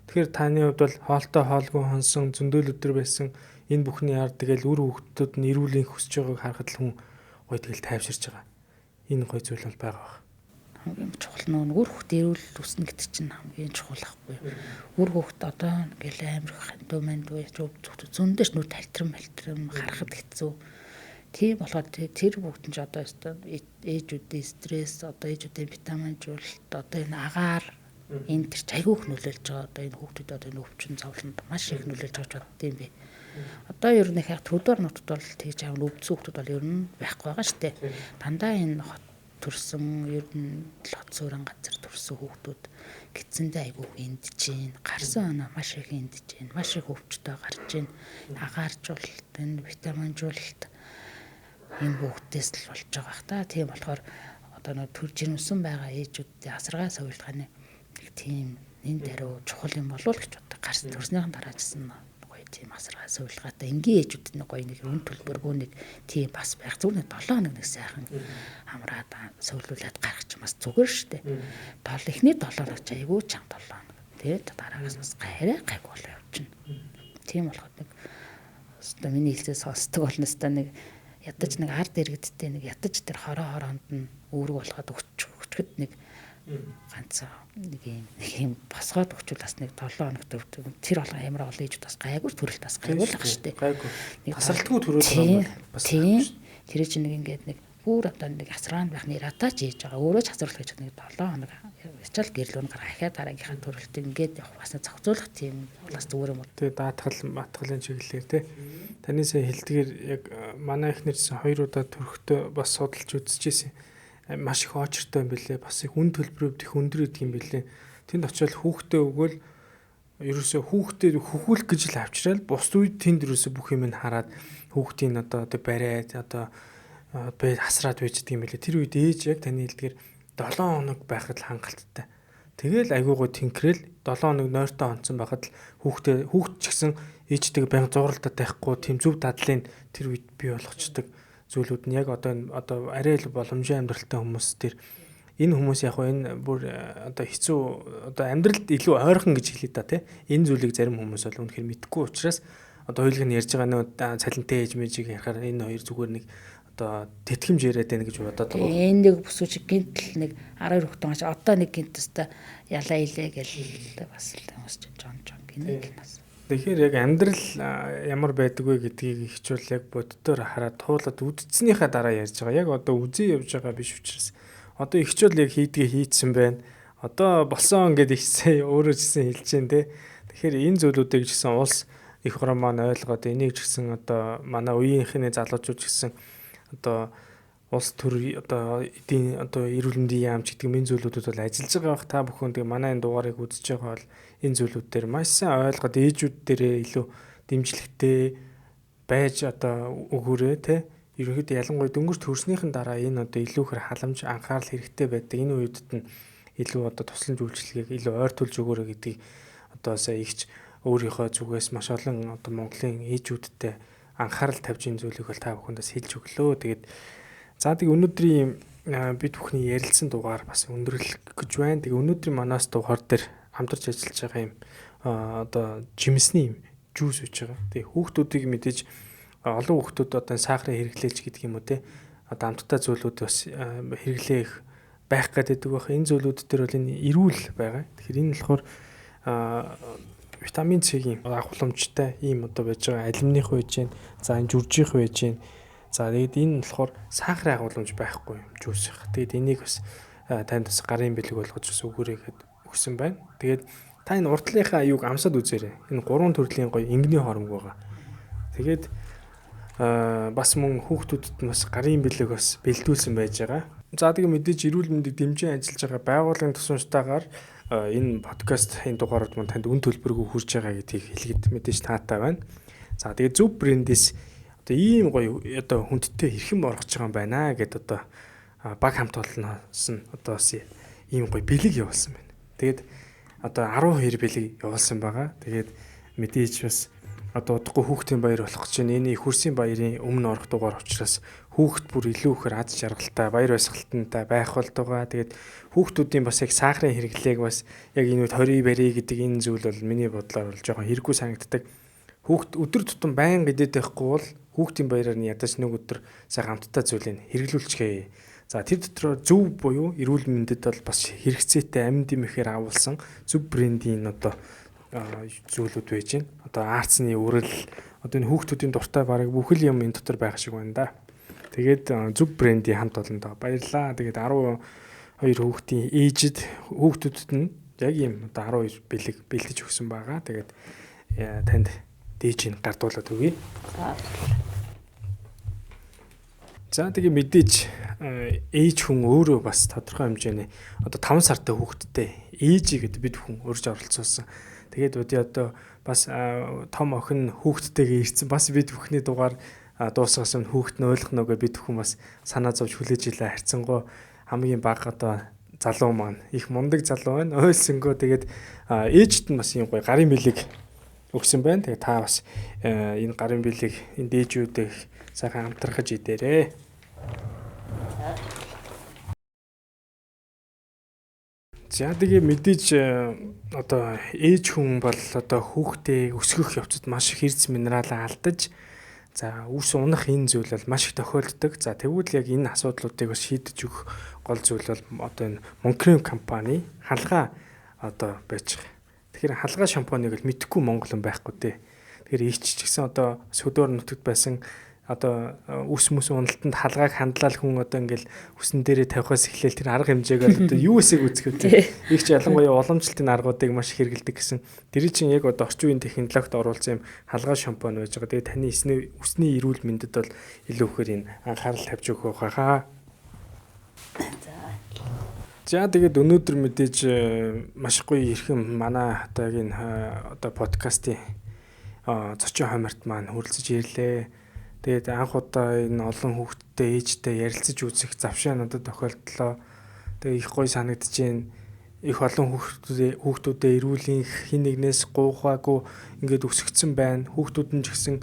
Speaker 2: Тэгэхээр таны хувьд бол хоолтой хоолгүй хонсон зөндөөл өдр байсан энэ бүхний ард тэгэл үр хүүхдүүд нь эрүүлийн хүсэж байгааг харахад л хүн гоё тэгэл тайвширч байгаа. Энэ гоё зүйл бол байгаа байна.
Speaker 1: Хамгийн чухал нь үр хүүхд эрүүл үснэ гэдэг чинь хамгийн чухал ахгүй. Үр хүүхд одоо ингээл амир хандуу манд байж зөндөөш нүд тальтрам харахад хэцүү. Тийм болохоор тэр бүгд нь ч одоо ээжүүдийн стресс, одоо ээжүүдийн витаминжуулалт, одоо энэ агаар энэ төр чайгүйх нөлөөлж байгаа. Одоо энэ хүүхдүүд одоо энэ өвчин зовлонд маш их нөлөөлж байгаа ч боддtiin би. Одоо ер нь их төдөө нутад бол тэгж аав өвдсөн хүүхдүүд бол ер нь байхгүй байгаа шүү дээ. Дандаа энэ төрсөн ер нь лоцоорон газар төрсөн хүүхдүүд гидсэндээ айгүй эндж гин гарсан оноо маш их эндж гин маш их өвчтөй гарч гин агааржуулалт энэ витаминжуулалт энэ бүгдээс л болж байгаа бах та тийм болохоор одоо нөө төр жирэмсэн байгаа ээжүүдийн асаргаа сувилгааны тийм энэ даруй чухал юм болов уу гэж боддог гарсан төрснийхэн дараа жисэн гоё тийм асаргаа суулгаатай ингийн ээжүүд нэг гоё нэг үн төлбөргүй нэг тийм бас байх зүгээр 7 хоног нэг сайхан хамраад суулуулад гарах ч бас зүгээр штэ. Эхний 7 хоног ч айгүй чам 7 хоног. Тэгээд дараагаас бас гайгүй болоо явчихна. Тийм болоход нэг өстө миний хэлцээ сонсдог болноостой нэг ядаж нэг ард иргэдтэй нэг ядаж тэр хороонд нь үүрэг болгоод өчгөд нэг ганцаа нэг юм босгоод өгчүүл бас нэг 7 хоног тэр болгоо амар олон ээж бас гайгүй төрөлт бас гайгуулах штэ.
Speaker 2: Нэг тасралтгүй төрөл
Speaker 1: бас тийм тэр чинь нэг ингээд нэг бүр одоо нэг асраан байх нэрата ч хийж байгаа. Өөрөө ч хазруулах гэж нэг 7 хоног ячаал гэрлүүн гарахаа дараагийнхаа төрөлтөд ингээд явах бас зохицуулах тийм бас зүгээр юм.
Speaker 2: Тэгээ даатгалын чиглэлээр те таны сая хэлдгээр яг манай ихнэрсэн 2 удаа төрөхтөө бас судалж үзчихсэн. Маш их очиртой юм бэлээ. Бас их үн төлбөрүүд их өндөр идэг юм бэлээ. Тэнд очиод хүүхдээ өгөөл ерөөсөө хүүхдээ хөхүүлэх гэж л авчраад бус үед тэнд ерөөсөө бүх юм нь хараад хүүхдийн одоо бариад одоо бед хасраад байж байгаа юм бэлээ. Тэр үед ээж яг таны хэлдгээр 7 хоног байхад л хангалттай. Тэгэл айгуугаа тэнкрэл 7 хоног нойртой онцсон байхад л хүүхд ч гэсэн ээжтэйг баян зуралдаад байхгүй тийм зөв дадлын тэр үед бий болгочдөг зүйлүүд нь яг одоо арай л боломжийн амьдралтай хүмүүс тэр энэ хүмүүс яг энэ бүр одоо хэцүү одоо амьдралд илүү ойрхон гэж хэлээ та тий энэ зүйлийг зарим хүмүүс бол үнэхээр мэдэхгүй учраас одоо хоёулыг нь ярьж байгаа нөө цалинтай ээж мэжийг ярихаар энэ хоёр зүгээр нэг одоо тэтгэмж яриад байна гэж бодоод байгаа.
Speaker 1: Энэ нэг бүсүүч гинтл нэг 12 хүүхдэн аж одоо нэг гинтэстэ ялаа илээ гэл бас л хүмүүс жон гинэ гинэс.
Speaker 2: Тэгэхээр яг амьдрал ямар байдаг вэ гэдгийг ихчүүл яг боддоор хараад туулаад үдцснийхаа дараа ярьж байгаа. Яг одоо үзээ явж байгаа биш учраас одоо ихчүүл яг хийдгээ хийцсэн байна. Одоо болсон гэдээ ихсээ өөрөө ч гэсэн хэлж дээ те. Тэгэхээр энэ зүйлүүдийг ч гэсэн улс их орон маань ойлгоод энийг ч гэсэн одоо манай үеийнхний залуучууд ч гэсэн одоо улс төр одоо эдийн одоо эрүүл мэндийн яамч гэдэг энэ зүйлүүдэд бол ажиллаж байгаа бах та бүхэн тэгээ манай энэ дугаарыг үзэж байгаа бол энэ зүйлүүд дээр маш сайн ойлгоод ээжүүд дээрээ илүү дэмжлэгтэй байж одоо өгөөрэй те ерөнхийдөө ялангуяа дөнгөж төрснийхэн дараа энэ одоо илүүхэр халамж анхаарал хэрэгтэй байдаг энэ үедэд нь илүү одоо тусламж үйлчилгээг илүү ойртуулж өгөөрэй гэдгийг одоо сая ихч өөрийнхөө зүгээс маш олон одоо Монголын ээжүүдтэй анхаарал тавьж энэ зүйлийг бол та бүхэндээс хэлж өглөө. Тэгээд за тэг өнөөдрийн бид бүхний ярилцсан дугаар бас өндөрлөх гэж байна. Тэг өнөөдрийн манаас дугаар дээр хамтарч ажиллаж байгаа юм одоо жимсний юм жүүс үж байгаа. Тэг хүүхдүүдийг мэдээж олон хүүхдүүд одоо сахарын хэрэглээч гэдэг юм уу те одоо амттай зүйлүүд бас хэрэглээх байх гэдэг байх. Энэ зүйлүүд дээр бол энэ эрүүл байгаа. Тэгэхээр энэ болохоор витамин С-ийн агуулмжтай ийм одоо байж байгаа алимных байж гэн за энэ жүржих байж гэн за тэгээд энэ болохоор сахарын агуулмж байхгүй юм жүүс. Тэгээд энийг бас танд бас гарын бэлэг болгож бас өгөөрэй гэхэд өгсөн байна. Тэгээд та энэ уртлынхаа юуг амсаад үзээрэй. Энэ 3 төрлийн гоё ингэний хоромг байгаа. Тэгээд бас мөн хүүхдүүдэд бас гарын бэлэг бас бэлдүүлсэн байж байгаа. За тэгээд мэдээж эрүүл мэндийг дэмжин ажиллаж байгаа байгууллагын тусламжтайгаар энэ подкастын дугаарууд мань танд үн төлбөргүй хүрж байгаа гэдгийг хэлгээд мэдээж таатай байна. За тэгээд зөв брэндээс одоо ийм гоё одоо хүндтэй хэрхэн оргож байгаа юм байна гэд одоо баг хамт олноос нь одоо бас ийм гоё бэлэг явуулсан байна. Тэгээд одоо 12 бэлэг явуулсан байгаа. Тэгээд мэдээж бас одоо удахгүй хүүхдийн баяр болох гэж байна. Энэ их хөрсийн баярын өмнө орох дугаар учраас хүүхд бүр илүү ихээр аз жаргалтай, баяр баясгалантай байх болтугай. Тэгээд хүүхдүүдийн бас яг сахарын хэрэглээг бас яг энэ үед 20 барья гэдэг энэ зүйл бол миний бодлоор бол жоохон хэрэггүй санагддаг. Хүүхд өдөр тутам байн гэдээд байхгүй бол хүүхдийн баяраар нь ядаж нэг өдөр сайхан хамттай зүйлийг хэрэглүүлчихье. За тэр дотор зөв буюу эрүүл мэндэд бол бас хэрэгцээтэй амин дэмэхээр агуулсан зөв брендийн одоо зүйлүүд байж гэн. Одоо арцны үрэл одоо энэ хүүхдүүдийн дуртай бараг бүхэл юм энэ дотор байх шиг байна да. Тэгээд зөв брендийн хамт олондоо баярлаа. Тэгээд 12 хүүхдийн ээжид хүүхдүүдэд нь яг юм одоо 12 бэлэг бэлдэж өгсөн байгаа. Тэгээд танд дээжийг гардуулаад өгье. За тэгээ мэдээж ээж хүн өөрөө бас тодорхой хэмжээний одоо 5 сартай хүүхэдтэй ээжигэд бид хүн урьж оролцуулсан. Тэгээд одоо бас том охин хүүхдтэйгээ ирсэн. Бас бид бүхний дугаар дуусгаас өмнө хүүхд нь ойлгох нөгөө бид бүхэн бас санаа зовж хүлээж илээ харьцангуй хамгийн бага одоо залуу маань их мундаг залуу байна. Ойлсонгоо тэгээд ээжд нь бас юм гоё гарын бэлэг өгсөн байна. Тэгээ та бас энэ гарын бэлэг энэ дээжүүдийг сайхан амтрахж идээрэй. За тэгээ мэдээж одоо ээж хүн бол одоо хүүхдээ өсгөх явцад маш их эрдэс минералаа алдаж за үс унах энэ зүйл бол маш их тохиолддог. За тэгвэл яг энэ асуудлуудыг бас шийдэж өгөх гол зүйл бол одоо энэ Монкрем компани халгаа одоо байж байгаа. Тэгэхээр халгаа шампуныг л мэдхгүй монголон байхгүй дээ. Тэгэхээр ийч ч гэсэн одоо Сөдөр нутагт байсан одоо үс мүс уналтанд халгааг хандлал хүн одоо ингээл үсэн дээрээ тавихаас эхлээл тэр арга хэмжээг одоо юу эсэг үзэх үү. Их ч ялангуяа уламжлалтын аргуудыг маш их хэрэгэлдэг гэсэн. Тэр чинь яг одоо орчин үеийн технологид оруулсан юм халгаа шампунь байж байгаа. Тэгээ таны үсний эрүүл мэндэд бол илүү ихээр энэ анхаарал тавьж өгөх байхаа. За тэгээд өнөөдөр мэдээж маш гоё ирхэм манай одоо энэ одоо подкастын зочин хоморт маань хүрэлцэж ирлээ. Тэгээд анх удаа энэ олон хүүхдтэй ээжтэй ярилцаж үзэх завшаа надад тохиолдлоо. Тэгээд их гоё санагдчихээн. Их олон хүүхдүүдээ эрүүлийн хин нэгнээс гуйхаагүй ингээд өсгцэн байна. Хүүхдүүд нь ч гэсэн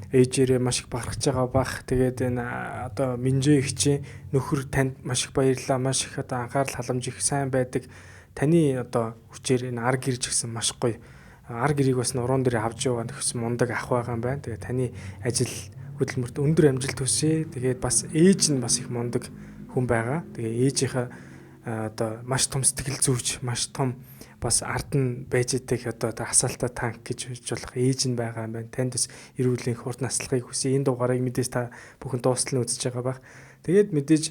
Speaker 2: ээжээрээ маш их бахархаж байгаа бах. Тэгээд энэ одоо Минжээ ихчийн нөхөр танд маш их баярлалаа. Маш их одоо анхаарал халамж их сайн байдаг. Таны одоо хүчээр энэ ар гэрж гисэн маш гоё. Ар гэрийг бас нуруунд дээр авч яваа гэсэн мундаг ах байгаа юм байна. Тэгээд таны ажил хөдөлмөрт өндөр амжилт хүсье. Тэгээд бас ээж нь бас их мундаг хүн байгаа. Тэгээ ээжийнхээ одоо маш том сэтгэл зүйч, маш том бас ард нь байж идэх одоо асаалтаа танк гэж хэлж болох ээж нь байгаа юм байна. Танд бас эрүүлийн хурд наслахыг хүсье. Энэ дугаарыг мэдээж та бүхэн дуустал нь үзэж байгаа бах. Тэгээд мэдээж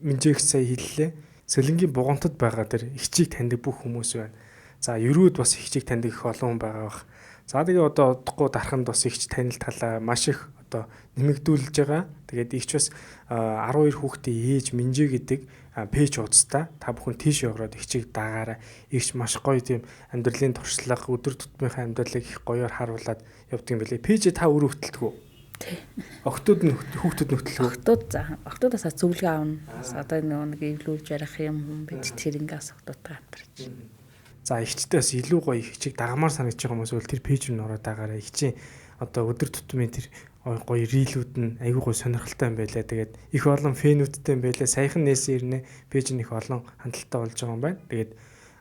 Speaker 2: Минжээх сая хэллээ. Сэлэнгийн бугантад байгаа тэр ихчийг таньдаг бүх хүмүүс байна. За ерөөд бас ихчийг таньдаг их олон хүн байгаа бах. За тэгээ одоо удахгүй дараханд бас ихч танил талаа маш их одоо нэмэгдүүлж байгаа. Тэгээд ихч бас 12 хүүхдийн ээж Минжээ гэдэг пэйж хуудастай та бүхэн тийш яваад ихчийг дагаараа. Ихч маш гоё тийм амьдралын туршлага, өдөр тутмынхаа амьдралыг их гоёор харуулад явдаг юм билээ. Пэйжээ та өөрөө хөтэлдэг үү?
Speaker 1: Тий.
Speaker 2: Охтууд нь хүүхдүүд нь хөтэлдэг.
Speaker 1: Охтуудаас зөвлөгөө авна. Одоо нэг эвлүүлж ярих юм бид тэр ингээс охтуудтай хамтарч.
Speaker 2: За ихчтэй бас илүү гоё ихчийг дагамаар санагдаж байгаа хүмүүс бол тэр пэйж рүү ороод дагаараа. Ихчийн одоо өдөр тутмын тэр гоё рилүүд нь аюу гоё сонирхолтой юм байлаа. Тэгээд их олон фэнүүдтэй юм байлаа. Саяхан нээсэн ирнэ пэйж нь их олон хандлттай болж байгаа юм байна. Тэгээд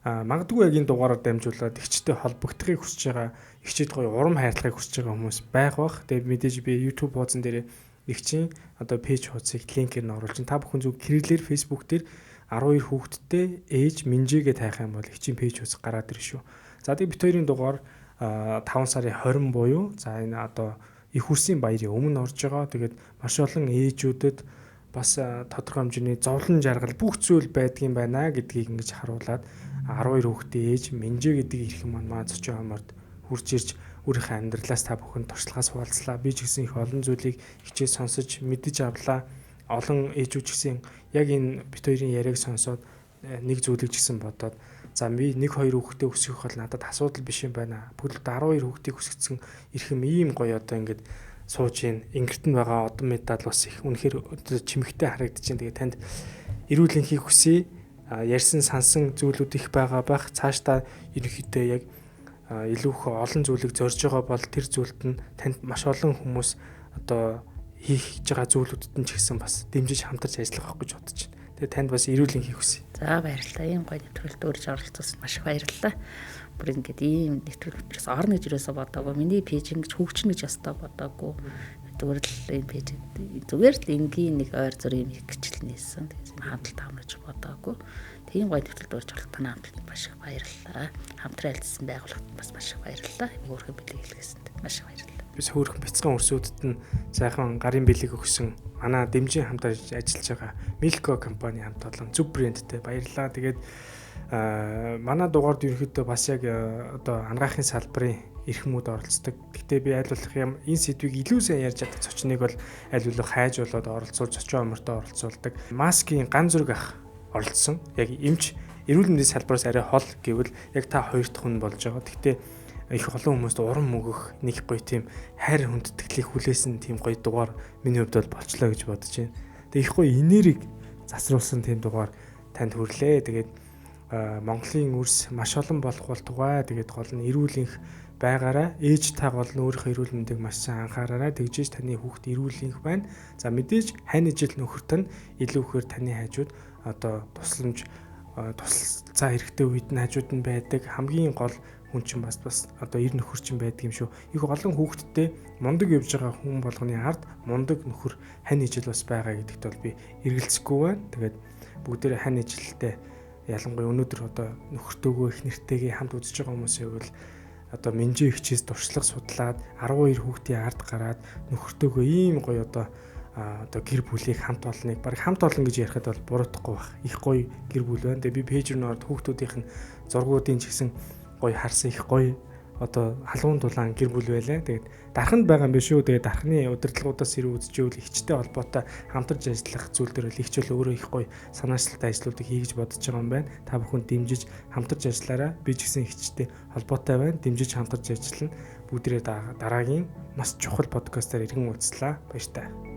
Speaker 2: магадгүй яг энэ дугаараар дамжуулаад ихчтэй холбогдохыг хүсэж байгаа, ихчид гоё урам хайрлагыг хүсэж байгаа хүмүүс байх бах. Тэгээд мэдээж би YouTube хуудсан дээр ихчийн одоо пэйж хуудсыг линкээр нь оруулж та бүхэн зөв кириллээр Facebook дээр 12 хүүхэдтэй ээж Минжээгээ тайх юм бол ихчийн пэйж хуудас гараад ирнэ шүү. За тэгээд бит хоёрын дугаар 5 сарын 20 буюу за энэ одоо их хүрсийн баярын өмнө орж байгаа. Тэгээд маш олон ээжүүдэд бас тодорхой хэмжээний зовлон жаргал бүх зүйл байдгийн байна гэдгийг ингэж харуулад 12 хүүхдийн ээж Минжээ гэдэг ирхэн маань зочин хоморд хурж ирж өөрийнхөө амьдралаас та бүхэн туршлагаас хуваалцлаа. Би ч гэсэн их олон зүйлийг хичээж сонсож мэдэж авлаа. Олон ээжүүд ч гэсэн яг энэ бит хоёрын яриаг сонсоод нэг зүйлийг ч гэсэн бодоод за би 1-2 хүүхдээ өсгөх бол надад асуудал биш юм байна. Бүгд 12 хүүхдийг өсгөцсөн ирхэм ийм гоё одоо ингээд сууж ийн. Ингэрт нь байгаа одон медаль бас их үнэхээр чимэгтэй харагдаж байна. Тэгээ танд эрүүл энхийг хүсье. Ярьсан сансан зүйлүүд их байгаа байх. Цаашдаа ерөнхийдөө яг илүү их олон зүйлийг зорж байгаа бол тэр зүйлд нь танд маш олон хүмүүс одоо хийх байгаа зүйлүүдэд нь ч гэсэн бас дэмжиж хамтарч ажиллах гэж бодож байна. Тэгээ танд бас эрүүл энхийг хүсье.
Speaker 1: За баярлалаа. Ийм гоё нэвтрүүлэлт өөрөж оролцсон маш их баярлалаа. Бүр ингээд ийм нэвтрүүлэлтээс орно гэж юусоо бодоагүй. Миний пэйж ингэж хөгжинэ гэж ястаа бодоагүй. Зүгээр л энэ пэйж зүгээр л энгийн нэг ойр зүрийн юм хичээл нээсэн. Тэгээд хамталт хамраж бодоагүй. Тийм гоё нэвтрүүлэлт өөрөж оролцох танаа хамтлагт маш их баярлалаа. Хамтран ажилласан байгууллагад бас маш их баярлалаа. Өөрхөн бэлэг хэлгээсэнд маш их баярлалаа.
Speaker 2: Бид хөөрхөн бяцхан өрсөдөд нь сайхан гарын бэлэг өгсөн манай дэмжин хамтарч ажиллаж байгаа Milko компани хамт олон зөв брэндтэй баярлалаа. Тэгээд манай дугаард ерөнхийдөө бас яг одоо ангаахын салбарын эрхмүүд оролцдог. Гэхдээ би аль болох юм энэ сэдвийг илүү сайн ярьж чадах зочныг бол аль болох хайж болоод оролцуул зочин омортой оролцуулдаг. Маскийн ган зүрэг ах оролцсон. Яг эмч эрүүл мэндийн салбараас арай хол гэвэл яг та хоёр дахь хүн болж байгаа. Гэхдээ их олон хүмүүст урам мөгөх нэг гоё тийм хайр хүндэтгэлийг хүлээсэн тийм гоё дугаар миний хувьд бол болчлоо гэж бодож байна. Тэгээ их гоё энергийг засруулсан тийм дугаар танд хүрлээ. Тэгээд Монголын үрс маш олон болох бол тугай тэгээд гол нь эрүүл энх байгаараа ээж та гол нь өөрийнхөө эрүүл мэндийг маш сайн анхаараарай. Тэгжээж таны хүүхд эрүүл энх байна. За мэдээж хань ижил нөхөрт нь илүү ихээр таны хажууд одоо тусламж туслалцаа хэрэгтэй үед нь хажууд нь байдаг. Хамгийн гол хүн чинь бас одоо эр нөхөр чинь байдаг юм шүү. Их олон хүүхдтэй мундаг явж байгаа хүн болгоны ард мундаг нөхөр хань ижил бас байгаа гэдэгт бол би эргэлзэхгүй байна. Тэгээд бүгдээрээ хань ижилтэй ялангуяа өнөөдөр одоо нөхөртөөгөө их нэртэйгээ хамт үзэж байгаа хүмүүсээ бол одоо менжээ хичээс туршлага судлаад 12 хүүхдийн ард гараад нөхөртөөгөө ийм гоё одоо гэр бүлийг хамт олныг баг хамт олон гэж ярихад бол буруутахгүй байх. Их гоё гэр бүл байна. Тэгээ би пэйж рүү ороод хүүхдүүдийнх нь зургуудын ч гэсэн гоё харсан их гоё одоо халуун дулаан гэр бүл байлаа. Тэгээд дарханд байгаа юм биш үү. Тэгээд дархны удирдлагуудаас ирүү үзчихвэл ихчтэй холбоотой хамтарч ажиллах зүйл дээр л ихч бол өөрөө их гоё санаачлалтай ажлуудыг хийж бодож байгаа юм байна. Та бүхэн дэмжиж хамтарч ажиллаарай. Би ч гэсэн ихчтэй холбоотой байна. Дэмжиж хамтарч ажиллана. Бүгдээрээ дараагийн маш чухал подкастаар иргэн уулзлаа. Баяр таа.